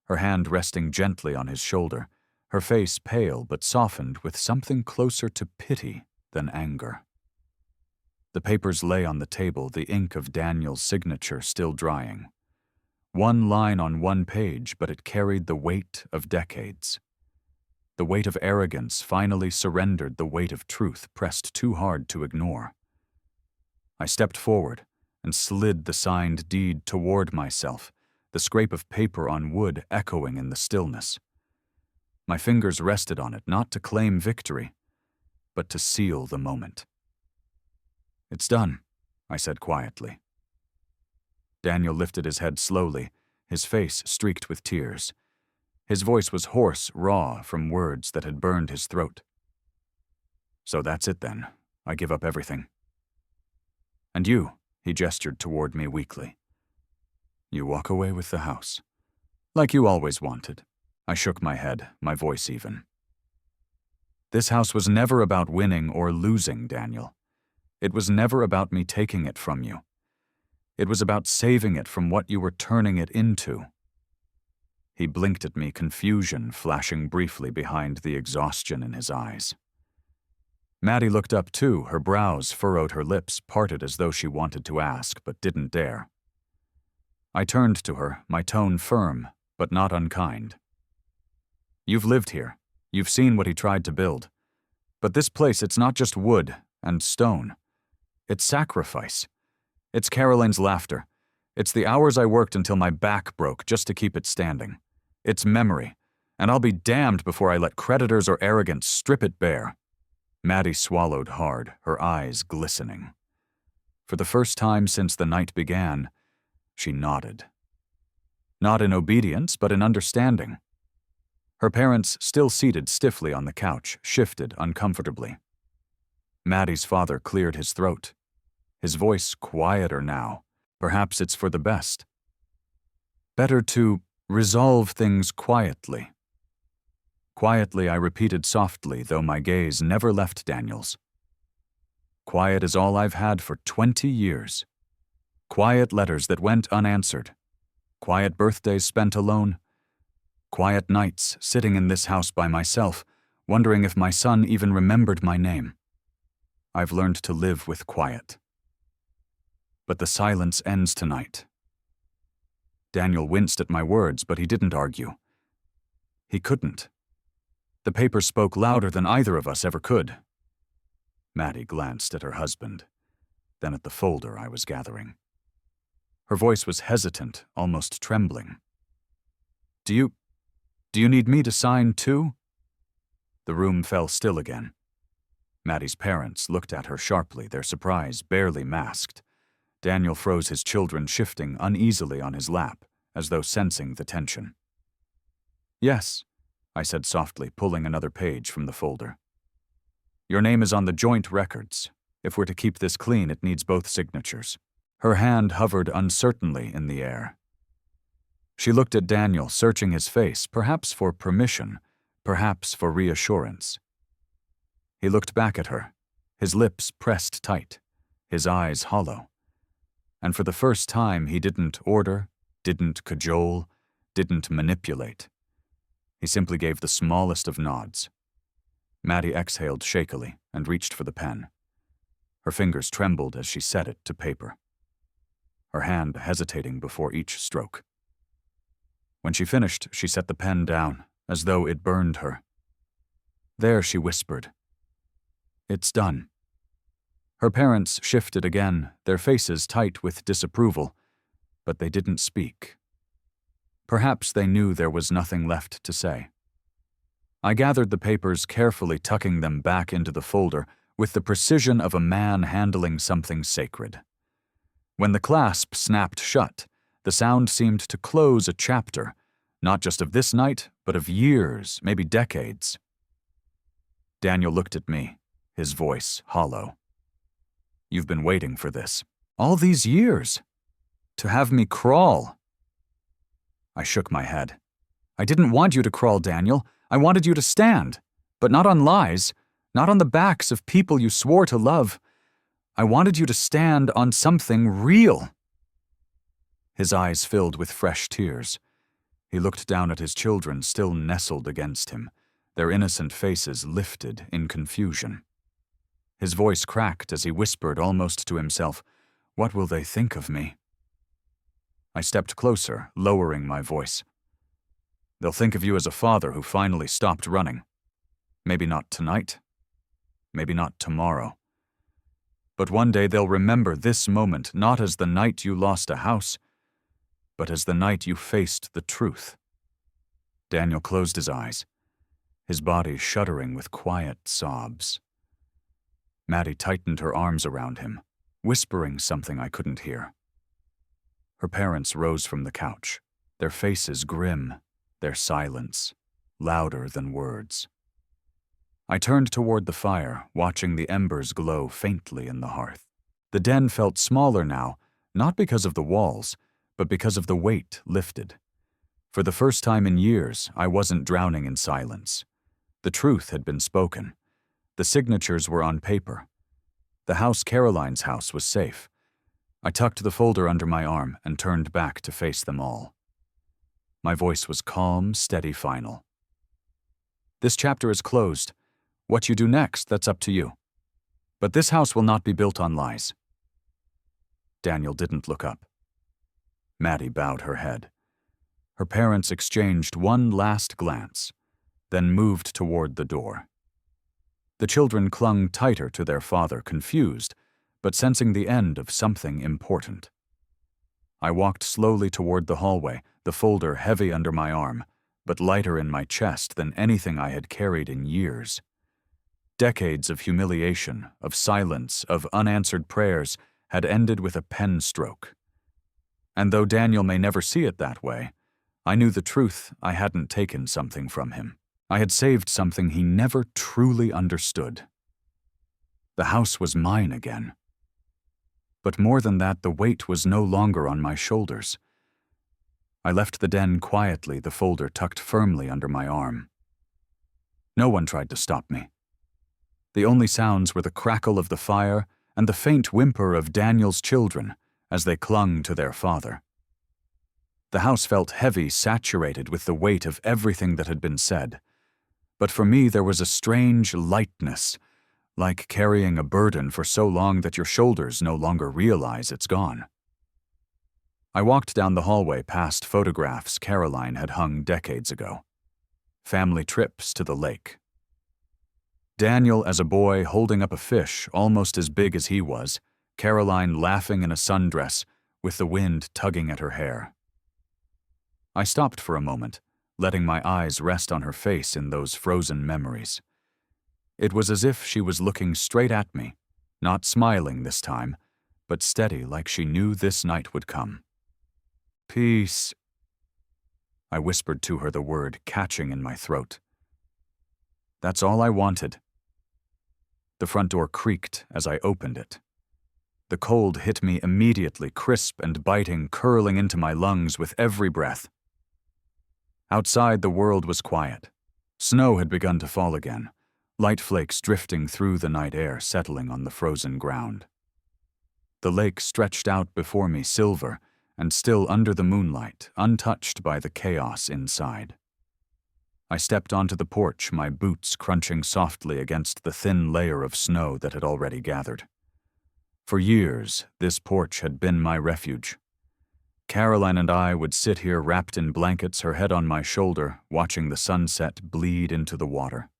her hand resting gently on his shoulder, her face pale but softened with something closer to pity than anger. The papers lay on the table, the ink of Daniel's signature still drying. One line on one page, but it carried the weight of decades. The weight of arrogance finally surrendered the weight of truth pressed too hard to ignore. I stepped forward and slid the signed deed toward myself, the scrape of paper on wood echoing in the stillness. My fingers rested on it, not to claim victory, but to seal the moment. It's done, I said quietly. Daniel lifted his head slowly, his face streaked with tears. His voice was hoarse, raw, from words that had burned his throat. "So that's it then. I give up everything." "And you," he gestured toward me weakly. "You walk away with the house. Like you always wanted." I shook my head, my voice even. "This house was never about winning or losing, Daniel. It was never about me taking it from you. It was about saving it from what you were turning it into." He blinked at me, confusion flashing briefly behind the exhaustion in his eyes. Maddie looked up too, her brows furrowed, her lips parted as though she wanted to ask, but didn't dare. I turned to her, my tone firm, but not unkind. "You've lived here. You've seen what he tried to build. But this place, it's not just wood and stone. It's sacrifice. It's Caroline's laughter. It's the hours I worked until my back broke just to keep it standing. It's memory, and I'll be damned before I let creditors or arrogance strip it bare." Maddie swallowed hard, her eyes glistening. For the first time since the night began, she nodded. Not in obedience, but in understanding. Her parents, still seated stiffly on the couch, shifted uncomfortably. Maddie's father cleared his throat. His voice quieter now. Perhaps it's for the best. "Better to resolve things quietly." Quietly, I repeated softly, though my gaze never left Daniel's. "Quiet is all I've had for 20 years. Quiet letters that went unanswered. Quiet birthdays spent alone. Quiet nights sitting in this house by myself, wondering if my son even remembered my name. I've learned to live with quiet. But the silence ends tonight." Daniel winced at my words, but he didn't argue. He couldn't. The paper spoke louder than either of us ever could. Maddie glanced at her husband, then at the folder I was gathering. Her voice was hesitant, almost trembling. Do you need me to sign too?" The room fell still again. Maddie's parents looked at her sharply, their surprise barely masked. Daniel froze, his children shifting uneasily on his lap, as though sensing the tension. "Yes," I said softly, pulling another page from the folder. "Your name is on the joint records. If we're to keep this clean, it needs both signatures." Her hand hovered uncertainly in the air. She looked at Daniel, searching his face, perhaps for permission, perhaps for reassurance. He looked back at her, his lips pressed tight, his eyes hollow. And for the first time, he didn't order, didn't cajole, didn't manipulate. He simply gave the smallest of nods. Maddie exhaled shakily and reached for the pen. Her fingers trembled as she set it to paper, her hand hesitating before each stroke. When she finished, she set the pen down, as though it burned her. "There," she whispered. "It's done." Her parents shifted again, their faces tight with disapproval, but they didn't speak. Perhaps they knew there was nothing left to say. I gathered the papers, carefully tucking them back into the folder with the precision of a man handling something sacred. When the clasp snapped shut, the sound seemed to close a chapter, not just of this night, but of years, maybe decades. Daniel looked at me, his voice hollow. "You've been waiting for this. All these years. To have me crawl." I shook my head. "I didn't want you to crawl, Daniel. I wanted you to stand, but not on lies, not on the backs of people you swore to love. I wanted you to stand on something real." His eyes filled with fresh tears. He looked down at his children, still nestled against him, their innocent faces lifted in confusion. His voice cracked as he whispered almost to himself, "What will they think of me?" I stepped closer, lowering my voice. "They'll think of you as a father who finally stopped running. Maybe not tonight. Maybe not tomorrow. But one day they'll remember this moment not as the night you lost a house, but as the night you faced the truth." Daniel closed his eyes, his body shuddering with quiet sobs. Maddie tightened her arms around him, whispering something I couldn't hear. Her parents rose from the couch, their faces grim, their silence, louder than words. I turned toward the fire, watching the embers glow faintly in the hearth. The den felt smaller now, not because of the walls, but because of the weight lifted. For the first time in years, I wasn't drowning in silence. The truth had been spoken. The signatures were on paper. The house Caroline's house was safe. I tucked the folder under my arm and turned back to face them all. My voice was calm, steady, final. This chapter is closed. What you do next, that's up to you. But this house will not be built on lies. Daniel didn't look up. Maddie bowed her head. Her parents exchanged one last glance, then moved toward the door. The children clung tighter to their father, confused, but sensing the end of something important. I walked slowly toward the hallway, the folder heavy under my arm, but lighter in my chest than anything I had carried in years. Decades of humiliation, of silence, of unanswered prayers had ended with a pen stroke. And though Daniel may never see it that way, I knew the truth. I hadn't taken something from him. I had saved something he never truly understood. The house was mine again. But more than that, the weight was no longer on my shoulders. I left the den quietly, the folder tucked firmly under my arm. No one tried to stop me. The only sounds were the crackle of the fire and the faint whimper of Daniel's children as they clung to their father. The house felt heavy, saturated with the weight of everything that had been said. But for me there was a strange lightness, like carrying a burden for so long that your shoulders no longer realize it's gone. I walked down the hallway past photographs Caroline had hung decades ago. Family trips to the lake. Daniel as a boy holding up a fish almost as big as he was, Caroline laughing in a sundress with the wind tugging at her hair. I stopped for a moment, letting my eyes rest on her face in those frozen memories. It was as if she was looking straight at me, not smiling this time, but steady like she knew this night would come. Peace. I whispered to her, the word catching in my throat. That's all I wanted. The front door creaked as I opened it. The cold hit me immediately, crisp and biting, curling into my lungs with every breath. Outside, the world was quiet. Snow had begun to fall again, light flakes drifting through the night air, settling on the frozen ground. The lake stretched out before me, silver, and still under the moonlight, untouched by the chaos inside. I stepped onto the porch, my boots crunching softly against the thin layer of snow that had already gathered. For years, this porch had been my refuge. Caroline and I would sit here wrapped in blankets, her head on my shoulder, watching the sunset bleed into the water.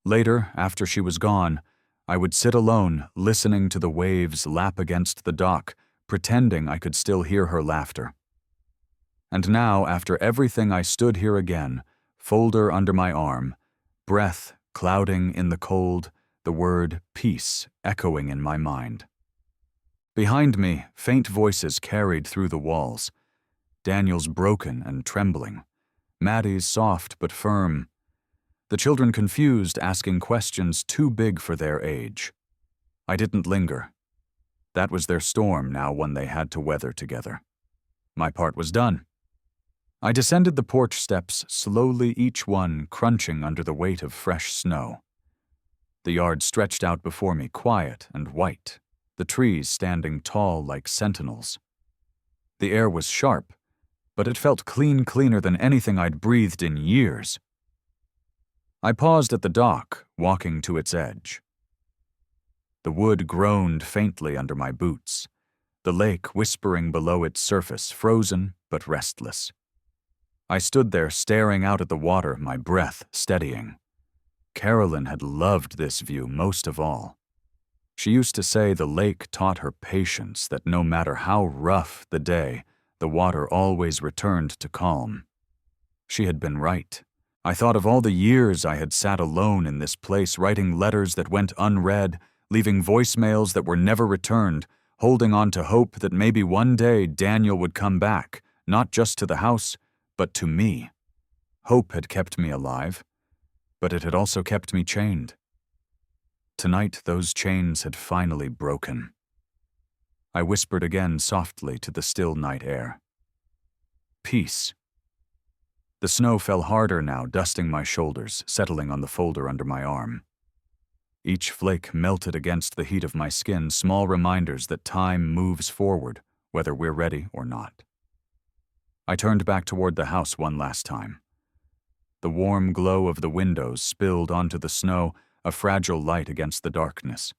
Later, after she was gone, I would sit alone, listening to the waves lap against the dock, pretending I could still hear her laughter. And now, after everything, I stood here again, folder under my arm, breath clouding in the cold, the word peace echoing in my mind. Behind me, faint voices carried through the walls. Daniel's broken and trembling. Maddie's soft but firm. The children confused, asking questions too big for their age. I didn't linger. That was their storm now, one they had to weather together. My part was done. I descended the porch steps slowly, each one crunching under the weight of fresh snow. The yard stretched out before me, quiet and white, the trees standing tall like sentinels. The air was sharp, but it felt cleaner than anything I'd breathed in years. I paused at the dock, walking to its edge. The wood groaned faintly under my boots, the lake whispering below its surface, frozen but restless. I stood there staring out at the water, my breath steadying. Carolyn had loved this view most of all. She used to say the lake taught her patience, that no matter how rough the day, the water always returned to calm. She had been right. I thought of all the years I had sat alone in this place, writing letters that went unread, leaving voicemails that were never returned, holding on to hope that maybe one day Daniel would come back, not just to the house, but to me. Hope had kept me alive, but it had also kept me chained. Tonight, those chains had finally broken. I whispered again softly to the still night air. Peace. The snow fell harder now, dusting my shoulders, settling on the folder under my arm. Each flake melted against the heat of my skin, small reminders that time moves forward, whether we're ready or not. I turned back toward the house one last time. The warm glow of the windows spilled onto the snow, a fragile light against the darkness.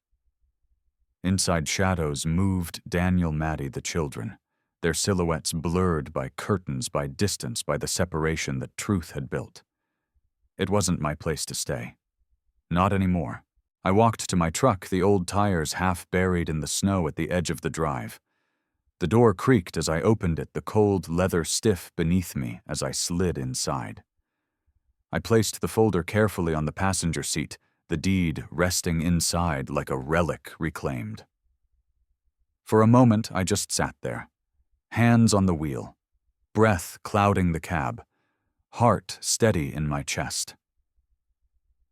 Inside shadows moved Daniel, Maddie, the children, their silhouettes blurred by curtains, by distance, by the separation that truth had built. It wasn't my place to stay. Not anymore. I walked to my truck, the old tires half buried in the snow at the edge of the drive. The door creaked as I opened it, the cold leather stiff beneath me as I slid inside. I placed the folder carefully on the passenger seat, the deed resting inside like a relic reclaimed. For a moment, I just sat there, hands on the wheel, breath clouding the cab, heart steady in my chest.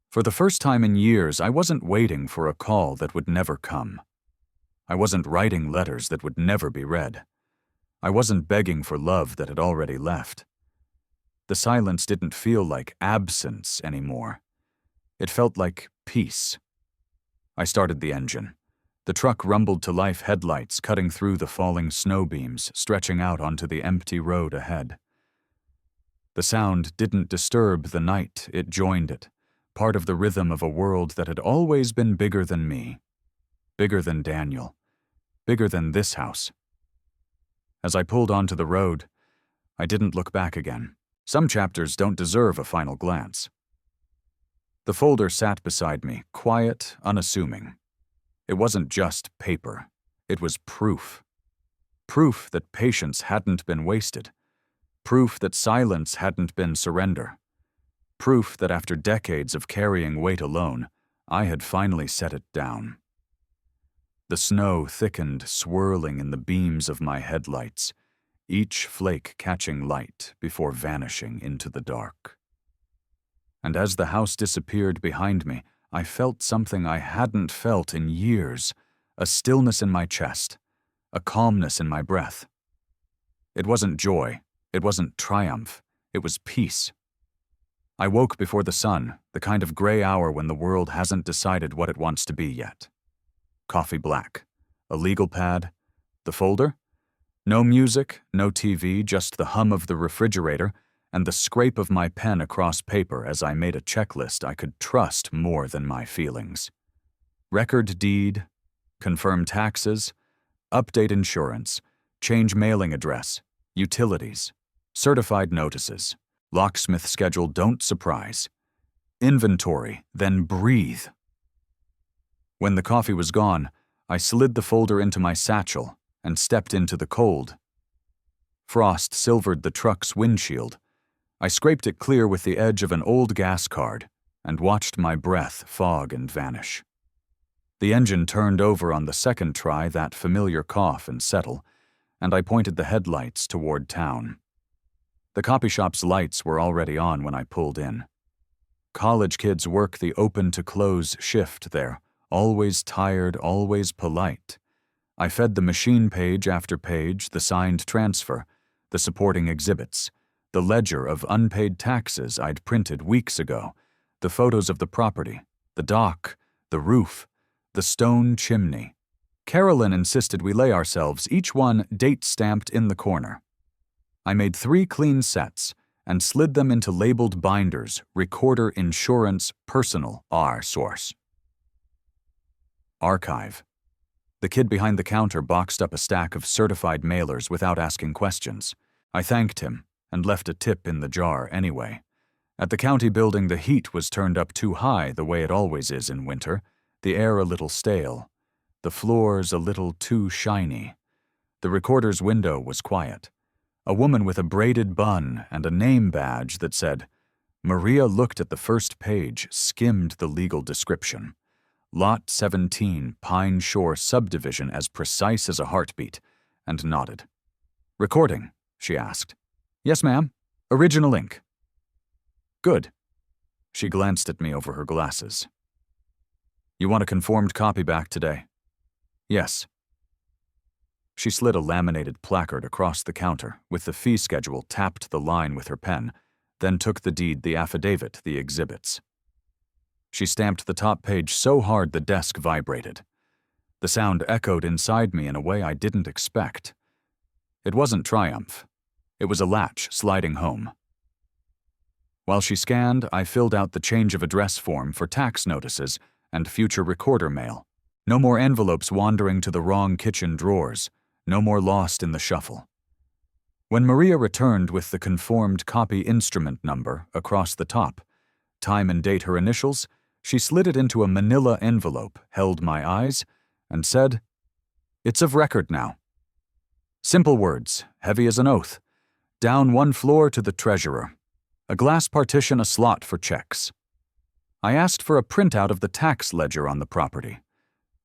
For the first time in years, I wasn't waiting for a call that would never come. I wasn't writing letters that would never be read. I wasn't begging for love that had already left. The silence didn't feel like absence anymore. It felt like peace. I started the engine. The truck rumbled to life, headlights cutting through the falling snow beams, stretching out onto the empty road ahead. The sound didn't disturb the night, it joined it, part of the rhythm of a world that had always been bigger than me, bigger than Daniel, bigger than this house. As I pulled onto the road, I didn't look back again. Some chapters don't deserve a final glance. The folder sat beside me, quiet, unassuming. It wasn't just paper. It was proof. Proof that patience hadn't been wasted. Proof that silence hadn't been surrender. Proof that after decades of carrying weight alone, I had finally set it down. The snow thickened, swirling in the beams of my headlights, each flake catching light before vanishing into the dark. And as the house disappeared behind me, I felt something I hadn't felt in years, a stillness in my chest, a calmness in my breath. It wasn't joy, it wasn't triumph, it was peace. I woke before the sun, the kind of gray hour when the world hasn't decided what it wants to be yet. Coffee black, a legal pad, the folder? No music, no TV, just the hum of the refrigerator and the scrape of my pen across paper as I made a checklist I could trust more than my feelings. Record deed, confirm taxes, update insurance, change mailing address, utilities, certified notices, locksmith schedule, don't surprise, inventory, then breathe. When the coffee was gone, I slid the folder into my satchel and stepped into the cold. Frost silvered the truck's windshield. I scraped it clear with the edge of an old gas card and watched my breath fog and vanish. The engine turned over on the second try, that familiar cough and settle, and I pointed the headlights toward town. The copy shop's lights were already on when I pulled in. College kids work the open-to-close shift there, always tired, always polite. I fed the machine page after page, the signed transfer, the supporting exhibits, the ledger of unpaid taxes I'd printed weeks ago, the photos of the property, the dock, the roof, the stone chimney. Carolyn insisted we lay ourselves, each one date-stamped in the corner. I made 3 clean sets and slid them into labeled binders, recorder, insurance, personal, our source. Archive. The kid behind the counter boxed up a stack of certified mailers without asking questions. I thanked him and left a tip in the jar anyway. At the county building, the heat was turned up too high, the way it always is in winter, the air a little stale, the floors a little too shiny. The recorder's window was quiet. A woman with a braided bun and a name badge that said, Maria looked at the first page, skimmed the legal description. Lot 17, Pine Shore subdivision, as precise as a heartbeat, and nodded. Recording, she asked. Yes, ma'am. Original ink. Good. She glanced at me over her glasses. You want a conformed copy back today? Yes. She slid a laminated placard across the counter with the fee schedule, tapped the line with her pen, then took the deed, the affidavit, the exhibits. She stamped the top page so hard the desk vibrated. The sound echoed inside me in a way I didn't expect. It wasn't triumph. It was a latch sliding home. While she scanned, I filled out the change of address form for tax notices and future recorder mail. No more envelopes wandering to the wrong kitchen drawers. No more lost in the shuffle. When Maria returned with the conformed copy instrument number across the top, time and date her initials, she slid it into a manila envelope, held my eyes, and said, "It's of record now." Simple words, heavy as an oath. Down one floor to the treasurer. A glass partition, a slot for checks. I asked for a printout of the tax ledger on the property.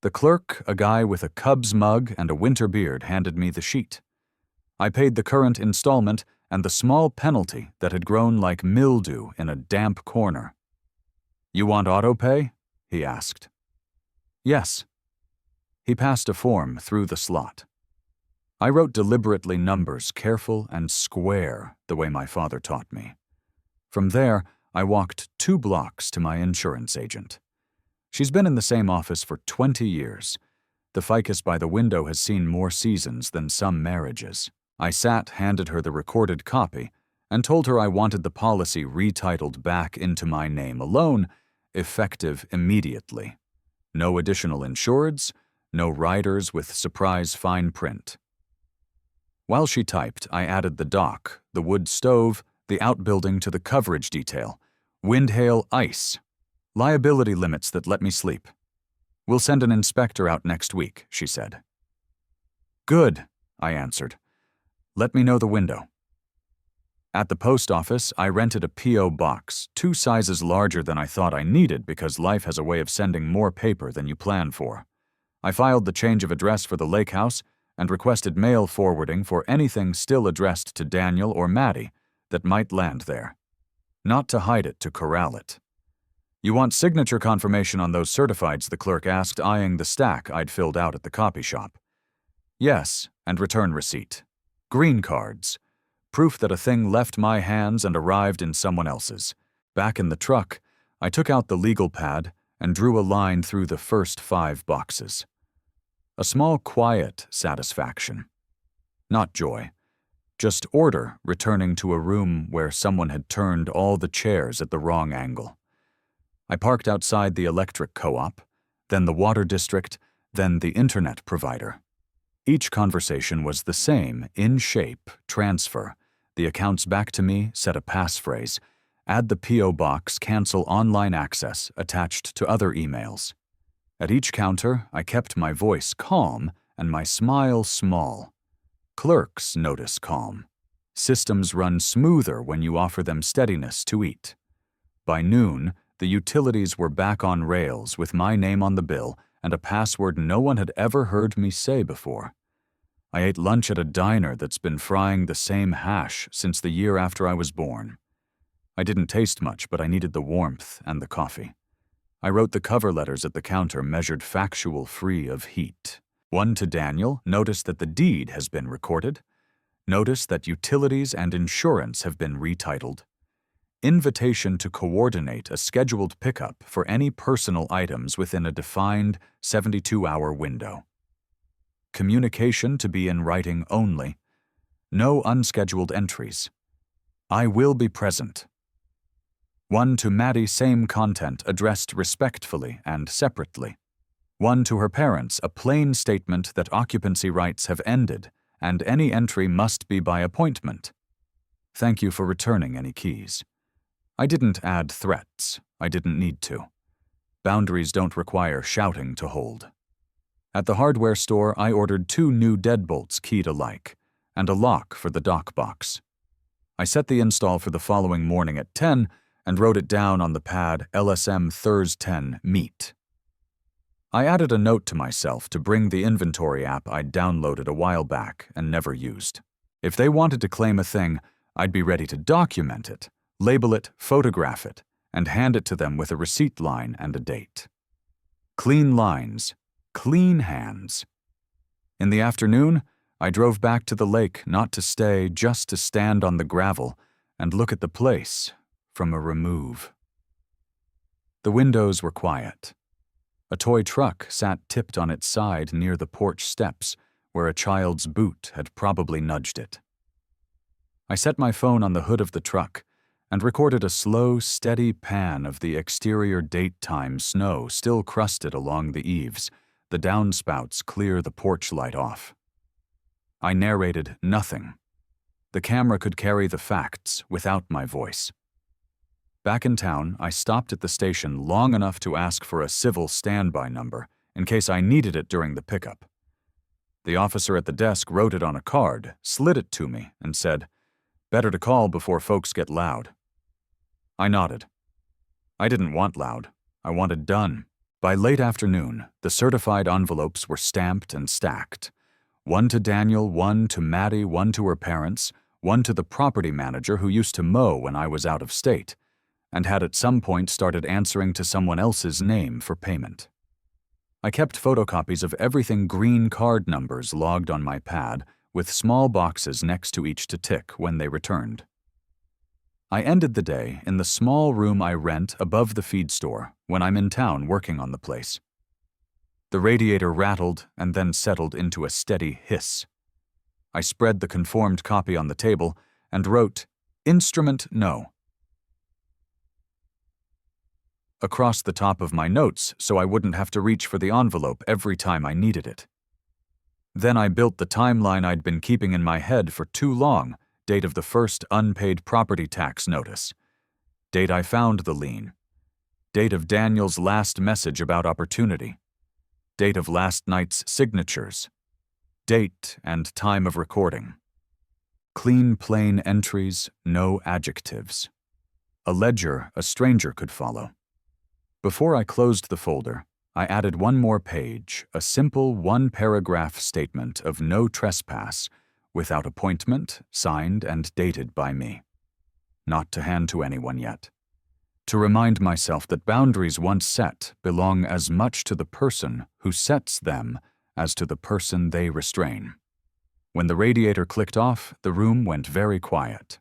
The clerk, a guy with a Cubs mug and a winter beard, handed me the sheet. I paid the current installment and the small penalty that had grown like mildew in a damp corner. "You want auto pay?" he asked. "Yes." He passed a form through the slot. I wrote deliberately numbers, careful and square, the way my father taught me. From there, I walked 2 blocks to my insurance agent. She's been in the same office for 20 years. The ficus by the window has seen more seasons than some marriages. I sat, handed her the recorded copy, and told her I wanted the policy retitled back into my name alone, effective immediately. No additional insureds, no riders with surprise fine print. While she typed, I added the dock, the wood stove, the outbuilding to the coverage detail, wind, hail, ice, liability limits that let me sleep. "We'll send an inspector out next week," she said. "Good," I answered. "Let me know the window." At the post office, I rented a P.O. box, 2 sizes larger than I thought I needed because life has a way of sending more paper than you plan for. I filed the change of address for the lake house and requested mail forwarding for anything still addressed to Daniel or Maddie that might land there. Not to hide it, to corral it. "You want signature confirmation on those certifieds?" the clerk asked, eyeing the stack I'd filled out at the copy shop. "Yes, and return receipt. Green cards. Proof that a thing left my hands and arrived in someone else's." Back in the truck, I took out the legal pad and drew a line through the first 5 boxes. A small, quiet satisfaction. Not joy. Just order returning to a room where someone had turned all the chairs at the wrong angle. I parked outside the electric co-op, then the water district, then the internet provider. Each conversation was the same, in shape, transfer, the accounts back to me, set a passphrase, add the P.O. box, cancel online access, attached to other emails. At each counter, I kept my voice calm and my smile small. Clerks notice calm. Systems run smoother when you offer them steadiness to eat. By noon, the utilities were back on rails with my name on the bill and a password no one had ever heard me say before. I ate lunch at a diner that's been frying the same hash since the year after I was born. I didn't taste much, but I needed the warmth and the coffee. I wrote the cover letters at the counter, measured factual, free of heat. One to Daniel, notice that the deed has been recorded. Notice that utilities and insurance have been retitled. Invitation to coordinate a scheduled pickup for any personal items within a defined 72-hour window. Communication to be in writing only. No unscheduled entries. I will be present. One to Maddie, same content, addressed respectfully and separately. One to her parents, a plain statement that occupancy rights have ended and any entry must be by appointment. Thank you for returning any keys. I didn't add threats. I didn't need to. Boundaries don't require shouting to hold. At the hardware store, I ordered 2 new deadbolts keyed alike and a lock for the dock box. I set the install for the following morning at 10 and wrote it down on the pad, LSM Thurs 10 Meet. I added a note to myself to bring the inventory app I'd downloaded a while back and never used. If they wanted to claim a thing, I'd be ready to document it, label it, photograph it, and hand it to them with a receipt line and a date. Clean lines, clean hands. In the afternoon, I drove back to the lake not to stay, just to stand on the gravel and look at the place from a remove. The windows were quiet. A toy truck sat tipped on its side near the porch steps, where a child's boot had probably nudged it. I set my phone on the hood of the truck and recorded a slow, steady pan of the exterior date-time snow still crusted along the eaves, the downspouts clear the porch light off. I narrated nothing. The camera could carry the facts without my voice. Back in town, I stopped at the station long enough to ask for a civil standby number in case I needed it during the pickup. The officer at the desk wrote it on a card, slid it to me, and said, "Better to call before folks get loud." I nodded. I didn't want loud. I wanted done. By late afternoon, the certified envelopes were stamped and stacked. One to Daniel, one to Maddie, one to her parents, one to the property manager who used to mow when I was out of state, and had at some point started answering to someone else's name for payment. I kept photocopies of everything green card numbers logged on my pad, with small boxes next to each to tick when they returned. I ended the day in the small room I rent above the feed store when I'm in town working on the place. The radiator rattled and then settled into a steady hiss. I spread the conformed copy on the table and wrote, "Instrument no," across the top of my notes so I wouldn't have to reach for the envelope every time I needed it. Then I built the timeline I'd been keeping in my head for too long, date of the first unpaid property tax notice, date I found the lien, date of Daniel's last message about opportunity, date of last night's signatures, date and time of recording. Clean, plain entries, no adjectives. A ledger a stranger could follow. Before I closed the folder, I added one more page, a simple one-paragraph statement of no trespass, without appointment, signed and dated by me. Not to hand to anyone yet. To remind myself that boundaries once set belong as much to the person who sets them as to the person they restrain. When the radiator clicked off, the room went very quiet.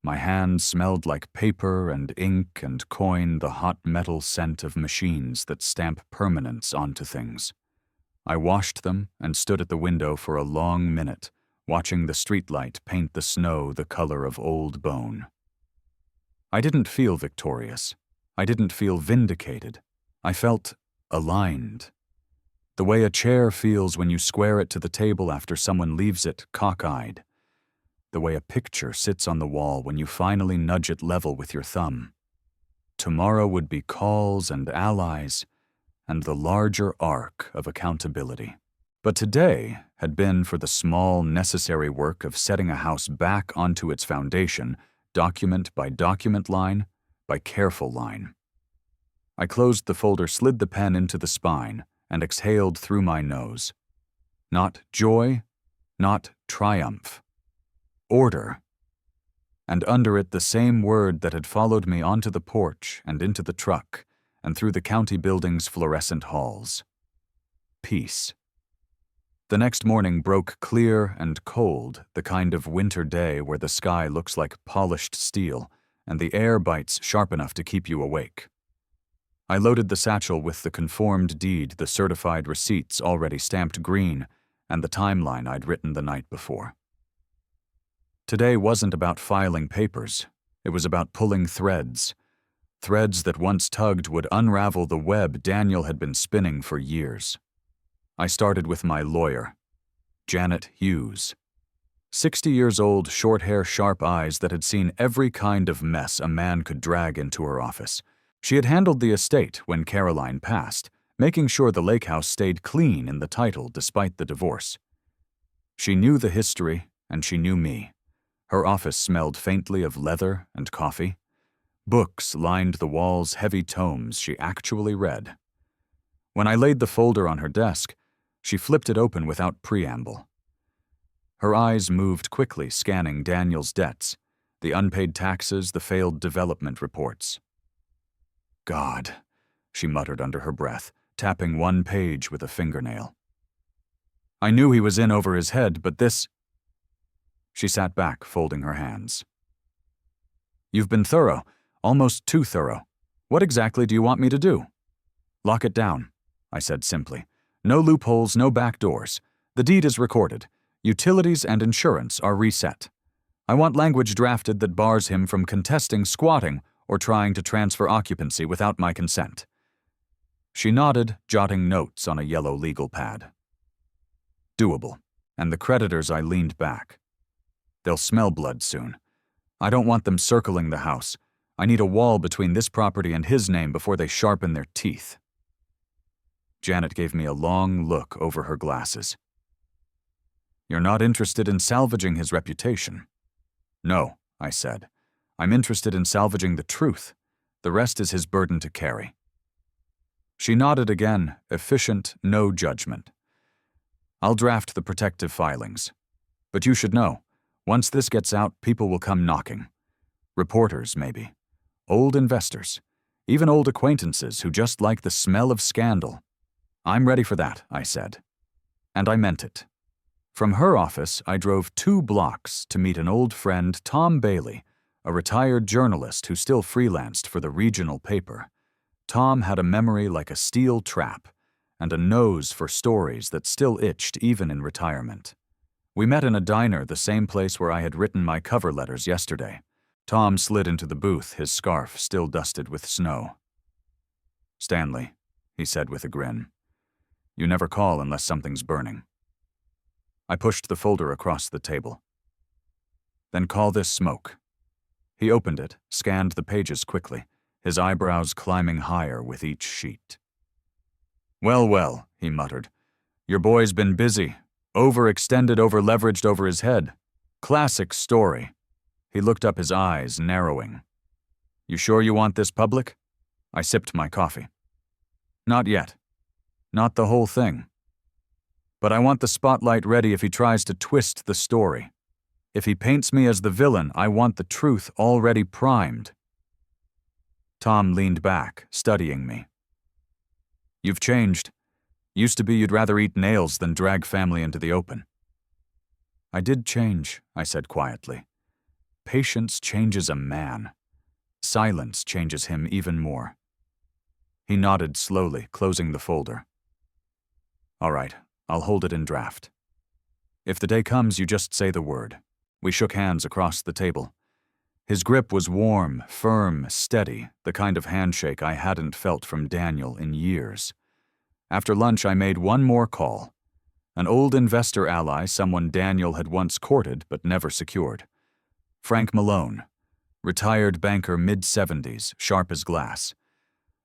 My hands smelled like paper and ink and coin, the hot metal scent of machines that stamp permanence onto things. I washed them and stood at the window for a long minute, watching the streetlight paint the snow the color of old bone. I didn't feel victorious. I didn't feel vindicated. I felt aligned. The way a chair feels when you square it to the table after someone leaves it cockeyed. The way a picture sits on the wall when you finally nudge it level with your thumb. Tomorrow would be calls and allies, and the larger arc of accountability. But today had been for the small, necessary work of setting a house back onto its foundation, document by document, line by careful line. I closed the folder, slid the pen into the spine, and exhaled through my nose. Not joy, not triumph. Order. And under it the same word that had followed me onto the porch and into the truck and through the county building's fluorescent halls. Peace. The next morning broke clear and cold, the kind of winter day where the sky looks like polished steel and the air bites sharp enough to keep you awake. I loaded the satchel with the conformed deed, the certified receipts already stamped green, and the timeline I'd written the night before. Today wasn't about filing papers. It was about pulling threads. Threads that once tugged would unravel the web Daniel had been spinning for years. I started with my lawyer, Janet Hughes. 60 years old, short hair, sharp eyes that had seen every kind of mess a man could drag into her office. She had handled the estate when Caroline passed, making sure the lake house stayed clean in the title despite the divorce. She knew the history, and she knew me. Her office smelled faintly of leather and coffee. Books lined the walls, heavy tomes she actually read. When I laid the folder on her desk, she flipped it open without preamble. Her eyes moved quickly, scanning Daniel's debts, The unpaid taxes, the failed development reports. God, she muttered under her breath, tapping one page with a fingernail. I knew he was in over his head, but this... She sat back, folding her hands. You've been thorough, almost too thorough. What exactly do you want me to do? Lock it down, I said simply. No loopholes, no back doors. The deed is recorded. Utilities and insurance are reset. I want language drafted that bars him from contesting squatting or trying to transfer occupancy without my consent. She nodded, jotting notes on a yellow legal pad. Doable. And the creditors, I leaned back. They'll smell blood soon. I don't want them circling the house. I need a wall between this property and his name before they sharpen their teeth. Janet gave me a long look over her glasses. You're not interested in salvaging his reputation? No, I said. I'm interested in salvaging the truth. The rest is his burden to carry. She nodded again, efficient, no judgment. I'll draft the protective filings. But you should know, once this gets out, people will come knocking. Reporters, maybe. Old investors. Even old acquaintances who just like the smell of scandal. I'm ready for that, I said. And I meant it. From her office, I drove 2 blocks to meet an old friend, Tom Bailey, a retired journalist who still freelanced for the regional paper. Tom had a memory like a steel trap, and a nose for stories that still itched even in retirement. We met in a diner, the same place where I had written my cover letters yesterday. Tom slid into the booth, his scarf still dusted with snow. Stanley, he said with a grin. You never call unless something's burning. I pushed the folder across the table. Then call this smoke. He opened it, scanned the pages quickly, his eyebrows climbing higher with each sheet. Well, well, he muttered. Your boy's been busy. Overextended, over-leveraged over his head. Classic story. He looked up, his eyes narrowing. You sure you want this public? I sipped my coffee. Not yet. Not the whole thing. But I want the spotlight ready if he tries to twist the story. If he paints me as the villain, I want the truth already primed. Tom leaned back, studying me. You've changed. Used to be you'd rather eat nails than drag family into the open. I did change, I said quietly. Patience changes a man. Silence changes him even more. He nodded slowly, closing the folder. All right, I'll hold it in draft. If the day comes, you just say the word. We shook hands across the table. His grip was warm, firm, steady, the kind of handshake I hadn't felt from Daniel in years. After lunch, I made one more call. An old investor ally, someone Daniel had once courted but never secured. Frank Malone, retired banker, mid-70s, sharp as glass.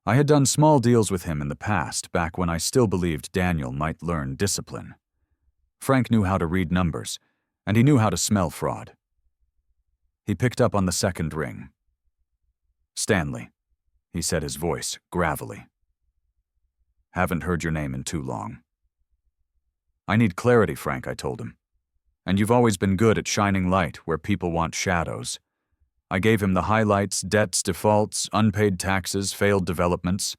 I had done small deals with him in the past, back when I still believed Daniel might learn discipline. Frank knew how to read numbers, and he knew how to smell fraud. He picked up on the second ring. Stanley, he said, his voice gravelly. Haven't heard your name in too long. I need clarity, Frank, I told him. And you've always been good at shining light where people want shadows. I gave him the highlights, debts, defaults, unpaid taxes, failed developments.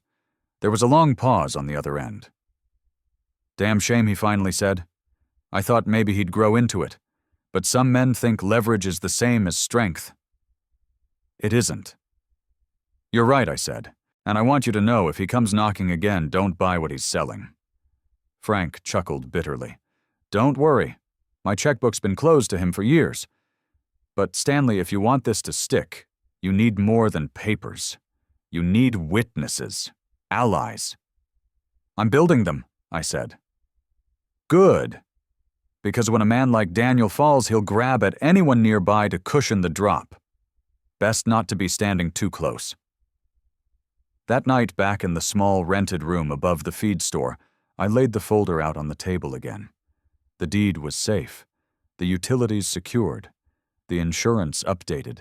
There was a long pause on the other end. Damn shame, he finally said. I thought maybe he'd grow into it, but some men think leverage is the same as strength. It isn't. You're right, I said, and I want you to know if he comes knocking again, don't buy what he's selling. Frank chuckled bitterly. Don't worry. My checkbook's been closed to him for years. But Stanley, if you want this to stick, you need more than papers. You need witnesses, allies. I'm building them, I said. Good. Because when a man like Daniel falls, he'll grab at anyone nearby to cushion the drop. Best not to be standing too close. That night, back in the small rented room above the feed store, I laid the folder out on the table again. The deed was safe, the utilities secured, the insurance updated,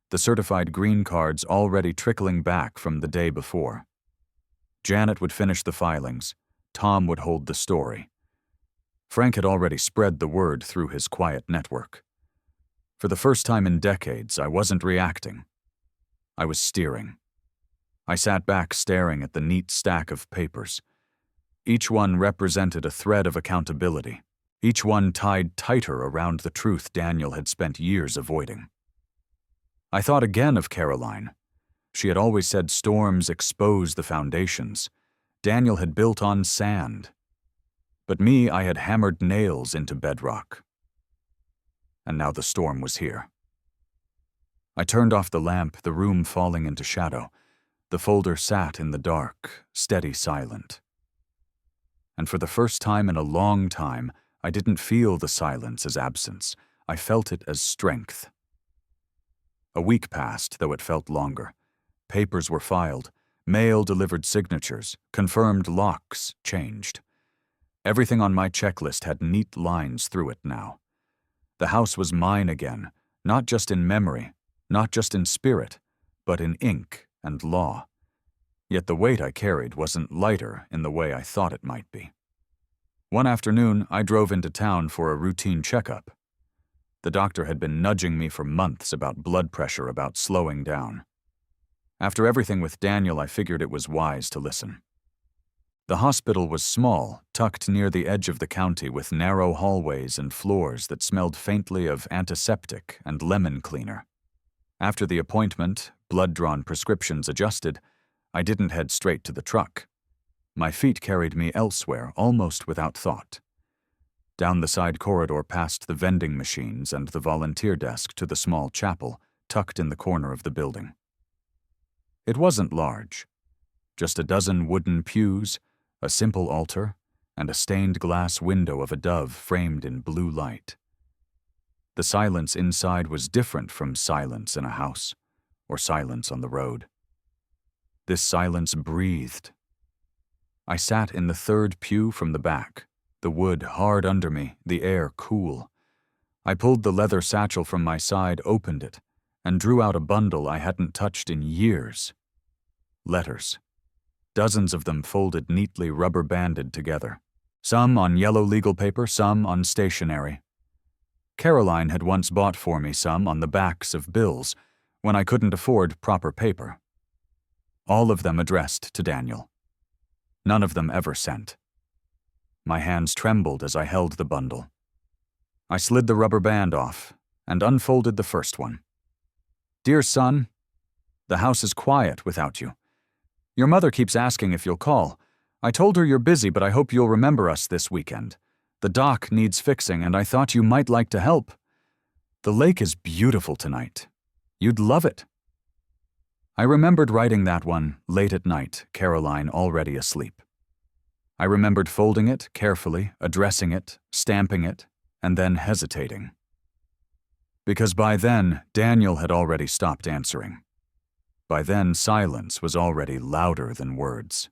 the certified green cards already trickling back from the day before. Janet would finish the filings. Tom would hold the story. Frank had already spread the word through his quiet network. For the first time in decades, I wasn't reacting. I was steering. I sat back staring at the neat stack of papers. Each one represented a thread of accountability, each one tied tighter around the truth Daniel had spent years avoiding. I thought again of Caroline. She had always said storms expose the foundations. Daniel had built on sand. But me, I had hammered nails into bedrock. And now the storm was here. I turned off the lamp, the room falling into shadow. The folder sat in the dark, steady, silent. And for the first time in a long time, I didn't feel the silence as absence. I felt it as strength. A week passed, though it felt longer. Papers were filed, mail delivered signatures, confirmed locks changed. Everything on my checklist had neat lines through it now. The house was mine again, not just in memory, not just in spirit, but in ink and law. Yet the weight I carried wasn't lighter in the way I thought it might be. One afternoon, I drove into town for a routine checkup. The doctor had been nudging me for months about blood pressure, about slowing down. After everything with Daniel, I figured it was wise to listen. The hospital was small, tucked near the edge of the county with narrow hallways and floors that smelled faintly of antiseptic and lemon cleaner. After the appointment, blood-drawn prescriptions adjusted, I didn't head straight to the truck. My feet carried me elsewhere, almost without thought. Down the side corridor past the vending machines and the volunteer desk to the small chapel, tucked in the corner of the building. It wasn't large. Just a dozen wooden pews, a simple altar, and a stained glass window of a dove framed in blue light. The silence inside was different from silence in a house, or silence on the road. This silence breathed. I sat in the third pew from the back, the wood hard under me, the air cool. I pulled the leather satchel from my side, opened it, and drew out a bundle I hadn't touched in years. Letters. Dozens of them folded neatly, rubber-banded together. Some on yellow legal paper, some on stationery. Caroline had once bought for me some on the backs of bills when I couldn't afford proper paper. All of them addressed to Daniel. None of them ever sent. My hands trembled as I held the bundle. I slid the rubber band off and unfolded the first one. Dear son, the house is quiet without you. Your mother keeps asking if you'll call. I told her you're busy, but I hope you'll remember us this weekend. The dock needs fixing, and I thought you might like to help. The lake is beautiful tonight. You'd love it. I remembered writing that one late at night, Caroline already asleep. I remembered folding it carefully, addressing it, stamping it, and then hesitating. Because by then, Daniel had already stopped answering. By then, silence was already louder than words.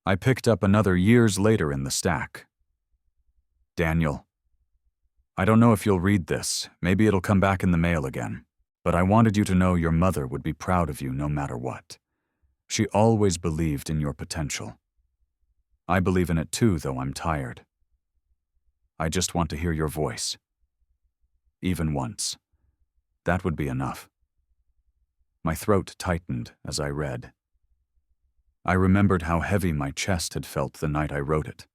I picked up another years later in the stack. Daniel, I don't know if you'll read this. Maybe it'll come back in the mail again. But I wanted you to know your mother would be proud of you no matter what. She always believed in your potential. I believe in it too, though I'm tired. I just want to hear your voice. Even once. That would be enough. My throat tightened as I read. I remembered how heavy my chest had felt the night I wrote it,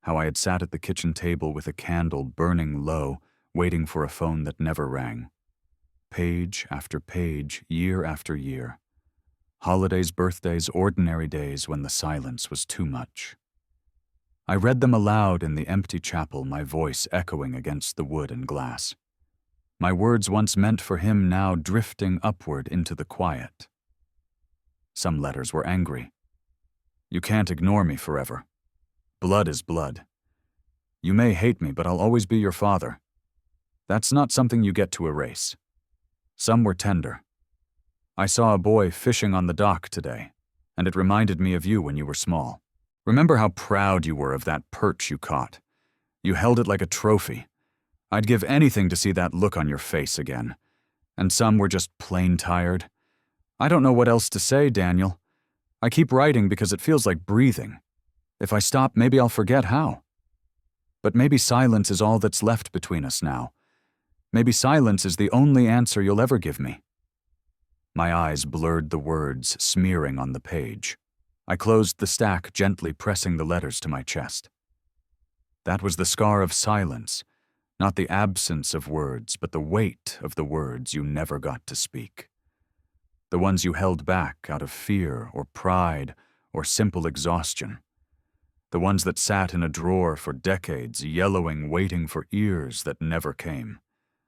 how I had sat at the kitchen table with a candle burning low, waiting for a phone that never rang. Page after page, year after year. Holidays, birthdays, ordinary days when the silence was too much. I read them aloud in the empty chapel, my voice echoing against the wood and glass. My words once meant for him now drifting upward into the quiet. Some letters were angry. You can't ignore me forever. Blood is blood. You may hate me, but I'll always be your father. That's not something you get to erase. Some were tender. I saw a boy fishing on the dock today, and it reminded me of you when you were small. Remember how proud you were of that perch you caught. You held it like a trophy. I'd give anything to see that look on your face again. And some were just plain tired. I don't know what else to say, Daniel. I keep writing because it feels like breathing. If I stop, maybe I'll forget how. But maybe silence is all that's left between us now. Maybe silence is the only answer you'll ever give me." My eyes blurred the words smearing on the page. I closed the stack, gently pressing the letters to my chest. That was the scar of silence, not the absence of words, but the weight of the words you never got to speak. The ones you held back out of fear or pride or simple exhaustion. The ones that sat in a drawer for decades, yellowing, waiting for ears that never came.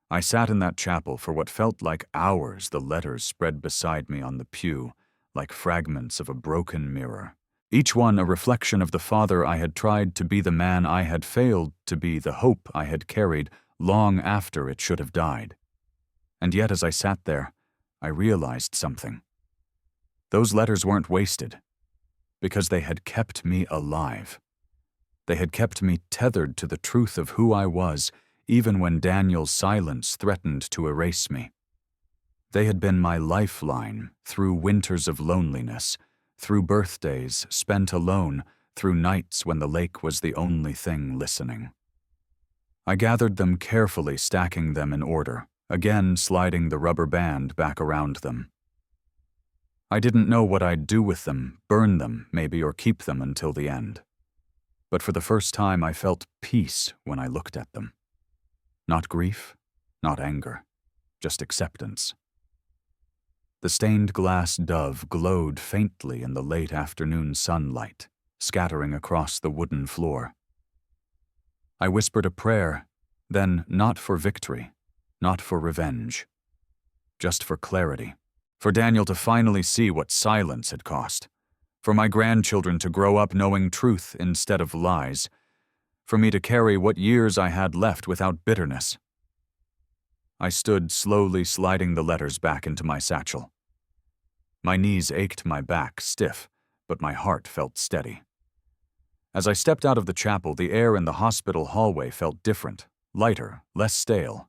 I sat in that chapel for what felt like hours, the letters spread beside me on the pew, like fragments of a broken mirror. Each one a reflection of the father I had tried to be, the man I had failed to be, the hope I had carried long after it should have died. And yet as I sat there, I realized something. Those letters weren't wasted, because they had kept me alive. They had kept me tethered to the truth of who I was, even when Daniel's silence threatened to erase me. They had been my lifeline through winters of loneliness, through birthdays spent alone, through nights when the lake was the only thing listening. I gathered them carefully, stacking them in order, again sliding the rubber band back around them. I didn't know what I'd do with them, burn them, maybe, or keep them until the end. But for the first time I felt peace when I looked at them. Not grief, not anger, just acceptance. The stained glass dove glowed faintly in the late afternoon sunlight, scattering across the wooden floor. I whispered a prayer, then not for victory, not for revenge, just for clarity, for Daniel to finally see what silence had cost, for my grandchildren to grow up knowing truth instead of lies, for me to carry what years I had left without bitterness. I stood slowly sliding the letters back into my satchel. My knees ached, my back stiff, but my heart felt steady. As I stepped out of the chapel, the air in the hospital hallway felt different, lighter, less stale.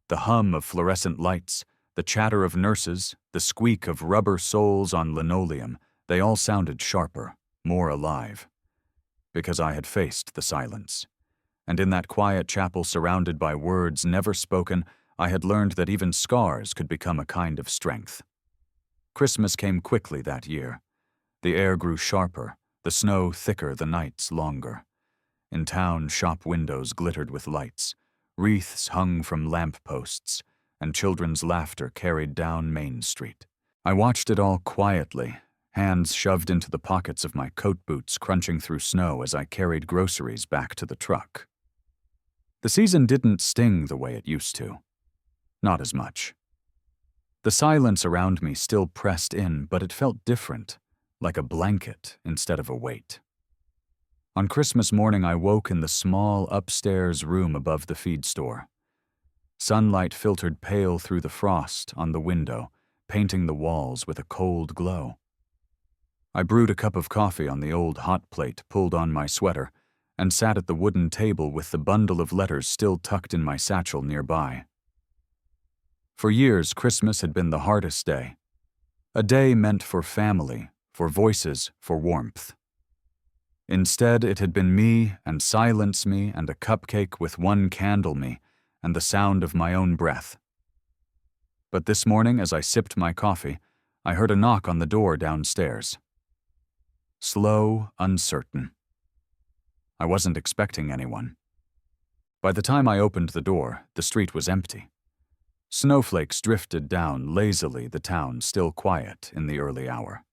The hum of fluorescent lights, the chatter of nurses, the squeak of rubber soles on linoleum, they all sounded sharper, more alive. Because I had faced the silence. And in that quiet chapel surrounded by words never spoken, I had learned that even scars could become a kind of strength. Christmas came quickly that year. The air grew sharper, the snow thicker, the nights longer. In town, shop windows glittered with lights. Wreaths hung from lamp posts, and children's laughter carried down Main Street. I watched it all quietly, hands shoved into the pockets of my coat boots, crunching through snow as I carried groceries back to the truck. The season didn't sting the way it used to. Not as much. The silence around me still pressed in, but it felt different, like a blanket instead of a weight. On Christmas morning, I woke in the small upstairs room above the feed store. Sunlight filtered pale through the frost on the window, painting the walls with a cold glow. I brewed a cup of coffee on the old hot plate, pulled on my sweater, and sat at the wooden table with the bundle of letters still tucked in my satchel nearby. For years, Christmas had been the hardest day. A day meant for family, for voices, for warmth. Instead, it had been me and silence me and a cupcake with one candle me and the sound of my own breath. But this morning, as I sipped my coffee, I heard a knock on the door downstairs. Slow, uncertain. I wasn't expecting anyone. By the time I opened the door, the street was empty. Snowflakes drifted down lazily, the town still quiet in the early hour.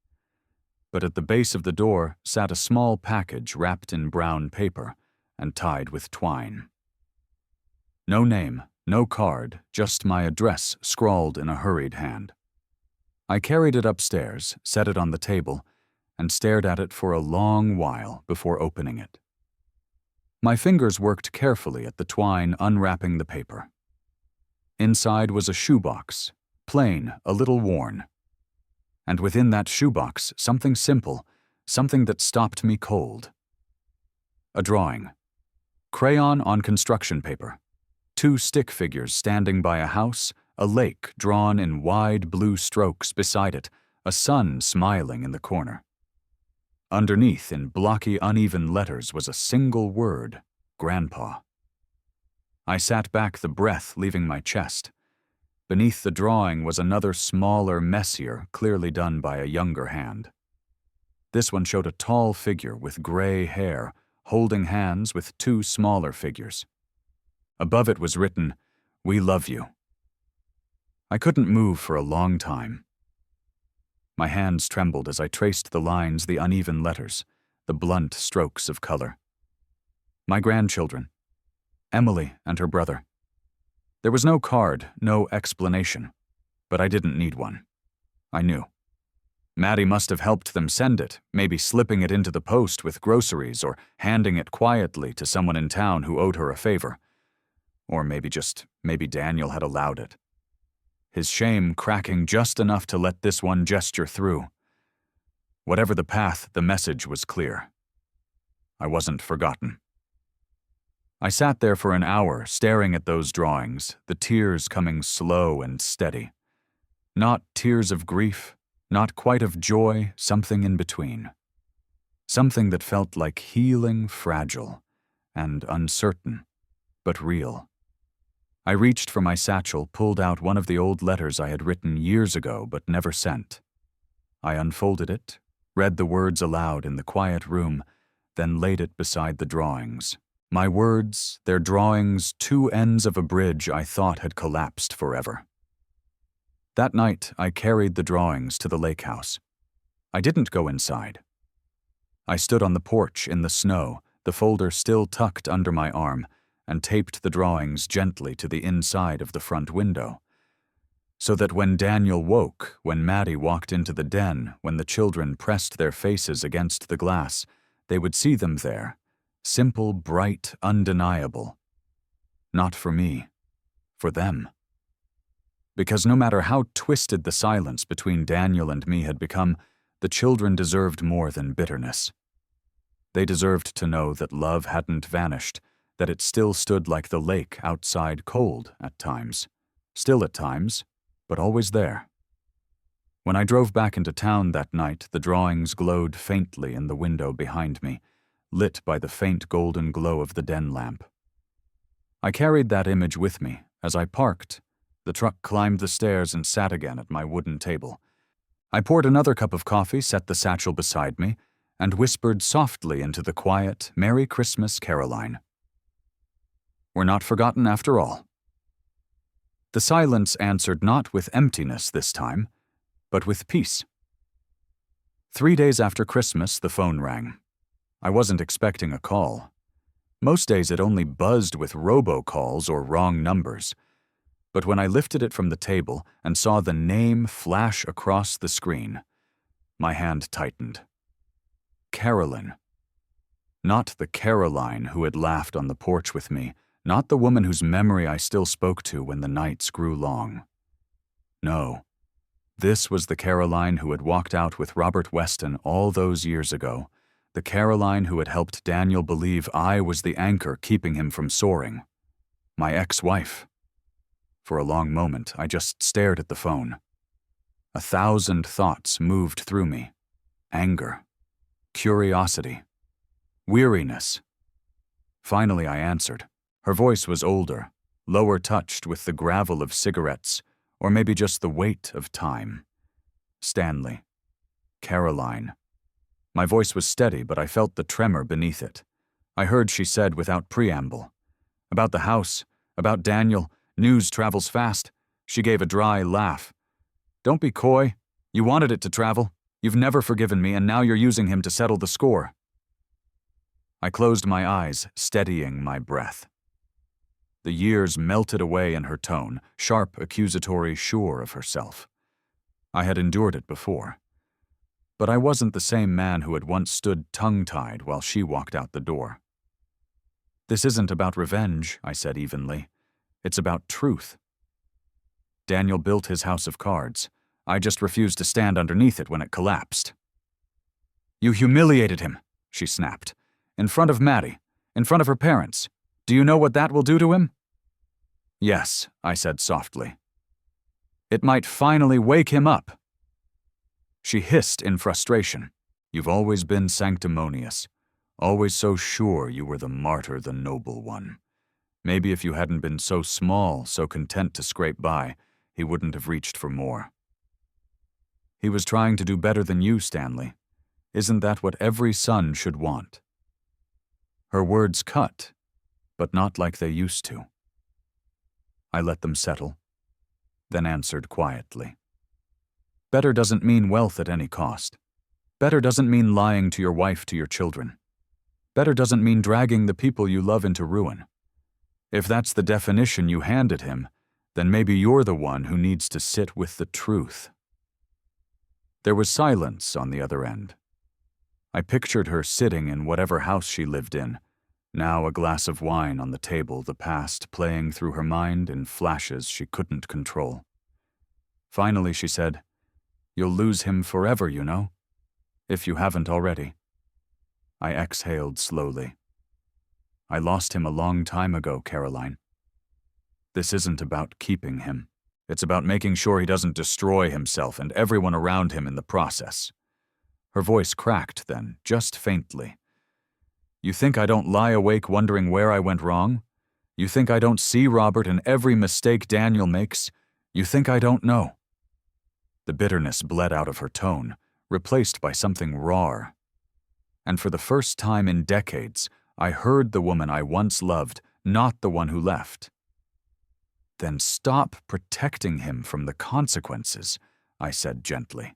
But at the base of the door sat a small package wrapped in brown paper and tied with twine. No name, no card, just my address scrawled in a hurried hand. I carried it upstairs, set it on the table, and stared at it for a long while before opening it. My fingers worked carefully at the twine, unwrapping the paper. Inside was a shoebox, plain, a little worn. And within that shoebox, something simple, something that stopped me cold. A drawing. Crayon on construction paper. 2 stick figures standing by a house, a lake drawn in wide blue strokes beside it, a sun smiling in the corner. Underneath, in blocky, uneven letters, was a single word, Grandpa. I sat back, the breath leaving my chest. Beneath the drawing was another smaller, messier, clearly done by a younger hand. This one showed a tall figure with gray hair, holding hands with two smaller figures. Above it was written, "We love you." I couldn't move for a long time. My hands trembled as I traced the lines, the uneven letters, the blunt strokes of color. My grandchildren, Emily and her brother. There was no card, no explanation, but I didn't need one. I knew. Maddie must have helped them send it, maybe slipping it into the post with groceries or handing it quietly to someone in town who owed her a favor. Or maybe Daniel had allowed it. His shame cracking just enough to let this one gesture through. Whatever the path, the message was clear. I wasn't forgotten. I sat there for an hour, staring at those drawings, the tears coming slow and steady. Not tears of grief, not quite of joy, something in between. Something that felt like healing, fragile, and uncertain, but real. I reached for my satchel, pulled out one of the old letters I had written years ago but never sent. I unfolded it, read the words aloud in the quiet room, then laid it beside the drawings. My words, their drawings, two ends of a bridge I thought had collapsed forever. That night, I carried the drawings to the lake house. I didn't go inside. I stood on the porch in the snow, the folder still tucked under my arm, and taped the drawings gently to the inside of the front window, so that when Daniel woke, when Maddie walked into the den, when the children pressed their faces against the glass, they would see them there, simple, bright, undeniable. Not for me, for them. Because no matter how twisted the silence between Daniel and me had become, the children deserved more than bitterness. They deserved to know that love hadn't vanished, that it still stood like the lake outside, cold at times, still at times, but always there. When I drove back into town that night, the drawings glowed faintly in the window behind me, lit by the faint golden glow of the den lamp. I carried that image with me. As I parked, the truck climbed the stairs and sat again at my wooden table. I poured another cup of coffee, set the satchel beside me, and whispered softly into the quiet, "Merry Christmas, Caroline." We're not forgotten after all. The silence answered not with emptiness this time, but with peace. 3 days after Christmas, the phone rang. I wasn't expecting a call. Most days it only buzzed with robocalls or wrong numbers. But when I lifted it from the table and saw the name flash across the screen, my hand tightened. Carolyn. Not the Caroline who had laughed on the porch with me, not the woman whose memory I still spoke to when the nights grew long. No, this was the Caroline who had walked out with Robert Weston all those years ago, the Caroline who had helped Daniel believe I was the anchor keeping him from soaring. My ex-wife. For a long moment, I just stared at the phone. 1,000 thoughts moved through me. Anger, curiosity, weariness. Finally, I answered. Her voice was older, lower touched with the gravel of cigarettes, or maybe just the weight of time. Stanley. Caroline. My voice was steady, but I felt the tremor beneath it. I heard she said without preamble. About the house, about Daniel, news travels fast. She gave a dry laugh. Don't be coy. You wanted it to travel. You've never forgiven me, and now you're using him to settle the score. I closed my eyes, steadying my breath. The years melted away in her tone, sharp, accusatory, sure of herself. I had endured it before. But I wasn't the same man who had once stood tongue-tied while she walked out the door. This isn't about revenge, I said evenly. It's about truth. Daniel built his house of cards. I just refused to stand underneath it when it collapsed. You humiliated him, she snapped. In front of Maddie, in front of her parents. Do you know what that will do to him? Yes, I said softly. It might finally wake him up. She hissed in frustration. You've always been sanctimonious, always so sure you were the martyr, the noble one. Maybe if you hadn't been so small, so content to scrape by, he wouldn't have reached for more. He was trying to do better than you, Stanley. Isn't that what every son should want? Her words cut, but not like they used to. I let them settle, then answered quietly. Better doesn't mean wealth at any cost. Better doesn't mean lying to your wife, to your children. Better doesn't mean dragging the people you love into ruin. If that's the definition you handed him, then maybe you're the one who needs to sit with the truth. There was silence on the other end. I pictured her sitting in whatever house she lived in, now a glass of wine on the table, the past playing through her mind in flashes she couldn't control. Finally, she said, "You'll lose him forever, you know, if you haven't already." I exhaled slowly. I lost him a long time ago, Caroline. This isn't about keeping him. It's about making sure he doesn't destroy himself and everyone around him in the process. Her voice cracked then, just faintly. You think I don't lie awake wondering where I went wrong? You think I don't see Robert in every mistake Daniel makes? You think I don't know? The bitterness bled out of her tone, replaced by something raw. And for the first time in decades, I heard the woman I once loved, not the one who left. Then stop protecting him from the consequences, I said gently.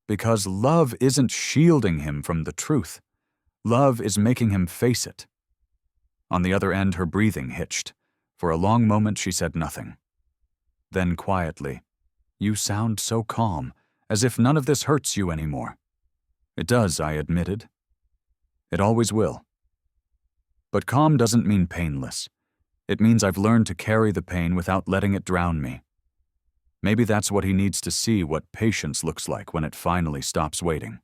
Because love isn't shielding him from the truth. Love is making him face it. On the other end, her breathing hitched. For a long moment, she said nothing. Then quietly, "You sound so calm, as if none of this hurts you anymore." "It does," I admitted. "It always will. But calm doesn't mean painless. It means I've learned to carry the pain without letting it drown me. Maybe that's what he needs to see, what patience looks like when it finally stops waiting."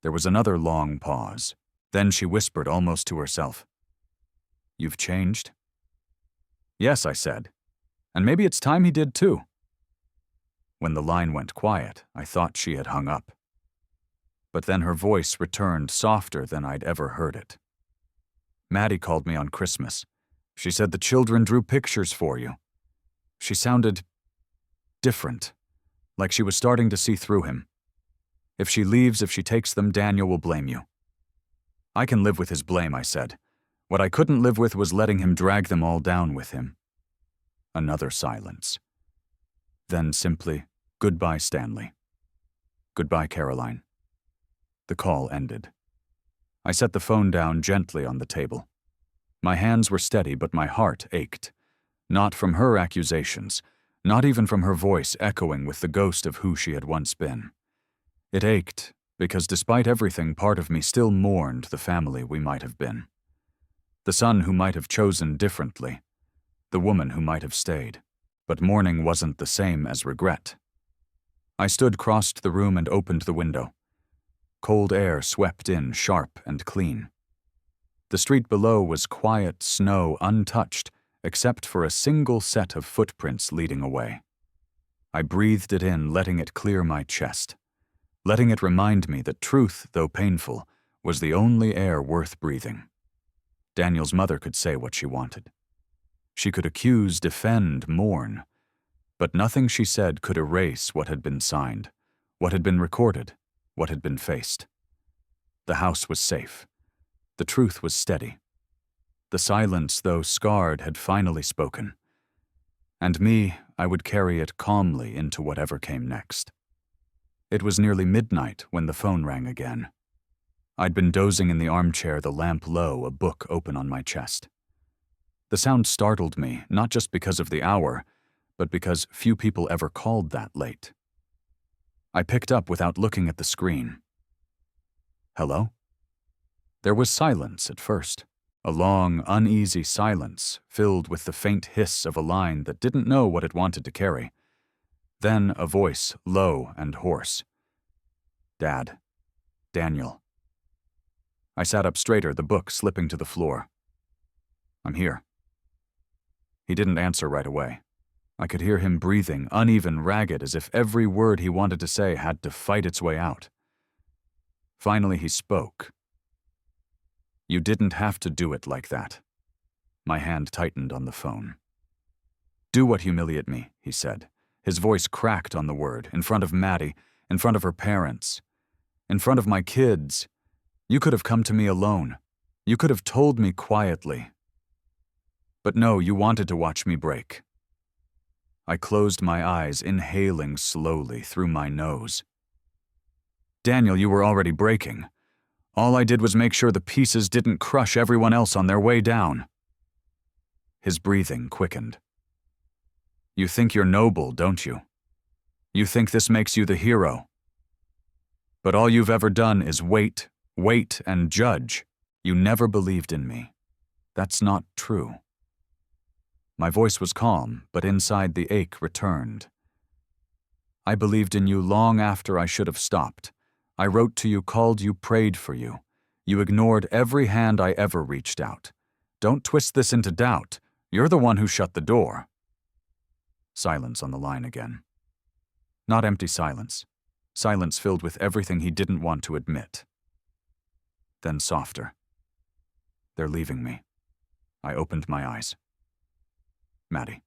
There was another long pause. Then she whispered almost to herself, "You've changed?" "Yes," I said. "And maybe it's time he did too." When the line went quiet, I thought she had hung up. But then her voice returned softer than I'd ever heard it. "Maddie called me on Christmas. She said the children drew pictures for you. She sounded different, like she was starting to see through him. If she leaves, if she takes them, Daniel will blame you." "I can live with his blame," I said. "What I couldn't live with was letting him drag them all down with him." Another silence. Then simply, "Goodbye, Stanley. Goodbye, Caroline." The call ended. I set the phone down gently on the table. My hands were steady, but my heart ached. Not from her accusations, not even from her voice echoing with the ghost of who she had once been. It ached because despite everything, part of me still mourned the family we might have been. The son who might have chosen differently. The woman who might have stayed. But mourning wasn't the same as regret. I stood crossed the room and opened the window. Cold air swept in, sharp and clean. The street below was quiet snow, untouched, except for a single set of footprints leading away. I breathed it in, letting it clear my chest, letting it remind me that truth, though painful, was the only air worth breathing. Daniel's mother could say what she wanted. She could accuse, defend, mourn, but nothing she said could erase what had been signed, what had been recorded, what had been faced. The house was safe. The truth was steady. The silence, though scarred, had finally spoken. And me, I would carry it calmly into whatever came next. It was nearly midnight when the phone rang again. I'd been dozing in the armchair, the lamp low, a book open on my chest. The sound startled me, not just because of the hour, but because few people ever called that late. I picked up without looking at the screen. "Hello?" There was silence at first, a long, uneasy silence filled with the faint hiss of a line that didn't know what it wanted to carry. Then a voice, low and hoarse. "Dad. Daniel." I sat up straighter, the book slipping to the floor. "I'm here." He didn't answer right away. I could hear him breathing, uneven, ragged, as if every word he wanted to say had to fight its way out. Finally he spoke. "You didn't have to do it like that." My hand tightened on the phone. "Do what humiliate me," he said. His voice cracked on the word, in front of Maddie, in front of her parents, in front of my kids. "You could have come to me alone. You could have told me quietly. But no, you wanted to watch me break." I closed my eyes, inhaling slowly through my nose. "Daniel, you were already breaking. All I did was make sure the pieces didn't crush everyone else on their way down." His breathing quickened. "You think you're noble, don't you? You think this makes you the hero. But all you've ever done is wait, and judge. You never believed in me. That's not true." My voice was calm, but inside the ache returned. "I believed in you long after I should have stopped. I wrote to you, called you, prayed for you. You ignored every hand I ever reached out. Don't twist this into doubt. You're the one who shut the door." Silence on the line again. Not empty silence. Silence filled with everything he didn't want to admit. Then softer. "They're leaving me." I opened my eyes. "Maddie."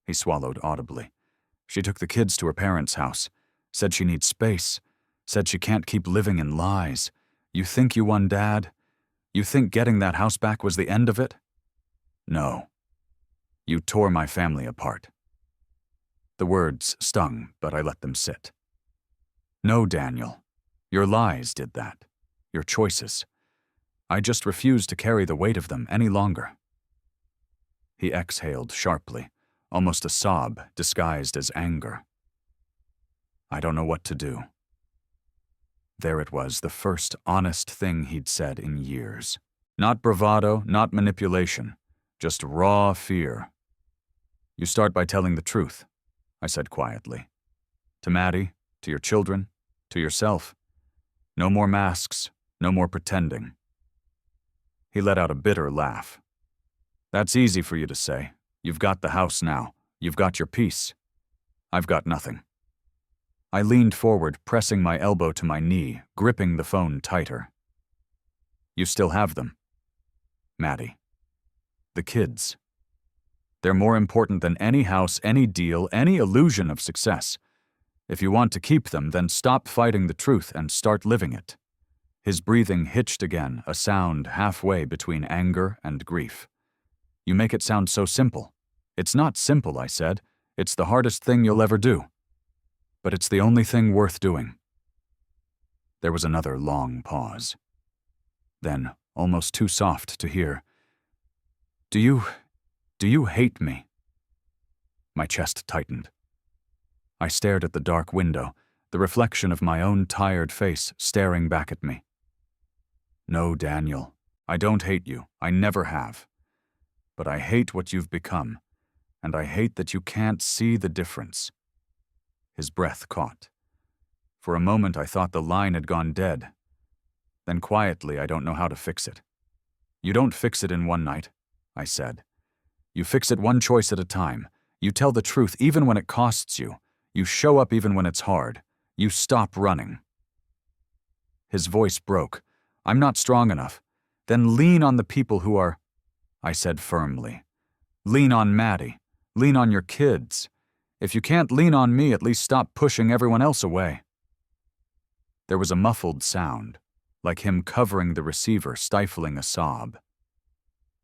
He swallowed audibly. "She took the kids to her parents' house. Said she needs space. Said she can't keep living in lies. You think you won, Dad? You think getting that house back was the end of it? No. You tore my family apart." The words stung, but I let them sit. "No, Daniel. Your lies did that. Your choices. I just refused to carry the weight of them any longer." He exhaled sharply, almost a sob disguised as anger. "I don't know what to do." There it was, the first honest thing he'd said in years. Not bravado, not manipulation, just raw fear. "You start by telling the truth," I said quietly. "To Maddie, to your children, to yourself. No more masks, no more pretending." He let out a bitter laugh. "That's easy for you to say. You've got the house now. You've got your peace. I've got nothing." I leaned forward, pressing my elbow to my knee, gripping the phone tighter. "You still have them. Maddie. The kids. They're more important than any house, any deal, any illusion of success. If you want to keep them, then stop fighting the truth and start living it." His breathing hitched again, a sound halfway between anger and grief. "You make it sound so simple." "It's not simple," I said. "It's the hardest thing you'll ever do. But it's the only thing worth doing." There was another long pause. Then, almost too soft to hear, Do you hate me?" My chest tightened. I stared at the dark window, the reflection of my own tired face staring back at me. "No, Daniel, I don't hate you. I never have. But I hate what you've become, and I hate that you can't see the difference." His breath caught. For a moment I thought the line had gone dead. Then quietly, "I don't know how to fix it." "You don't fix it in one night," I said. "You fix it one choice at a time. You tell the truth even when it costs you. You show up even when it's hard. You stop running." His voice broke. "I'm not strong enough." "Then lean on the people who are," I said firmly. "Lean on Maddie. Lean on your kids. If you can't lean on me, at least stop pushing everyone else away." There was a muffled sound, like him covering the receiver, stifling a sob.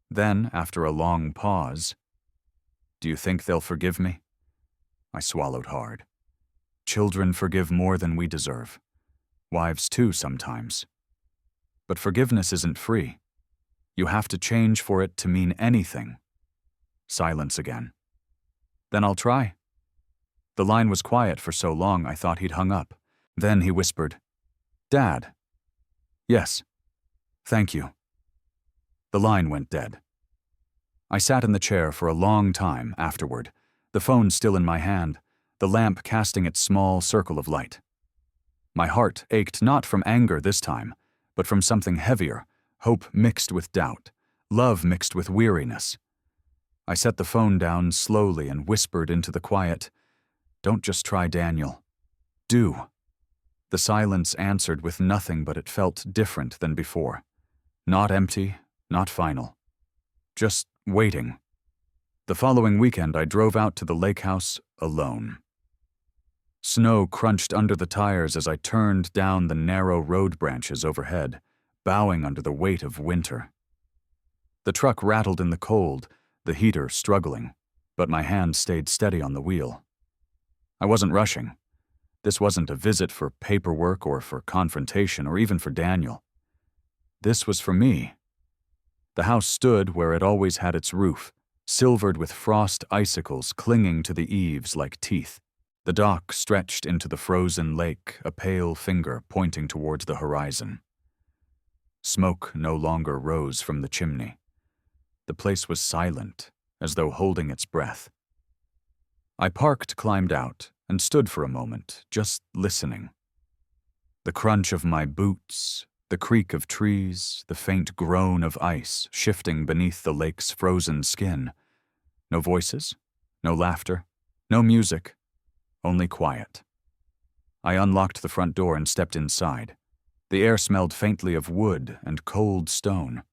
Then, after a long pause, "Do you think they'll forgive me?" I swallowed hard. Children forgive more than we deserve. Wives too, sometimes. But forgiveness isn't free. You have to change for it to mean anything. Silence again. "Then I'll try." The line was quiet for so long I thought he'd hung up. Then he whispered, "Dad." "Yes. Thank you." The line went dead. I sat in the chair for a long time afterward, the phone still in my hand, the lamp casting its small circle of light. My heart ached not from anger this time, but from something heavier, hope mixed with doubt, love mixed with weariness. I set the phone down slowly and whispered into the quiet, "Don't just try, Daniel. Do." The silence answered with nothing, but it felt different than before. Not empty, not final. Just waiting. The following weekend, I drove out to the lake house alone. Snow crunched under the tires as I turned down the narrow road branches overhead, bowing under the weight of winter. The truck rattled in the cold, the heater struggling, but my hand stayed steady on the wheel. I wasn't rushing. This wasn't a visit for paperwork or for confrontation or even for Daniel. This was for me. The house stood where it always had its roof, silvered with frost icicles clinging to the eaves like teeth. The dock stretched into the frozen lake, a pale finger pointing towards the horizon. Smoke no longer rose from the chimney. The place was silent, as though holding its breath. I parked, climbed out, and stood for a moment, just listening. The crunch of my boots, the creak of trees, the faint groan of ice shifting beneath the lake's frozen skin. No voices, no laughter, no music, only quiet. I unlocked the front door and stepped inside. The air smelled faintly of wood and cold stone.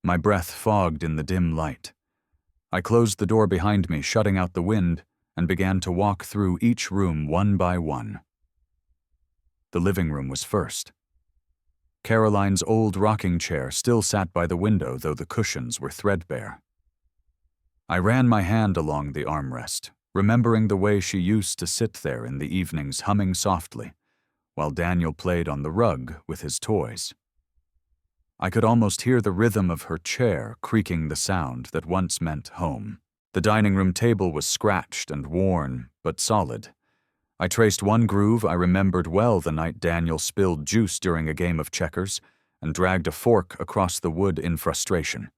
My breath fogged in the dim light. I closed the door behind me, shutting out the wind, and began to walk through each room one by one. The living room was first. Caroline's old rocking chair still sat by the window, though the cushions were threadbare. I ran my hand along the armrest, remembering the way she used to sit there in the evenings humming softly, while Daniel played on the rug with his toys. I could almost hear the rhythm of her chair creaking the sound that once meant home. The dining room table was scratched and worn, but solid. I traced one groove I remembered well the night Daniel spilled juice during a game of checkers and dragged a fork across the wood in frustration.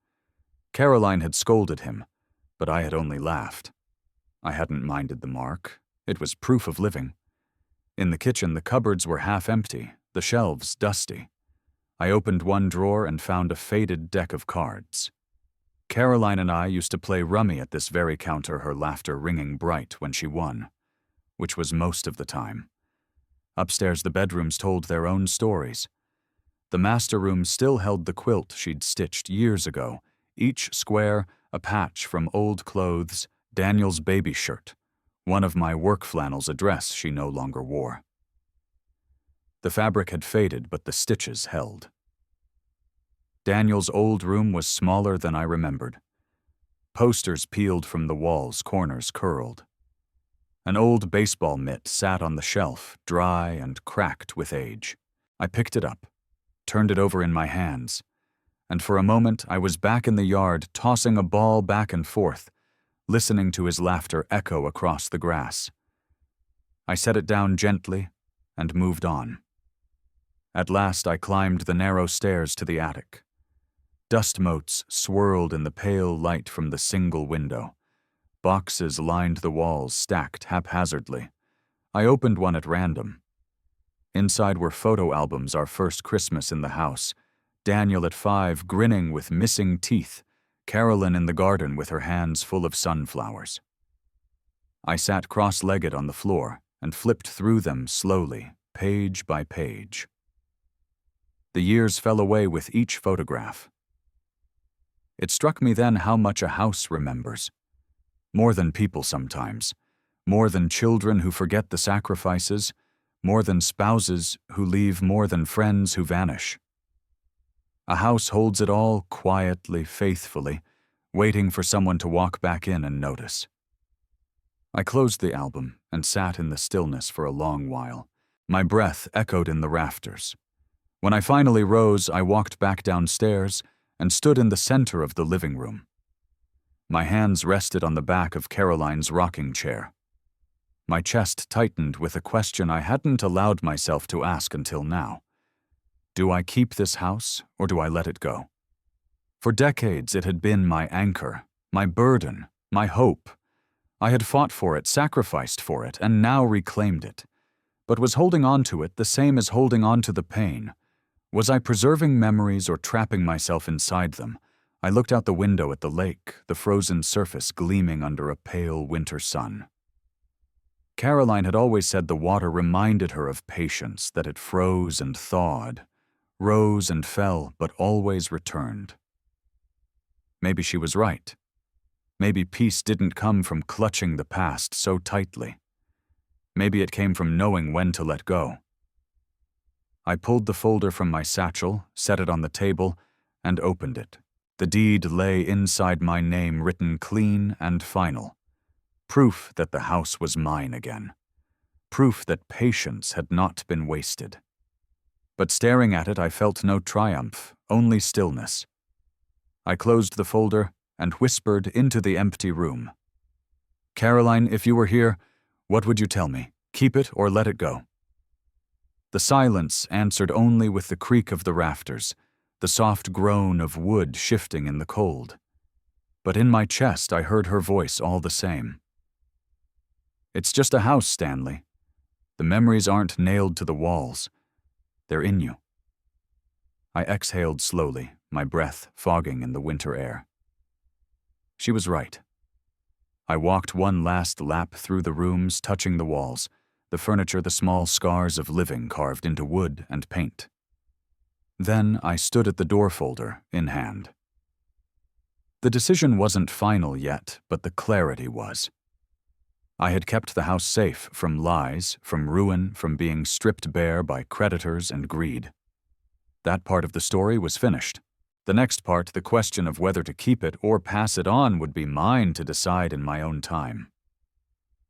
Caroline had scolded him, but I had only laughed. I hadn't minded the mark. It was proof of living. In the kitchen, the cupboards were half empty, the shelves dusty. I opened one drawer and found a faded deck of cards. Caroline and I used to play rummy at this very counter, her laughter ringing bright when she won, which was most of the time. Upstairs, the bedrooms told their own stories. The master room still held the quilt she'd stitched years ago, each square a patch from old clothes, Daniel's baby shirt, one of my work flannels, a dress she no longer wore. The fabric had faded, but the stitches held. Daniel's old room was smaller than I remembered. Posters peeled from the walls, corners curled. An old baseball mitt sat on the shelf, dry and cracked with age. I picked it up, turned it over in my hands, and for a moment I was back in the yard, tossing a ball back and forth, listening to his laughter echo across the grass. I set it down gently and moved on. At last I climbed the narrow stairs to the attic. Dust motes swirled in the pale light from the single window. Boxes lined the walls, stacked haphazardly. I opened one at random. Inside were photo albums, our first Christmas in the house. Daniel at 5, grinning with missing teeth. Carolyn in the garden with her hands full of sunflowers. I sat cross-legged on the floor and flipped through them slowly, page by page. The years fell away with each photograph. It struck me then how much a house remembers. More than people sometimes. More than children who forget the sacrifices. More than spouses who leave. More than friends who vanish. A house holds it all quietly, faithfully, waiting for someone to walk back in and notice. I closed the album and sat in the stillness for a long while. My breath echoed in the rafters. When I finally rose, I walked back downstairs and stood in the center of the living room. My hands rested on the back of Caroline's rocking chair. My chest tightened with a question I hadn't allowed myself to ask until now. Do I keep this house, or do I let it go? For decades it had been my anchor, my burden, my hope. I had fought for it, sacrificed for it, and now reclaimed it. But was holding on to it the same as holding on to the pain? Was I preserving memories or trapping myself inside them? I looked out the window at the lake, the frozen surface gleaming under a pale winter sun. Caroline had always said the water reminded her of patience, that it froze and thawed, rose and fell, but always returned. Maybe she was right. Maybe peace didn't come from clutching the past so tightly. Maybe it came from knowing when to let go. I pulled the folder from my satchel, set it on the table, and opened it. The deed lay inside my name, written clean and final. Proof that the house was mine again. Proof that patience had not been wasted. But staring at it, I felt no triumph, only stillness. I closed the folder and whispered into the empty room. "Caroline, if you were here, what would you tell me? Keep it or let it go?" The silence answered only with the creak of the rafters, the soft groan of wood shifting in the cold. But in my chest, I heard her voice all the same. "It's just a house, Stanley. The memories aren't nailed to the walls. They're in you." I exhaled slowly, my breath fogging in the winter air. She was right. I walked one last lap through the rooms, touching the walls, the furniture, the small scars of living carved into wood and paint. Then I stood at the door folder, in hand. The decision wasn't final yet, but the clarity was. I had kept the house safe from lies, from ruin, from being stripped bare by creditors and greed. That part of the story was finished. The next part, the question of whether to keep it or pass it on, would be mine to decide in my own time.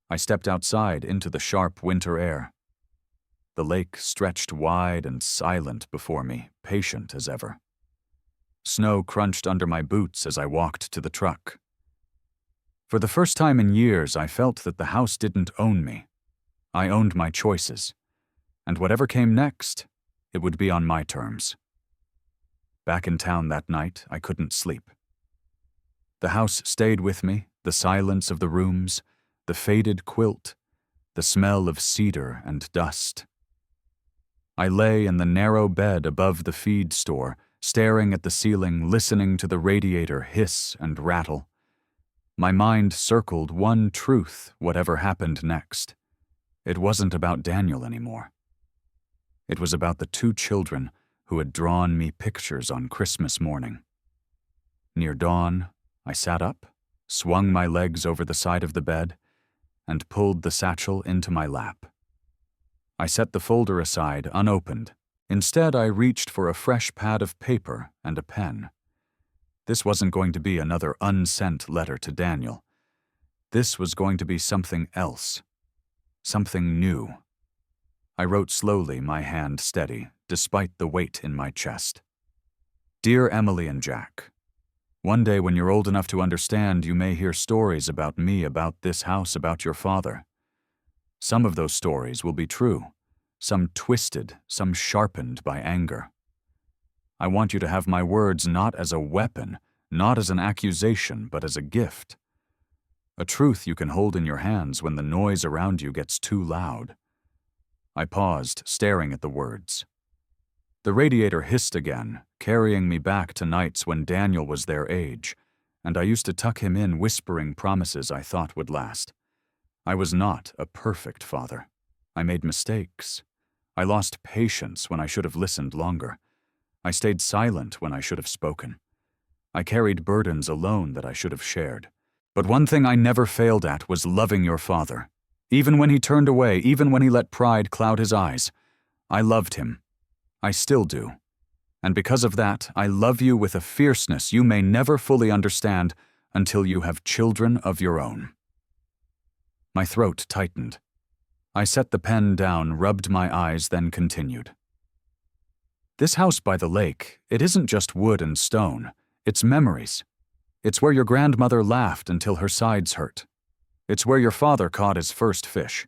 I stepped outside into the sharp winter air. The lake stretched wide and silent before me, patient as ever. Snow crunched under my boots as I walked to the truck. For the first time in years, I felt that the house didn't own me. I owned my choices, and whatever came next, it would be on my terms. Back in town that night, I couldn't sleep. The house stayed with me, the silence of the rooms, the faded quilt, the smell of cedar and dust. I lay in the narrow bed above the feed store, staring at the ceiling, listening to the radiator hiss and rattle. My mind circled one truth, whatever happened next. It wasn't about Daniel anymore. It was about the two children who had drawn me pictures on Christmas morning. Near dawn, I sat up, swung my legs over the side of the bed, and pulled the satchel into my lap. I set the folder aside, unopened. Instead, I reached for a fresh pad of paper and a pen. This wasn't going to be another unsent letter to Daniel. This was going to be something else, something new. I wrote slowly, my hand steady, despite the weight in my chest. "Dear Emily and Jack, one day when you're old enough to understand, you may hear stories about me, about this house, about your father. Some of those stories will be true, some twisted, some sharpened by anger. I want you to have my words not as a weapon, not as an accusation, but as a gift. A truth you can hold in your hands when the noise around you gets too loud." I paused, staring at the words. The radiator hissed again, carrying me back to nights when Daniel was their age, and I used to tuck him in, whispering promises I thought would last. I was not a perfect father. I made mistakes. I lost patience when I should have listened longer. I stayed silent when I should have spoken. I carried burdens alone that I should have shared. But one thing I never failed at was loving your father. Even when he turned away, even when he let pride cloud his eyes, I loved him. I still do. And because of that, I love you with a fierceness you may never fully understand until you have children of your own. My throat tightened. I set the pen down, rubbed my eyes, then continued. This house by the lake, it isn't just wood and stone. It's memories. It's where your grandmother laughed until her sides hurt. It's where your father caught his first fish.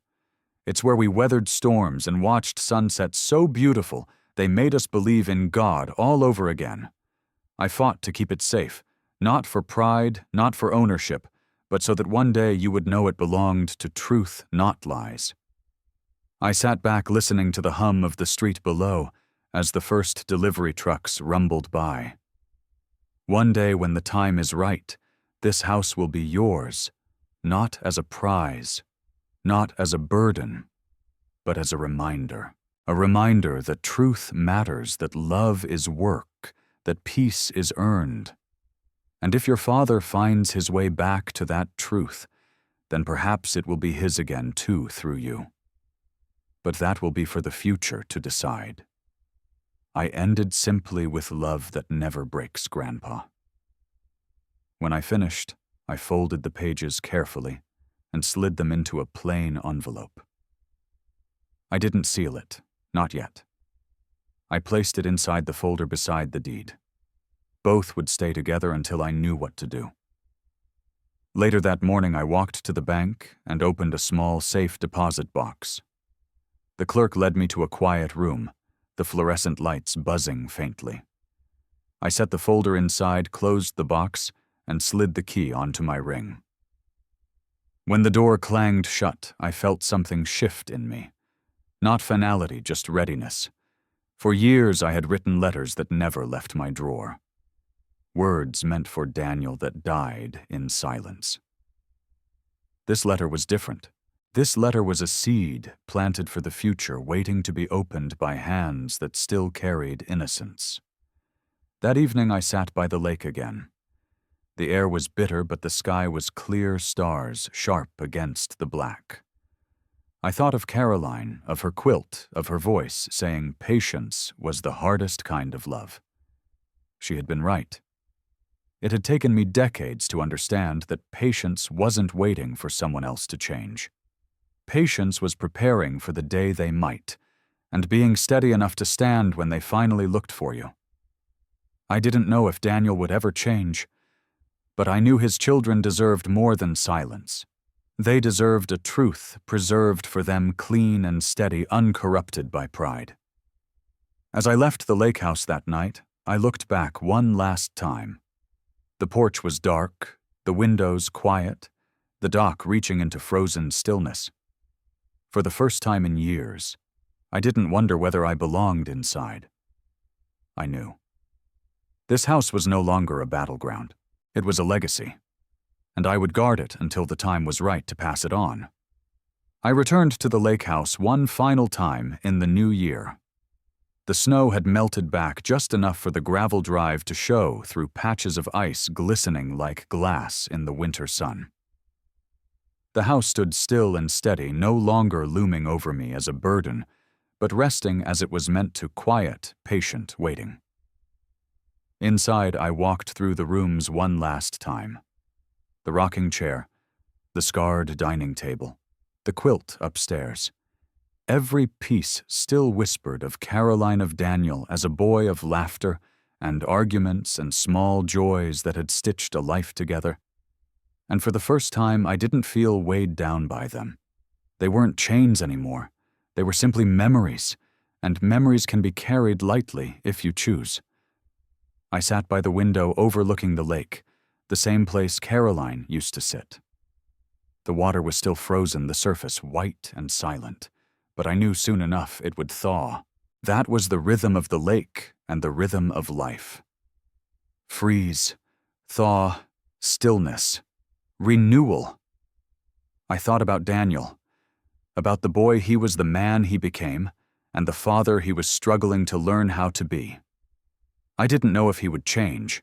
It's where we weathered storms and watched sunsets so beautiful they made us believe in God all over again. I fought to keep it safe, not for pride, not for ownership, but so that one day you would know it belonged to truth, not lies. I sat back listening to the hum of the street below as the first delivery trucks rumbled by. One day when the time is right, this house will be yours, not as a prize, not as a burden, but as a reminder that truth matters, that love is work, that peace is earned, And if your father finds his way back to that truth, then perhaps it will be his again too through you. But that will be for the future to decide. I ended simply with love that never breaks, Grandpa. When I finished, I folded the pages carefully and slid them into a plain envelope. I didn't seal it, not yet. I placed it inside the folder beside the deed. Both would stay together until I knew what to do. Later that morning, I walked to the bank and opened a small safe deposit box. The clerk led me to a quiet room, the fluorescent lights buzzing faintly. I set the folder inside, closed the box, and slid the key onto my ring. When the door clanged shut, I felt something shift in me. Not finality, just readiness. For years I had written letters that never left my drawer. Words meant for Daniel that died in silence. This letter was different. This letter was a seed planted for the future, waiting to be opened by hands that still carried innocence. That evening I sat by the lake again. The air was bitter, but the sky was clear stars, sharp against the black. I thought of Caroline, of her quilt, of her voice, saying patience was the hardest kind of love. She had been right. It had taken me decades to understand that patience wasn't waiting for someone else to change. Patience was preparing for the day they might, and being steady enough to stand when they finally looked for you. I didn't know if Daniel would ever change, but I knew his children deserved more than silence. They deserved a truth preserved for them clean and steady, uncorrupted by pride. As I left the lake house that night, I looked back one last time. The porch was dark, the windows quiet, the dock reaching into frozen stillness. For the first time in years, I didn't wonder whether I belonged inside. I knew. This house was no longer a battleground. It was a legacy, and I would guard it until the time was right to pass it on. I returned to the lake house one final time in the new year. The snow had melted back just enough for the gravel drive to show through patches of ice glistening like glass in the winter sun. The house stood still and steady, no longer looming over me as a burden, but resting as it was meant to, quiet, patient waiting. Inside, I walked through the rooms one last time. The rocking chair, the scarred dining table, the quilt upstairs. Every piece still whispered of Caroline of Daniel as a boy of laughter and arguments and small joys that had stitched a life together. And for the first time, I didn't feel weighed down by them. They weren't chains anymore. They were simply memories, and memories can be carried lightly if you choose. I sat by the window overlooking the lake, the same place Caroline used to sit. The water was still frozen, the surface white and silent. But I knew soon enough it would thaw. That was the rhythm of the lake and the rhythm of life. Freeze, thaw, stillness, renewal. I thought about Daniel, about the boy he was, the man he became, and the father he was struggling to learn how to be. I didn't know if he would change.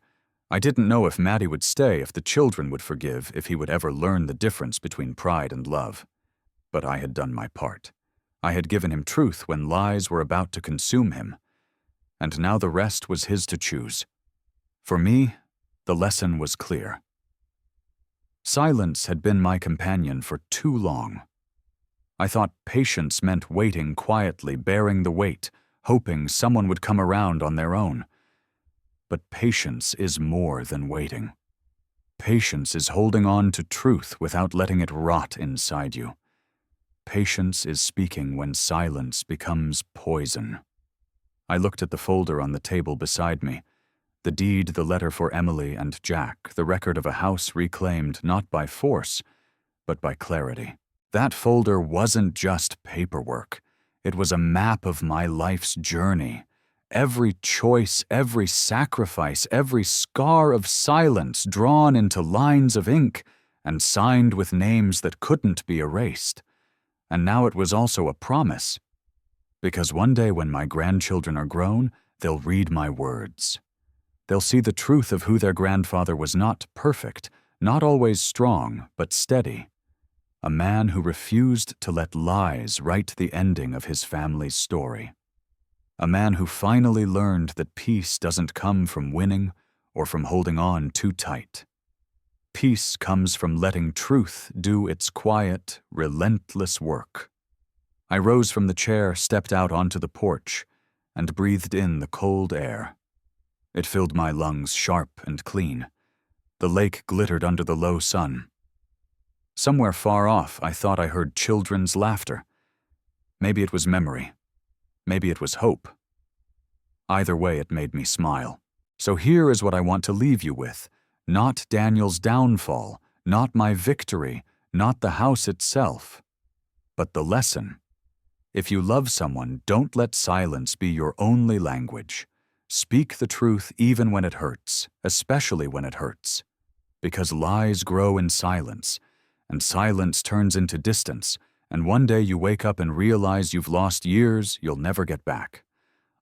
I didn't know if Maddie would stay, if the children would forgive, if he would ever learn the difference between pride and love. But I had done my part. I had given him truth when lies were about to consume him, and now the rest was his to choose. For me, the lesson was clear. Silence had been my companion for too long. I thought patience meant waiting quietly, bearing the weight, hoping someone would come around on their own. But patience is more than waiting. Patience is holding on to truth without letting it rot inside you. Patience is speaking when silence becomes poison. I looked at the folder on the table beside me. The deed, the letter for Emily and Jack, the record of a house reclaimed not by force, but by clarity. That folder wasn't just paperwork. It was a map of my life's journey. Every choice, every sacrifice, every scar of silence drawn into lines of ink and signed with names that couldn't be erased. And now it was also a promise, because one day when my grandchildren are grown, they'll read my words. They'll see the truth of who their grandfather was: not perfect, not always strong, but steady. A man who refused to let lies write the ending of his family's story. A man who finally learned that peace doesn't come from winning or from holding on too tight. Peace comes from letting truth do its quiet, relentless work. I rose from the chair, stepped out onto the porch, and breathed in the cold air. It filled my lungs sharp and clean. The lake glittered under the low sun. Somewhere far off, I thought I heard children's laughter. Maybe it was memory. Maybe it was hope. Either way, it made me smile. So here is what I want to leave you with. Not Daniel's downfall, not my victory, not the house itself, but the lesson. If you love someone, don't let silence be your only language. Speak the truth even when it hurts, especially when it hurts. Because lies grow in silence, and silence turns into distance, and one day you wake up and realize you've lost years you'll never get back.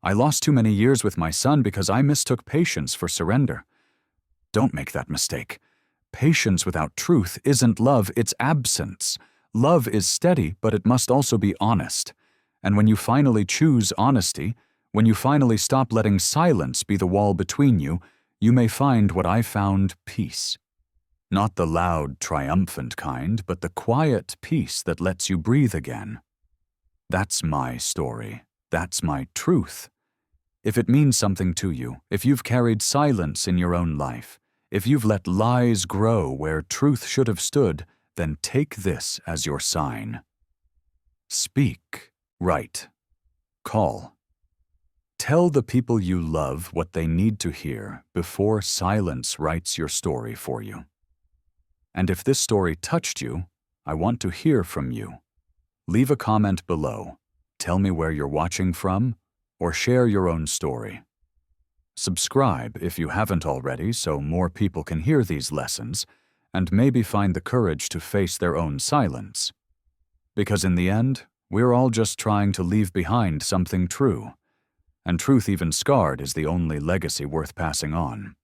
I lost too many years with my son because I mistook patience for surrender. Don't make that mistake. Patience without truth isn't love, it's absence. Love is steady, but it must also be honest. And when you finally choose honesty, when you finally stop letting silence be the wall between you, you may find what I found: peace. Not the loud, triumphant kind, but the quiet peace that lets you breathe again. That's my story. That's my truth. If it means something to you, if you've carried silence in your own life, if you've let lies grow where truth should have stood, then take this as your sign. Speak. Write. Call. Tell the people you love what they need to hear before silence writes your story for you. And if this story touched you, I want to hear from you. Leave a comment below. Tell me where you're watching from, or share your own story. Subscribe if you haven't already so more people can hear these lessons and maybe find the courage to face their own silence. Because in the end, we're all just trying to leave behind something true. And truth even scarred is the only legacy worth passing on.